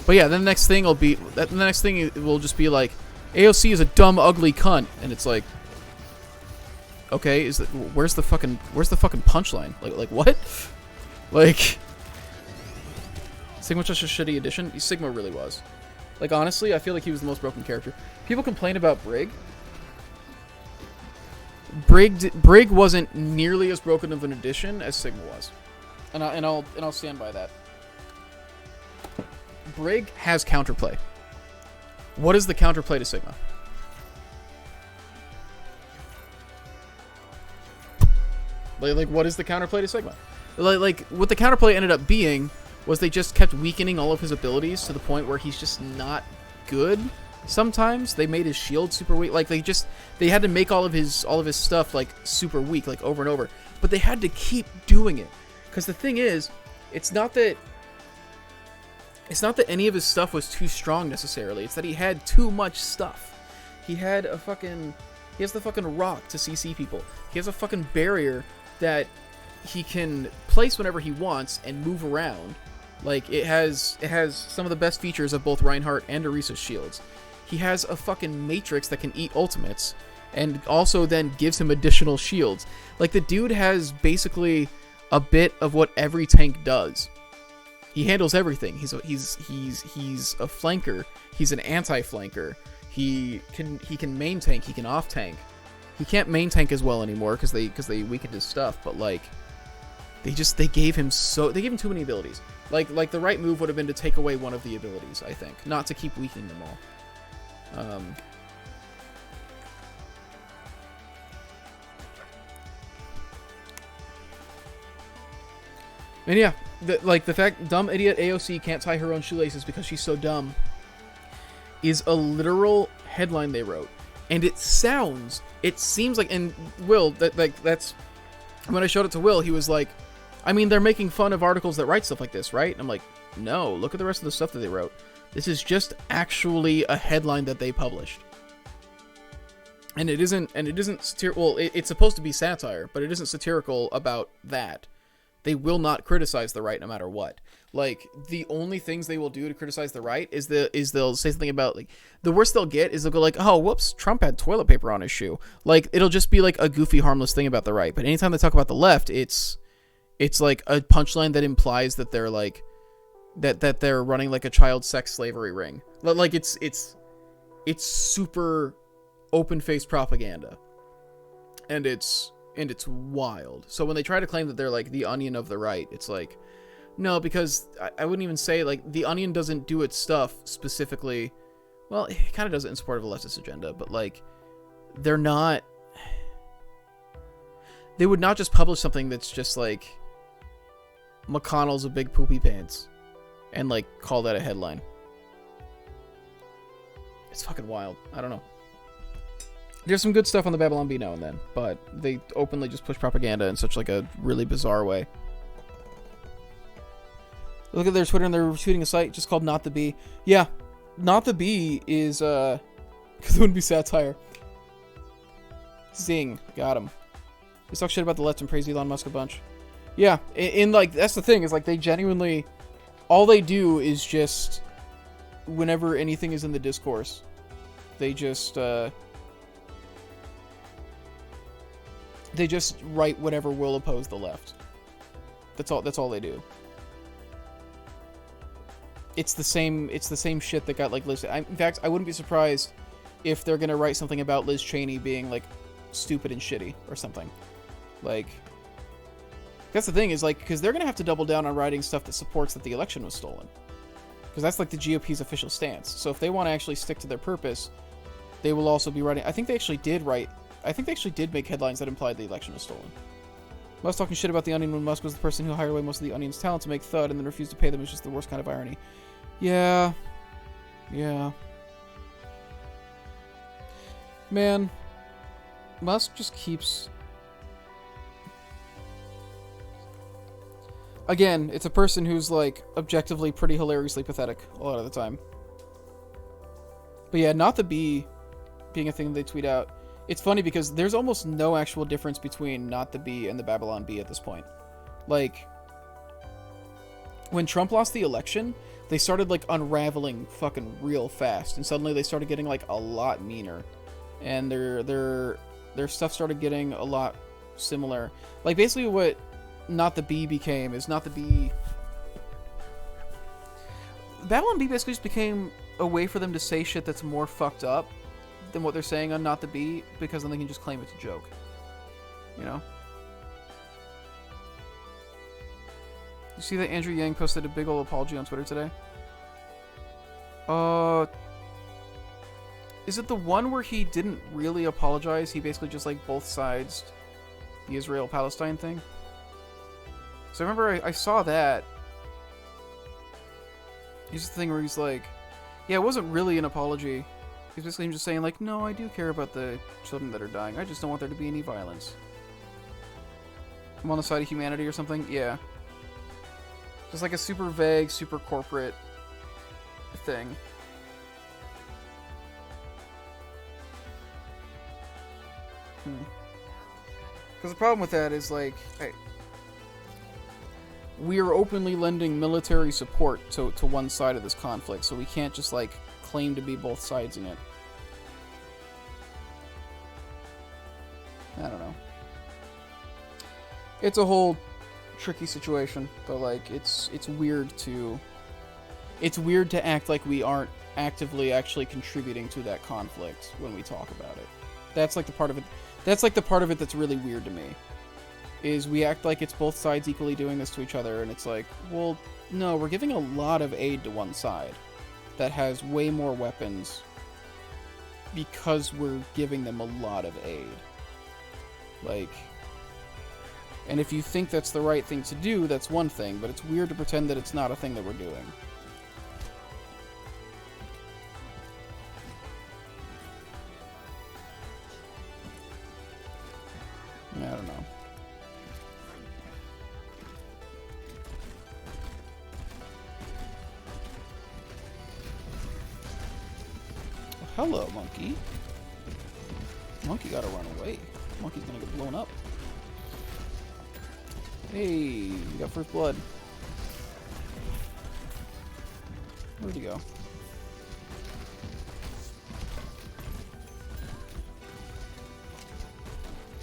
But, yeah, then the next thing will be, just be, like, AOC is a dumb, ugly cunt, and it's like, okay, where's the fucking punchline? Like what? Like, Sigma's just a shitty addition. Sigma really was. Like, honestly, I feel like he was the most broken character. People complain about Brig. Brig wasn't nearly as broken of an addition as Sigma was, and I'll stand by that. Brig has counterplay. What is the counterplay to Sigma? Like, what is the counterplay to Sigma? Like, what the counterplay ended up being was they just kept weakening all of his abilities to the point where he's just not good. Sometimes they made his shield super weak. Like, they had to make all of his stuff like super weak, like over and over. But they had to keep doing it, because the thing is, it's not that any of his stuff was too strong necessarily. It's that he had too much stuff. He has the fucking rock to CC people. He has a fucking barrier that he can place whenever he wants and move around. Like, it has some of the best features of both Reinhardt and Orisa's shields. He has a fucking matrix that can eat ultimates and also then gives him additional shields. Like, the dude has basically a bit of what every tank does. He handles everything. He's a flanker. He's an anti-flanker. He can main tank. He can off tank. He can't main tank as well anymore because they weakened his stuff. But like, they gave him too many abilities. Like the right move would have been to take away one of the abilities, I think, not to keep weakening them all. And yeah, the fact dumb idiot AOC can't tie her own shoelaces because she's so dumb is a literal headline they wrote. And it seems like, and Will, that's, when I showed it to Will, he was like, I mean, they're making fun of articles that write stuff like this, right? And I'm like, no, look at the rest of the stuff that they wrote. This is just actually a headline that they published. And it isn't well, it's supposed to be satire, but it isn't satirical about that. They will not criticize the right no matter what. Like, the only things they will do to criticize the right is they'll say something about, like, the worst they'll get is they'll go like, oh, whoops, Trump had toilet paper on his shoe. Like, it'll just be like a goofy, harmless thing about the right. But anytime they talk about the left, it's like a punchline that implies that they're like, that they're running like a child sex slavery ring. Like, it's super open-faced propaganda. And it's wild. So when they try to claim that they're like the Onion of the right, it's like, no, because I wouldn't even say, like, the Onion doesn't do its stuff specifically. Well, it kind of does it in support of a leftist agenda, but, like, they would not just publish something that's just like McConnell's a big poopy pants and like call that a headline. It's fucking wild. I don't know. There's some good stuff on the Babylon Bee now and then, but they openly just push propaganda in such like a really bizarre way. Look at their Twitter, and they're retweeting a site just called Not the Bee. Yeah, Not the Bee is because it wouldn't be satire. Zing, got him. They talk shit about the left and praise Elon Musk a bunch. Yeah, in like, that's the thing, is like they genuinely, all they do is just, whenever anything is in the discourse, they just write whatever will oppose the left. That's all they do. It's the same shit that got like Liz. In fact, I wouldn't be surprised if they're gonna write something about Liz Cheney being like stupid and shitty or something. Like, that's the thing, is like, because they're gonna have to double down on writing stuff that supports that the election was stolen, because that's like the GOP's official stance. So if they want to actually stick to their purpose, they will also be writing. I think they actually did make headlines that implied the election was stolen. Musk talking shit about the Onion when Musk was the person who hired away most of the Onion's talent to make Thud and then refused to pay them is just the worst kind of irony. Yeah. Man, Musk just keeps... Again, it's a person who's, like, objectively pretty hilariously pathetic a lot of the time. But yeah, Not the Bee being a thing they tweet out. It's funny because there's almost no actual difference between Not the Bee and the Babylon Bee at this point. Like, when Trump lost the election, they started, like, unraveling fucking real fast. And suddenly they started getting, like, a lot meaner. And their stuff started getting a lot similar. Like, basically what Not the Bee became is Not the Bee... Babylon Bee basically just became a way for them to say shit that's more fucked up than what they're saying on Not the Bee, because then they can just claim it's a joke. You know? You see that Andrew Yang posted a big ol' apology on Twitter today? Is it the one where he didn't really apologize? He basically just, like, both sides the Israel-Palestine thing? So I remember I saw that. Here's the thing where he's like, yeah, it wasn't really an apology. He's basically just saying, like, no, I do care about the children that are dying. I just don't want there to be any violence. I'm on the side of humanity or something? Yeah. Just like a super vague, super corporate thing. Because the problem with that is, like, hey, we are openly lending military support to one side of this conflict, so we can't just, like, claim to be both sides in it. I don't know. It's a whole tricky situation, but, like, it's weird to act like we aren't actively actually contributing to that conflict when we talk about it. That's like the part of it. That's like the part of it that's really weird to me. Is we act like it's both sides equally doing this to each other, and it's like, well, no, we're giving a lot of aid to one side that has way more weapons because we're giving them a lot of aid. Like, And if you think that's the right thing to do, that's one thing, but it's weird to pretend that it's not a thing that we're doing. I don't know. Oh, hello, monkey. Monkey gotta run away. Monkey's gonna get blown up. Hey, we got first blood. Where'd he go?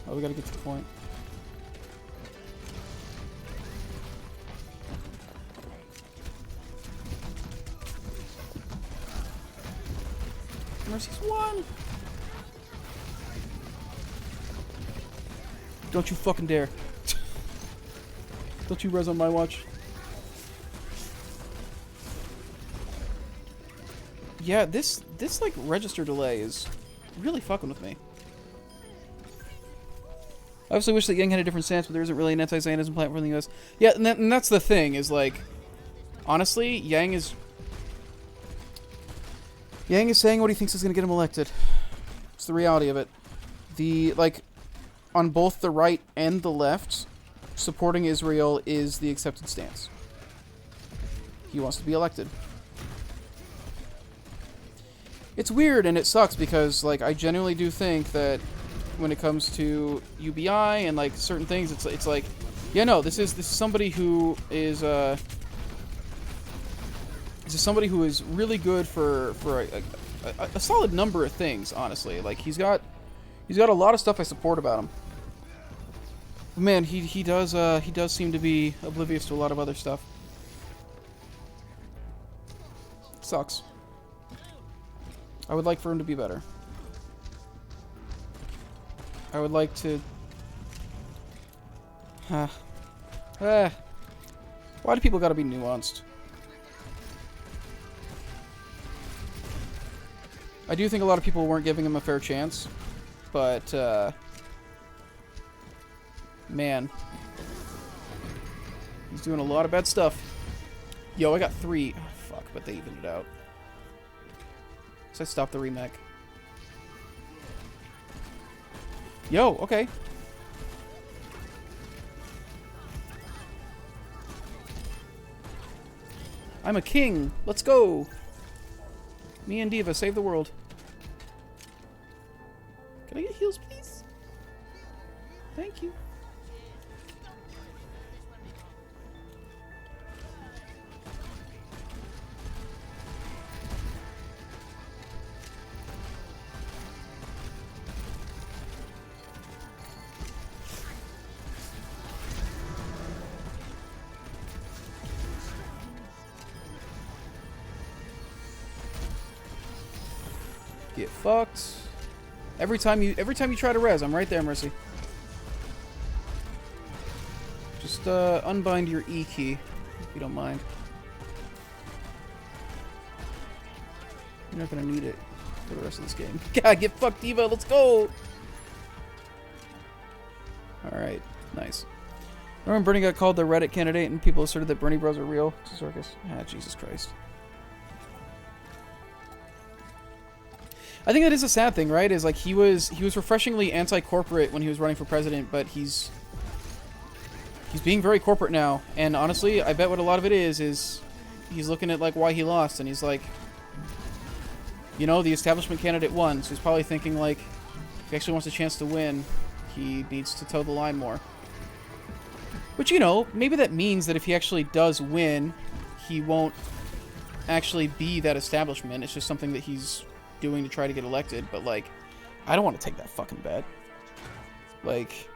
Oh, we gotta get to the point. Mercy's one! Don't you fucking dare. Don't you res on my watch. Yeah, this like register delay is really fucking with me. I obviously wish that Yang had a different stance, but there isn't really an anti-Zionism platform in the US. Yeah, and that's the thing, is like, honestly, Yang is saying what he thinks is going to get him elected. It's the reality of it. On both the right and the left, supporting Israel is the accepted stance. He wants to be elected. It's weird and it sucks because, like, I genuinely do think that when it comes to UBI and like certain things, it's like, yeah, no, this is somebody who is this is somebody who is really good for a solid number of things. Honestly, like he's got a lot of stuff I support about him. But man, he does seem to be oblivious to a lot of other stuff. It sucks. I would like for him to be better. I would like to... Why do people gotta be nuanced? I do think a lot of people weren't giving him a fair chance, but, man. He's doing a lot of bad stuff. Yo, I got 3. Oh, fuck, but they evened it out. So I stopped the remake. Yo, okay. I'm a king. Let's go. Me and Diva save the world. Can I get heals, please? Thank you. Get fucked. Every time you try to res, I'm right there, Mercy. Just unbind your E key, if you don't mind. You're not gonna need it for the rest of this game. God, get fucked, Diva. Let's go. All right, nice. Remember when Bernie got called the Reddit candidate, and people asserted that Bernie Bros are real? It's a circus. Ah, Jesus Christ. I think that is a sad thing, right? Is like he was refreshingly anti-corporate when he was running for president, but he's being very corporate now. And honestly, I bet what a lot of it is he's looking at like why he lost, and he's like, you know, the establishment candidate won, so he's probably thinking like, if he actually wants a chance to win, he needs to toe the line more. Which, you know, maybe that means that if he actually does win, he won't actually be that establishment. It's just something that he's doing to try to get elected, but like, I don't want to take that fucking bet. Like,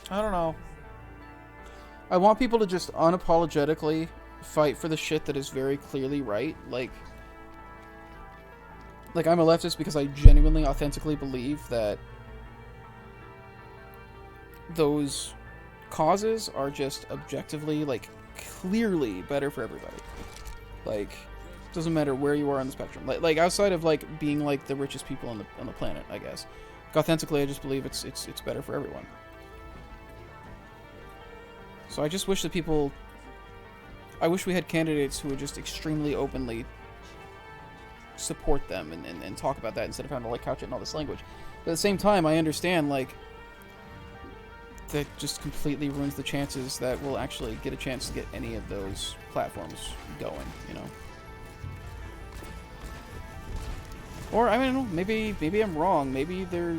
I don't know. I want people to just unapologetically fight for the shit that is very clearly right. Like I'm a leftist because I genuinely, authentically believe that those causes are just objectively, like, clearly better for everybody. Like, Doesn't matter where you are on the spectrum. Like outside of like being like the richest people on the planet, I guess. Authentically, I just believe it's better for everyone. So I just wish that people. I wish we had candidates who would just extremely openly support them and talk about that instead of having to like couch it in all this language. But at the same time, I understand like that just completely ruins the chances that we'll actually get a chance to get any of those platforms going, you know. Or I don't know, maybe I'm wrong. Maybe they're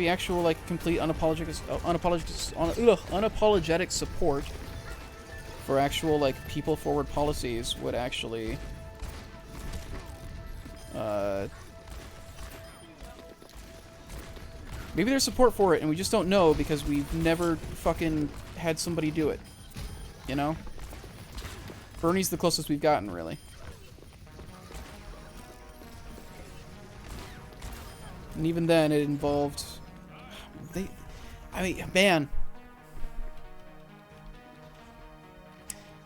actual like complete unapologetic support for actual like people forward policies would actually maybe there's support for it and we just don't know because we've never fucking had somebody do it. You know? Bernie's the closest we've gotten, really. And even then, it involved... I mean, man.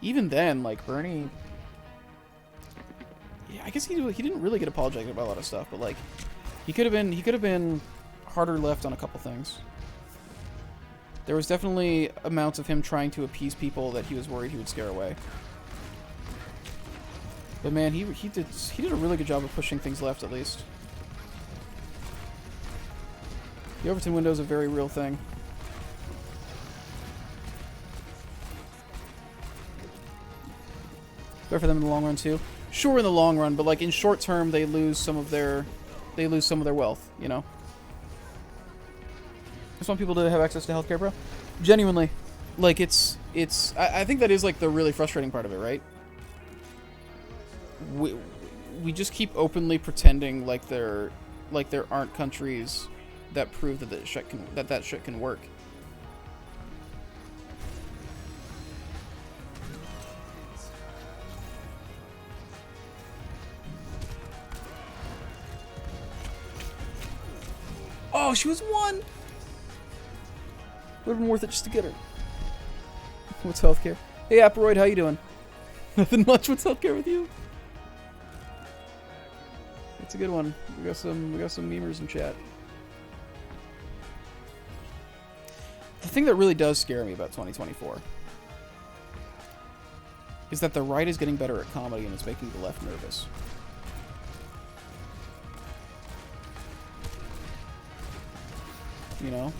Even then, like, Bernie... Yeah, I guess he didn't really get apologetic about a lot of stuff, but, like, he could have been harder left on a couple things. There was definitely amounts of him trying to appease people that he was worried he would scare away. But man, he did a really good job of pushing things left, at least. The Overton window is a very real thing. Better for them in the long run too. Sure, in the long run, but like in short term, they lose some of their wealth. You know. I just want people to have access to healthcare, bro. Genuinely, like it's. I think that is like the really frustrating part of it, right? We just keep openly pretending like there aren't countries that prove that that shit can work. Oh, she was one. Would have been worth it just to get her. What's healthcare? Hey, Aperoid, how you doing? Nothing much. What's healthcare with you? It's a good one. We got some memers in chat. The thing that really does scare me about 2024 is that the right is getting better at comedy and it's making the left nervous. You know?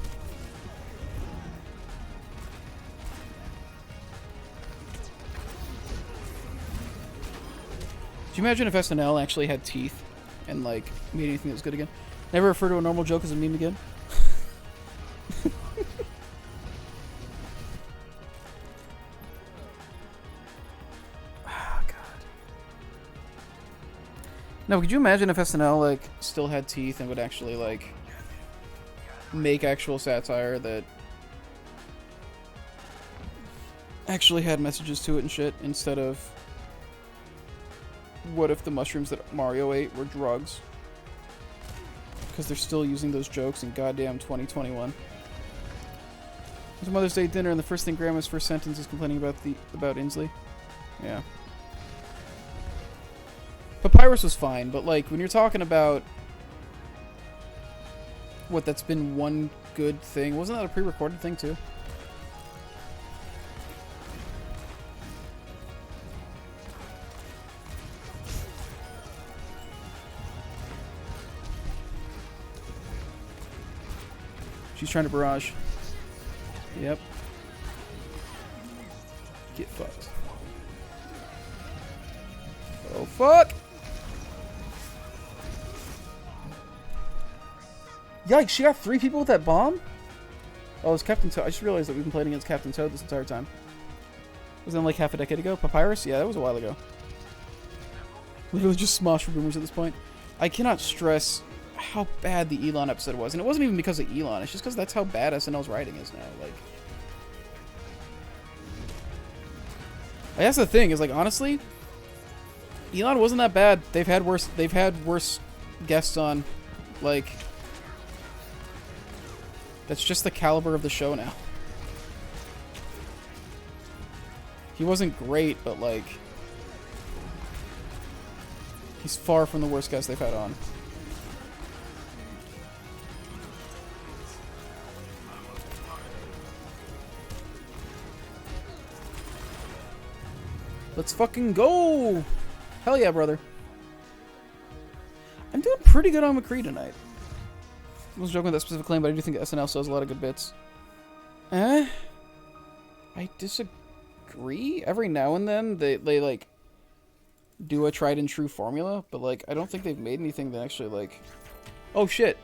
Do you imagine if SNL actually had teeth and, like, made anything that was good again? Never refer to a normal joke as a meme again? Oh, God. No, could you imagine if SNL, like, still had teeth and would actually, like, make actual satire that actually had messages to it and shit, instead of what if the mushrooms that Mario ate were drugs? Because they're still using those jokes in goddamn 2021. It's Mother's Day dinner, and the first thing Grandma's first sentence is complaining about Inslee. Yeah. Papyrus was fine, but like when you're talking about what that's been one good thing, wasn't that a pre-recorded thing too? She's trying to barrage. Yep. Get fucked. Oh, fuck! Yikes, she got 3 people with that bomb? Oh, it was Captain Toad. I just realized that we've been playing against Captain Toad this entire time. Wasn't that like half a decade ago? Papyrus? Yeah, that was a while ago. Literally just smosh boomers at this point. I cannot stress how bad the Elon episode was. And it wasn't even because of Elon. It's just because that's how bad SNL's writing is now. Like, that's the thing, is like, honestly, Elon wasn't that bad. They've had worse guests on. Like, that's just the caliber of the show now. He wasn't great, but like, He's far from the worst guest they've had on. Let's fucking go! Hell yeah, brother. I'm doing pretty good on McCree tonight. I was joking with that specific claim, but I do think SNL still has a lot of good bits. I disagree. Every now and then, they like, do a tried and true formula, but, like, I don't think they've made anything that actually, like... Oh, shit.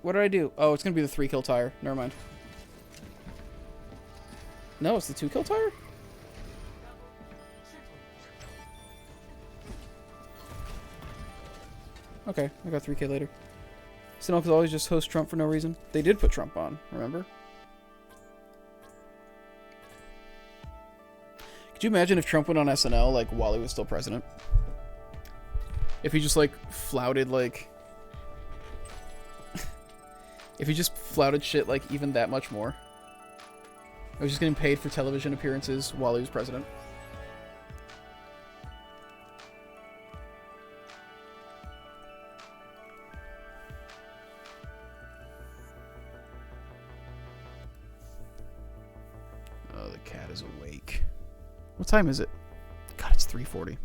What did I do? Oh, it's gonna be the 3-kill tire. Never mind. No, it's the 2-kill tire? Okay, I got 3K later. SNL could always just host Trump for no reason. They did put Trump on, remember? Could you imagine if Trump went on SNL, like, while he was still president? If he just, like, flouted, like... if he just flouted shit, like, even that much more. I was just getting paid for television appearances while he was president. Oh, the cat is awake. What time is it? God, it's 3:40.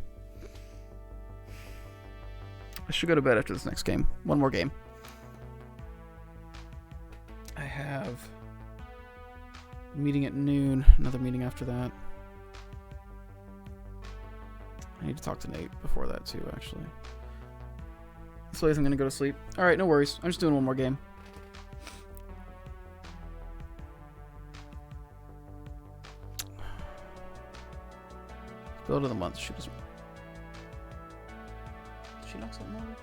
I should go to bed after this next game. One more game. I have a meeting at noon. Another meeting after that. I need to talk to Nate before that too, actually. So I'm going to go to sleep. Alright, no worries. I'm just doing one more game. Build of the month. She doesn't... Did she knock something over?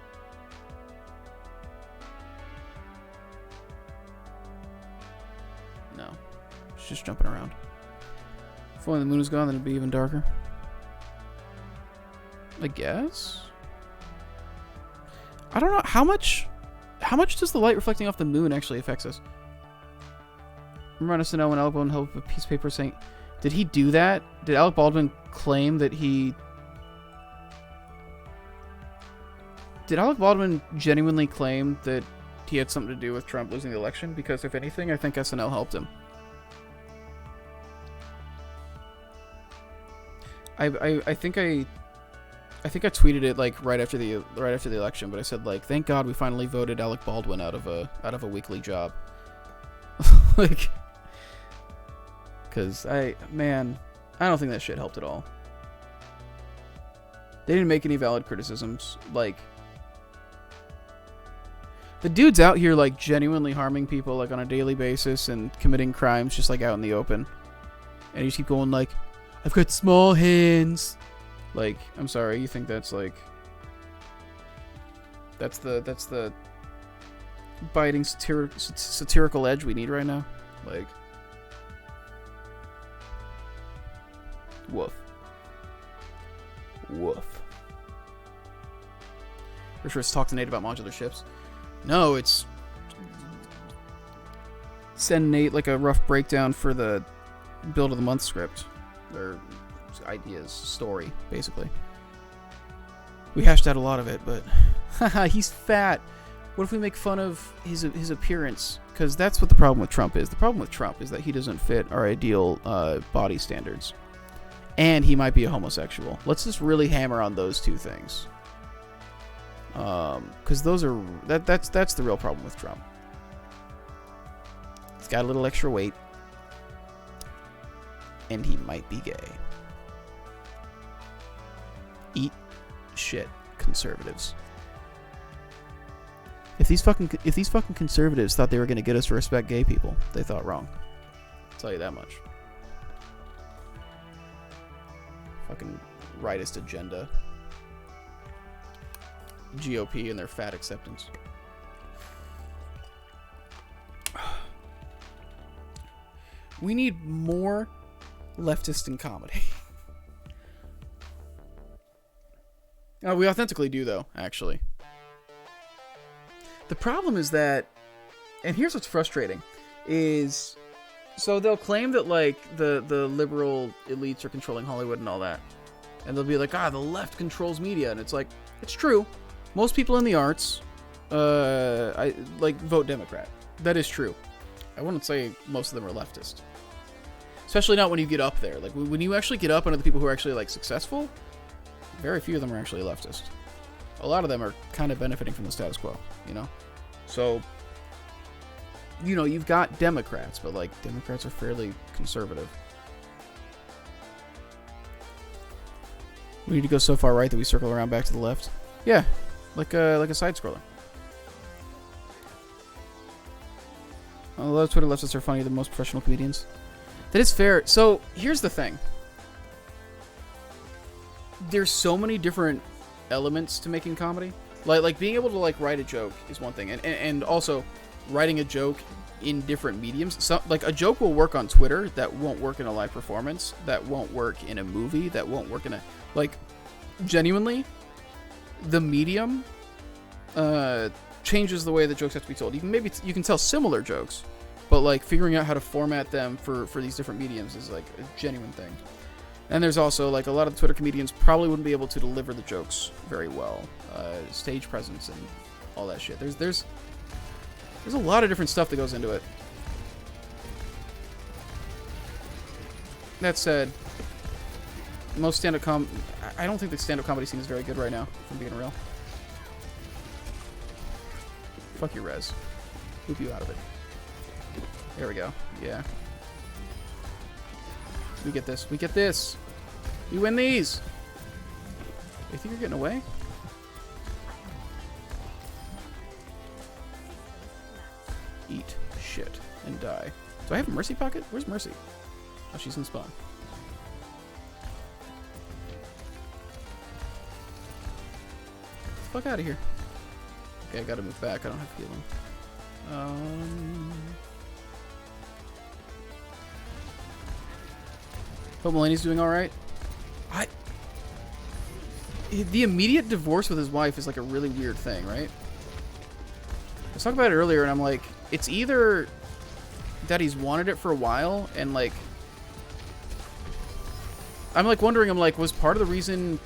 No. She's just jumping around. If only the moon is gone, then it'd be even darker. I guess? I don't know. How much does the light reflecting off the moon actually affect us? Remember on SNL when Alec Baldwin held up a piece of paper saying... Did he do that? Did Alec Baldwin claim that he... Did Alec Baldwin genuinely claim that he had something to do with Trump losing the election? Because if anything, I think SNL helped him. I think I tweeted it like right after the election, but I said like, thank God we finally voted Alec Baldwin out of a weekly job. Like, because I don't think that shit helped at all. They didn't make any valid criticisms. Like, the dude's out here like genuinely harming people like on a daily basis and committing crimes just like out in the open, and you just keep going like, I've got small hands. Like, I'm sorry, you think that's like... That's the biting satirical edge we need right now? Like... Woof. Woof. For sure it's talk to Nate about modular ships. No, it's... Send Nate like a rough breakdown for the build of the month script. Or ideas, story, basically. We hashed out a lot of it, but haha, he's fat. What if we make fun of his appearance? Because that's what the problem with Trump is. The problem with Trump is that he doesn't fit our ideal body standards, and he might be a homosexual. Let's just really hammer on those two things, because those are that's the real problem with Trump. He's got a little extra weight, and he might be gay. Eat shit, conservatives. If these fucking conservatives thought they were gonna get us to respect gay people, they thought wrong. I'll tell you that much. Fucking rightist agenda. GOP and their fat acceptance. We need more leftist in comedy. We authentically do, though, actually. The problem is that, and here's what's frustrating, is, so they'll claim that, like, the liberal elites are controlling Hollywood and all that. And they'll be like, the left controls media. And it's like, It's true. Most people in the arts, I like vote Democrat. That is true. I wouldn't say most of them are leftist. Especially not when you get up there. Like, when you actually get up under the people who are actually, like, successful, very few of them are actually leftist. A lot of them are kind of benefiting from the status quo, you know? So, you know, you've got Democrats, but, like, Democrats are fairly conservative. We need to go so far right that we circle around back to the left. Yeah, like a side-scroller. A lot of Twitter leftists are funnier than most professional comedians. That is fair. So, here's the thing. There's so many different elements to making comedy. Like being able to, like, write a joke is one thing. And also, writing a joke in different mediums. So, like, a joke will work on Twitter that won't work in a live performance. That won't work in a movie. That won't work in a... Like, genuinely, the medium changes the way the jokes have to be told. You can tell similar jokes, but like figuring out how to format them for these different mediums is like a genuine thing. And there's also like a lot of the Twitter comedians probably wouldn't be able to deliver the jokes very well. Stage presence and all that shit. There's a lot of different stuff that goes into it. That said, most stand-up I don't think the stand-up comedy scene is very good right now, if I'm being real. Fuck your res. Loop you out of it. There we go. Yeah. We get this. We get this. We win these. You think you're getting away? Eat shit and die. Do I have a Mercy pocket? Where's Mercy? Oh, she's in spawn. Fuck out of here. Okay, I gotta move back. I don't have healing. Hope Mulaney's doing alright. The immediate divorce with his wife is like a really weird thing, right? I was talking about it earlier and I'm like, it's either that he's wanted it for a while and like... I'm like wondering, I'm like, was it part of the reason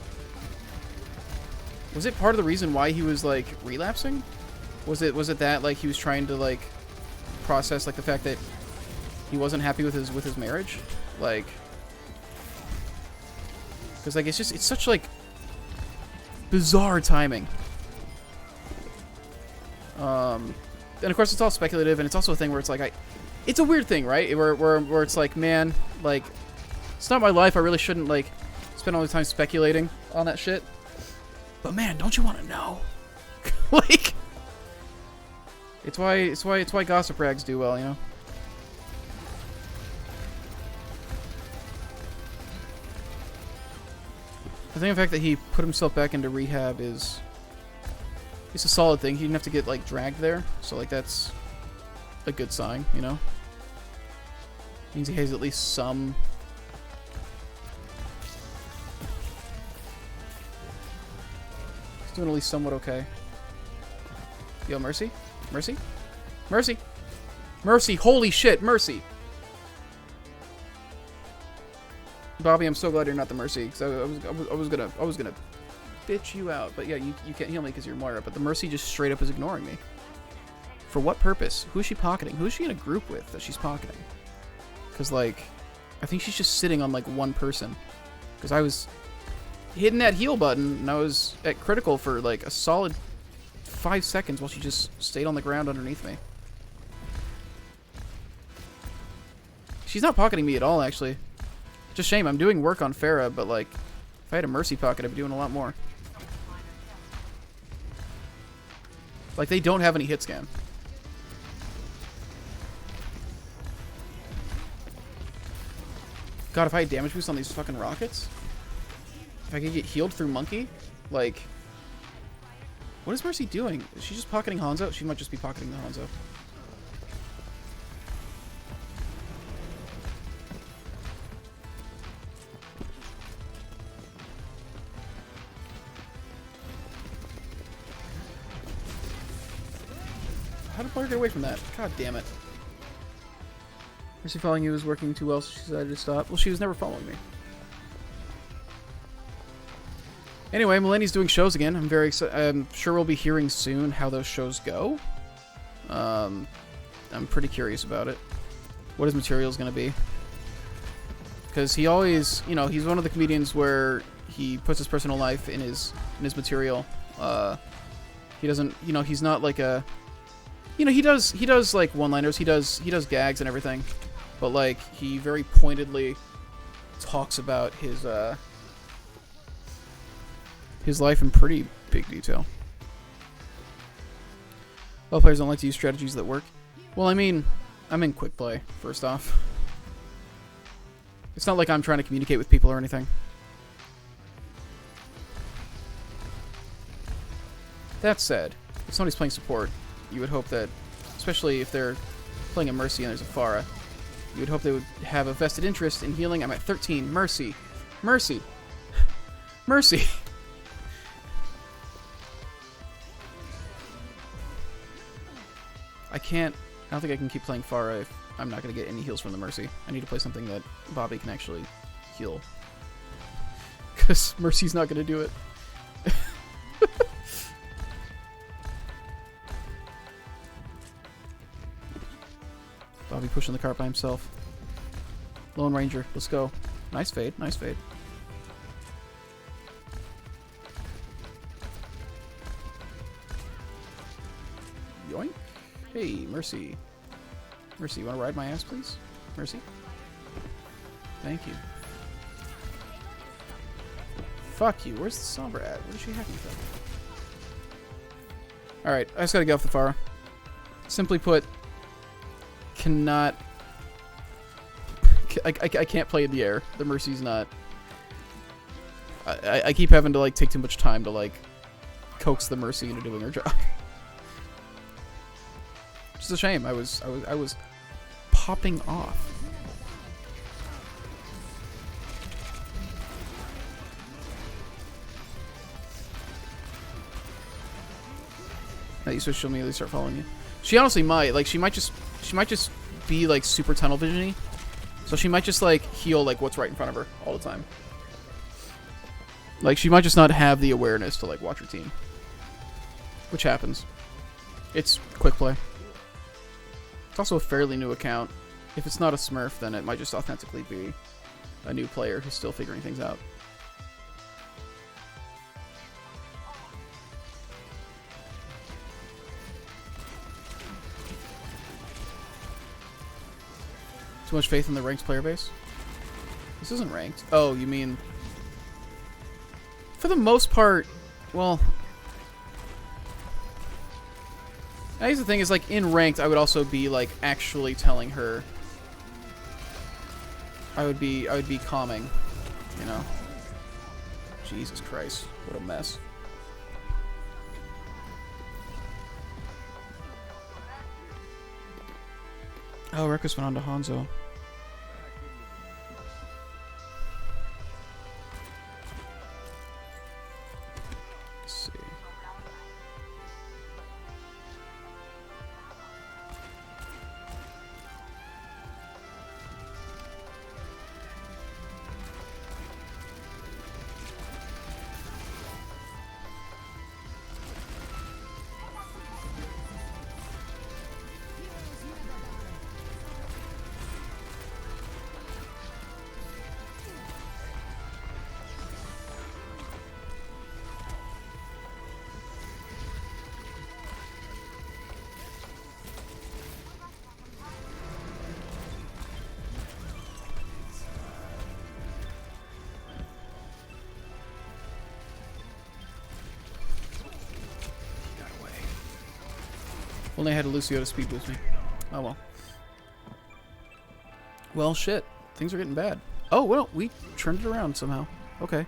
why he was like relapsing? Was it that like he was trying to like process like the fact that he wasn't happy with his marriage? Like, because like it's such like bizarre timing. And of course it's all speculative, and it's also a thing where it's like it's a weird thing, right? Where it's like, man, like it's not my life. I really shouldn't like spend all the time speculating on that shit. But man, don't you want to know? Like, it's why gossip rags do well, you know. I think the fact that he put himself back into rehab is a solid thing. He didn't have to get like dragged there, so like that's a good sign, you know. Means he has at least some. He's doing at least somewhat okay. Yo, Mercy, Mercy, Mercy, Mercy! Holy shit, Mercy! Bobby, I'm so glad you're not the Mercy, because I was gonna bitch you out, but yeah, you can't heal me because you're Moira. But the Mercy just straight up is ignoring me. For what purpose? Who is she pocketing? Who is she in a group with that she's pocketing? Because like, I think she's just sitting on like one person. Because I was hitting that heal button and I was at critical for like a solid 5 seconds while she just stayed on the ground underneath me. She's not pocketing me at all, actually. Just shame. I'm doing work on Farah, but like, if I had a Mercy pocket, I'd be doing a lot more. Like, they don't have any hit scan. God, if I had damage boost on these fucking rockets, if I could get healed through Monkey, like, what is Mercy doing? Is she just pocketing Hanzo? She might just be pocketing the Hanzo. How did Moira get away from that? God damn it. Mercy following you was working too well, so she decided to stop. Well, she was never following me. Anyway, Mulaney's doing shows again. I'm very excited. I'm sure we'll be hearing soon how those shows go. I'm pretty curious about it. What his material is going to be. Because he always, you know, he's one of the comedians where he puts his personal life in his material. He doesn't, you know, he's not like a, you know, he does like one-liners. He does gags and everything. But like he very pointedly talks about his life in pretty big detail. Well, players don't like to use strategies that work. Well, I mean, I'm in quick play, first off. It's not like I'm trying to communicate with people or anything. That said, if somebody's playing support, you would hope that, especially if they're playing a Mercy and there's a Pharah, you would hope they would have a vested interest in healing. I'm at 13. Mercy. Mercy. Mercy. I don't think I can keep playing Pharah if I'm not going to get any heals from the Mercy. I need to play something that Bobby can actually heal. Because Mercy's not going to do it. Bobby pushing the cart by himself. Lone Ranger, let's go. Nice fade, nice fade. Yoink. Hey, Mercy. Mercy, you want to ride my ass, please? Mercy? Thank you. Fuck you. Where's the Sombra at? Where does she have me from? Alright, I just gotta get off the Pharah. Simply put, cannot... I can't play in the air. The Mercy's not... I keep having to, like, take too much time to, like, coax the Mercy into doing her job. Which is a shame. I was popping off. That you switch, she'll immediately start following you. She honestly might. Like, she might just be, like, super tunnel vision-y. So she might just, like, heal, like, what's right in front of her all the time. Like, she might just not have the awareness to, like, watch her team. Which happens. It's quick play. It's also a fairly new account. If it's not a Smurf, then it might just authentically be a new player who's still figuring things out. Too much faith in the ranked player base? This isn't ranked. Oh, you mean... For the most part, well... I guess the thing is, like, in ranked, I would also be, like, actually telling her... I would be calming, you know? Jesus Christ, what a mess. Oh, Rekus went on to Hanzo. Let's see. Only had a Lucio to speed boost me. Oh well. Well, shit. Things are getting bad. Oh, well, we turned it around somehow. Okay.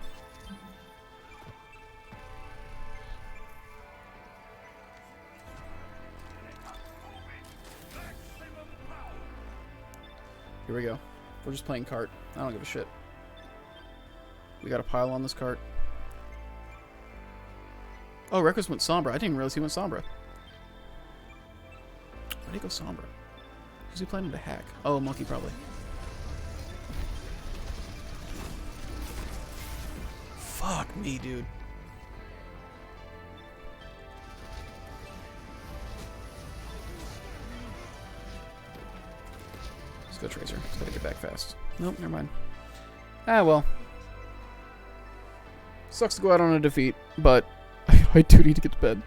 Here we go. We're just playing cart. I don't give a shit. We got a pile on this cart. Oh, Rekus went Sombra. I didn't even realize he went Sombra. Why did he go Sombra? Who's he planning to hack? Oh, Monkey probably. Fuck me, dude. go Tracer. Just gotta get back fast. Nope, never mind. Ah, well. Sucks to go out on a defeat, but I do need to get to bed.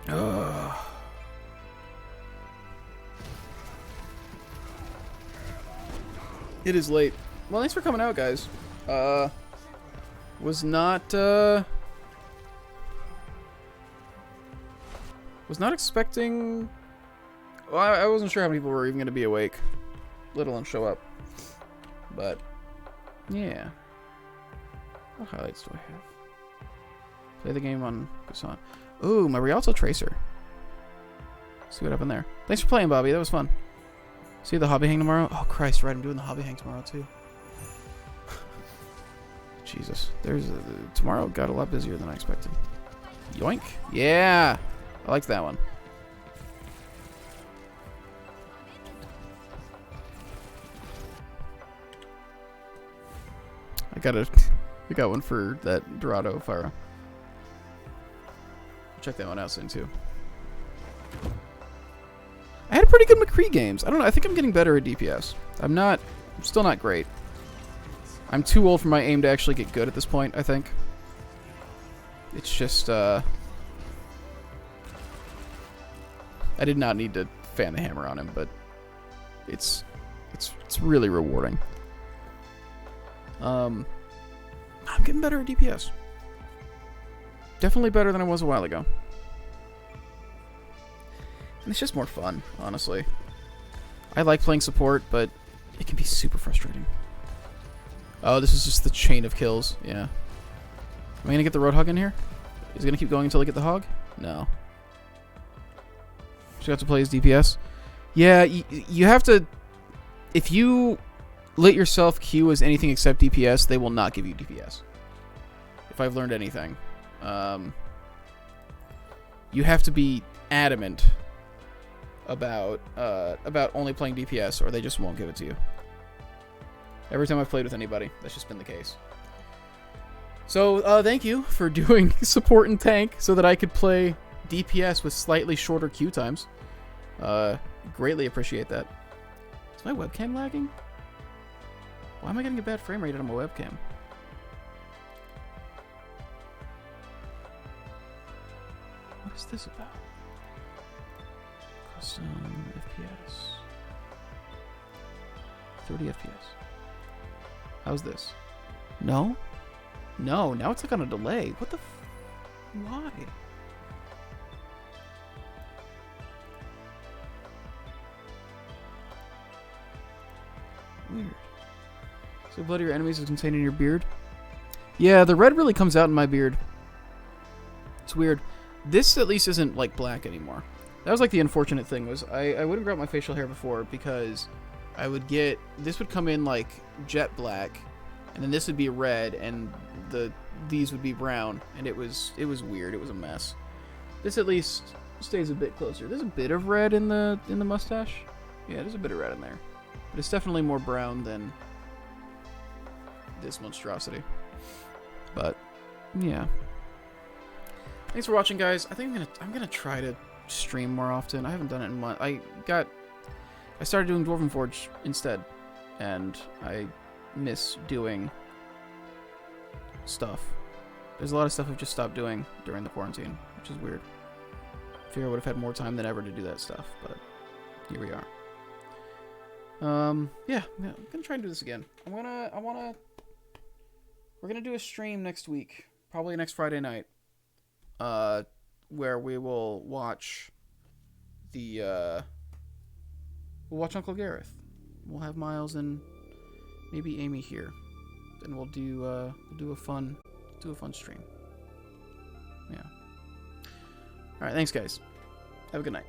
Ugh. It is late. Well, thanks for coming out, guys. Was not expecting... Well, I wasn't sure how many people were even going to be awake, let alone show up. But, yeah. What highlights do I have? Play the game on Kusan. Ooh, my Rialto Tracer. See what happened there. Thanks for playing, Bobby. That was fun. See the hobby hang tomorrow? Oh, Christ, right. I'm doing the hobby hang tomorrow, too. Jesus. Tomorrow got a lot busier than I expected. Yoink. Yeah. I liked that one. I got one for that Dorado Fire. Check that one out soon, too. I had pretty good McCree games. I don't know. I think I'm getting better at DPS. I'm still not great. I'm too old for my aim to actually get good at this point, I think. It's just, I did not need to fan the hammer on him, but it's really rewarding. I'm getting better at DPS. Definitely better than I was a while ago. And it's just more fun, honestly. I like playing support, but it can be super frustrating. Oh, this is just the chain of kills. Yeah. Am I going to get the Roadhog in here? Is it going to keep going until I get the hog? No. Just have to play as DPS? Yeah, you have to... If you let yourself queue as anything except DPS, they will not give you DPS. If I've learned anything. You have to be adamant about only playing DPS, or they just won't give it to you. Every time I've played with anybody, that's just been the case. So, thank you for doing support and tank so that I could play DPS with slightly shorter queue times. Greatly appreciate that. Is my webcam lagging? Why am I getting a bad frame rate on my webcam? What is this about? Custom FPS. 30 FPS. How's this? No? No, now it's like on a delay. What the why? Weird. So blood of your enemies is contained in your beard? Yeah, the red really comes out in my beard. It's weird. This at least isn't like black anymore. That was like the unfortunate thing was I wouldn't grow out my facial hair before because I would get... This would come in like jet black, and then this would be red, and these would be brown, and it was weird. It was a mess. This at least stays a bit closer. There's a bit of red in the mustache. Yeah, there's a bit of red in there, but it's definitely more brown than this monstrosity. But yeah, thanks for watching, guys. I think I'm gonna try to stream more often. I haven't done it in months. I started doing Dwarven Forge instead, and I miss doing stuff. There's a lot of stuff I've just stopped doing during the quarantine, which is weird. I figure I would have had more time than ever to do that stuff, but here we are. Yeah, I'm gonna try and do this again. We're gonna do a stream next week, probably next Friday night, where we will watch we'll watch Uncle Gareth. We'll have Miles and maybe Amy here, and we'll do a fun stream. Yeah. All right, thanks, guys. Have a good night.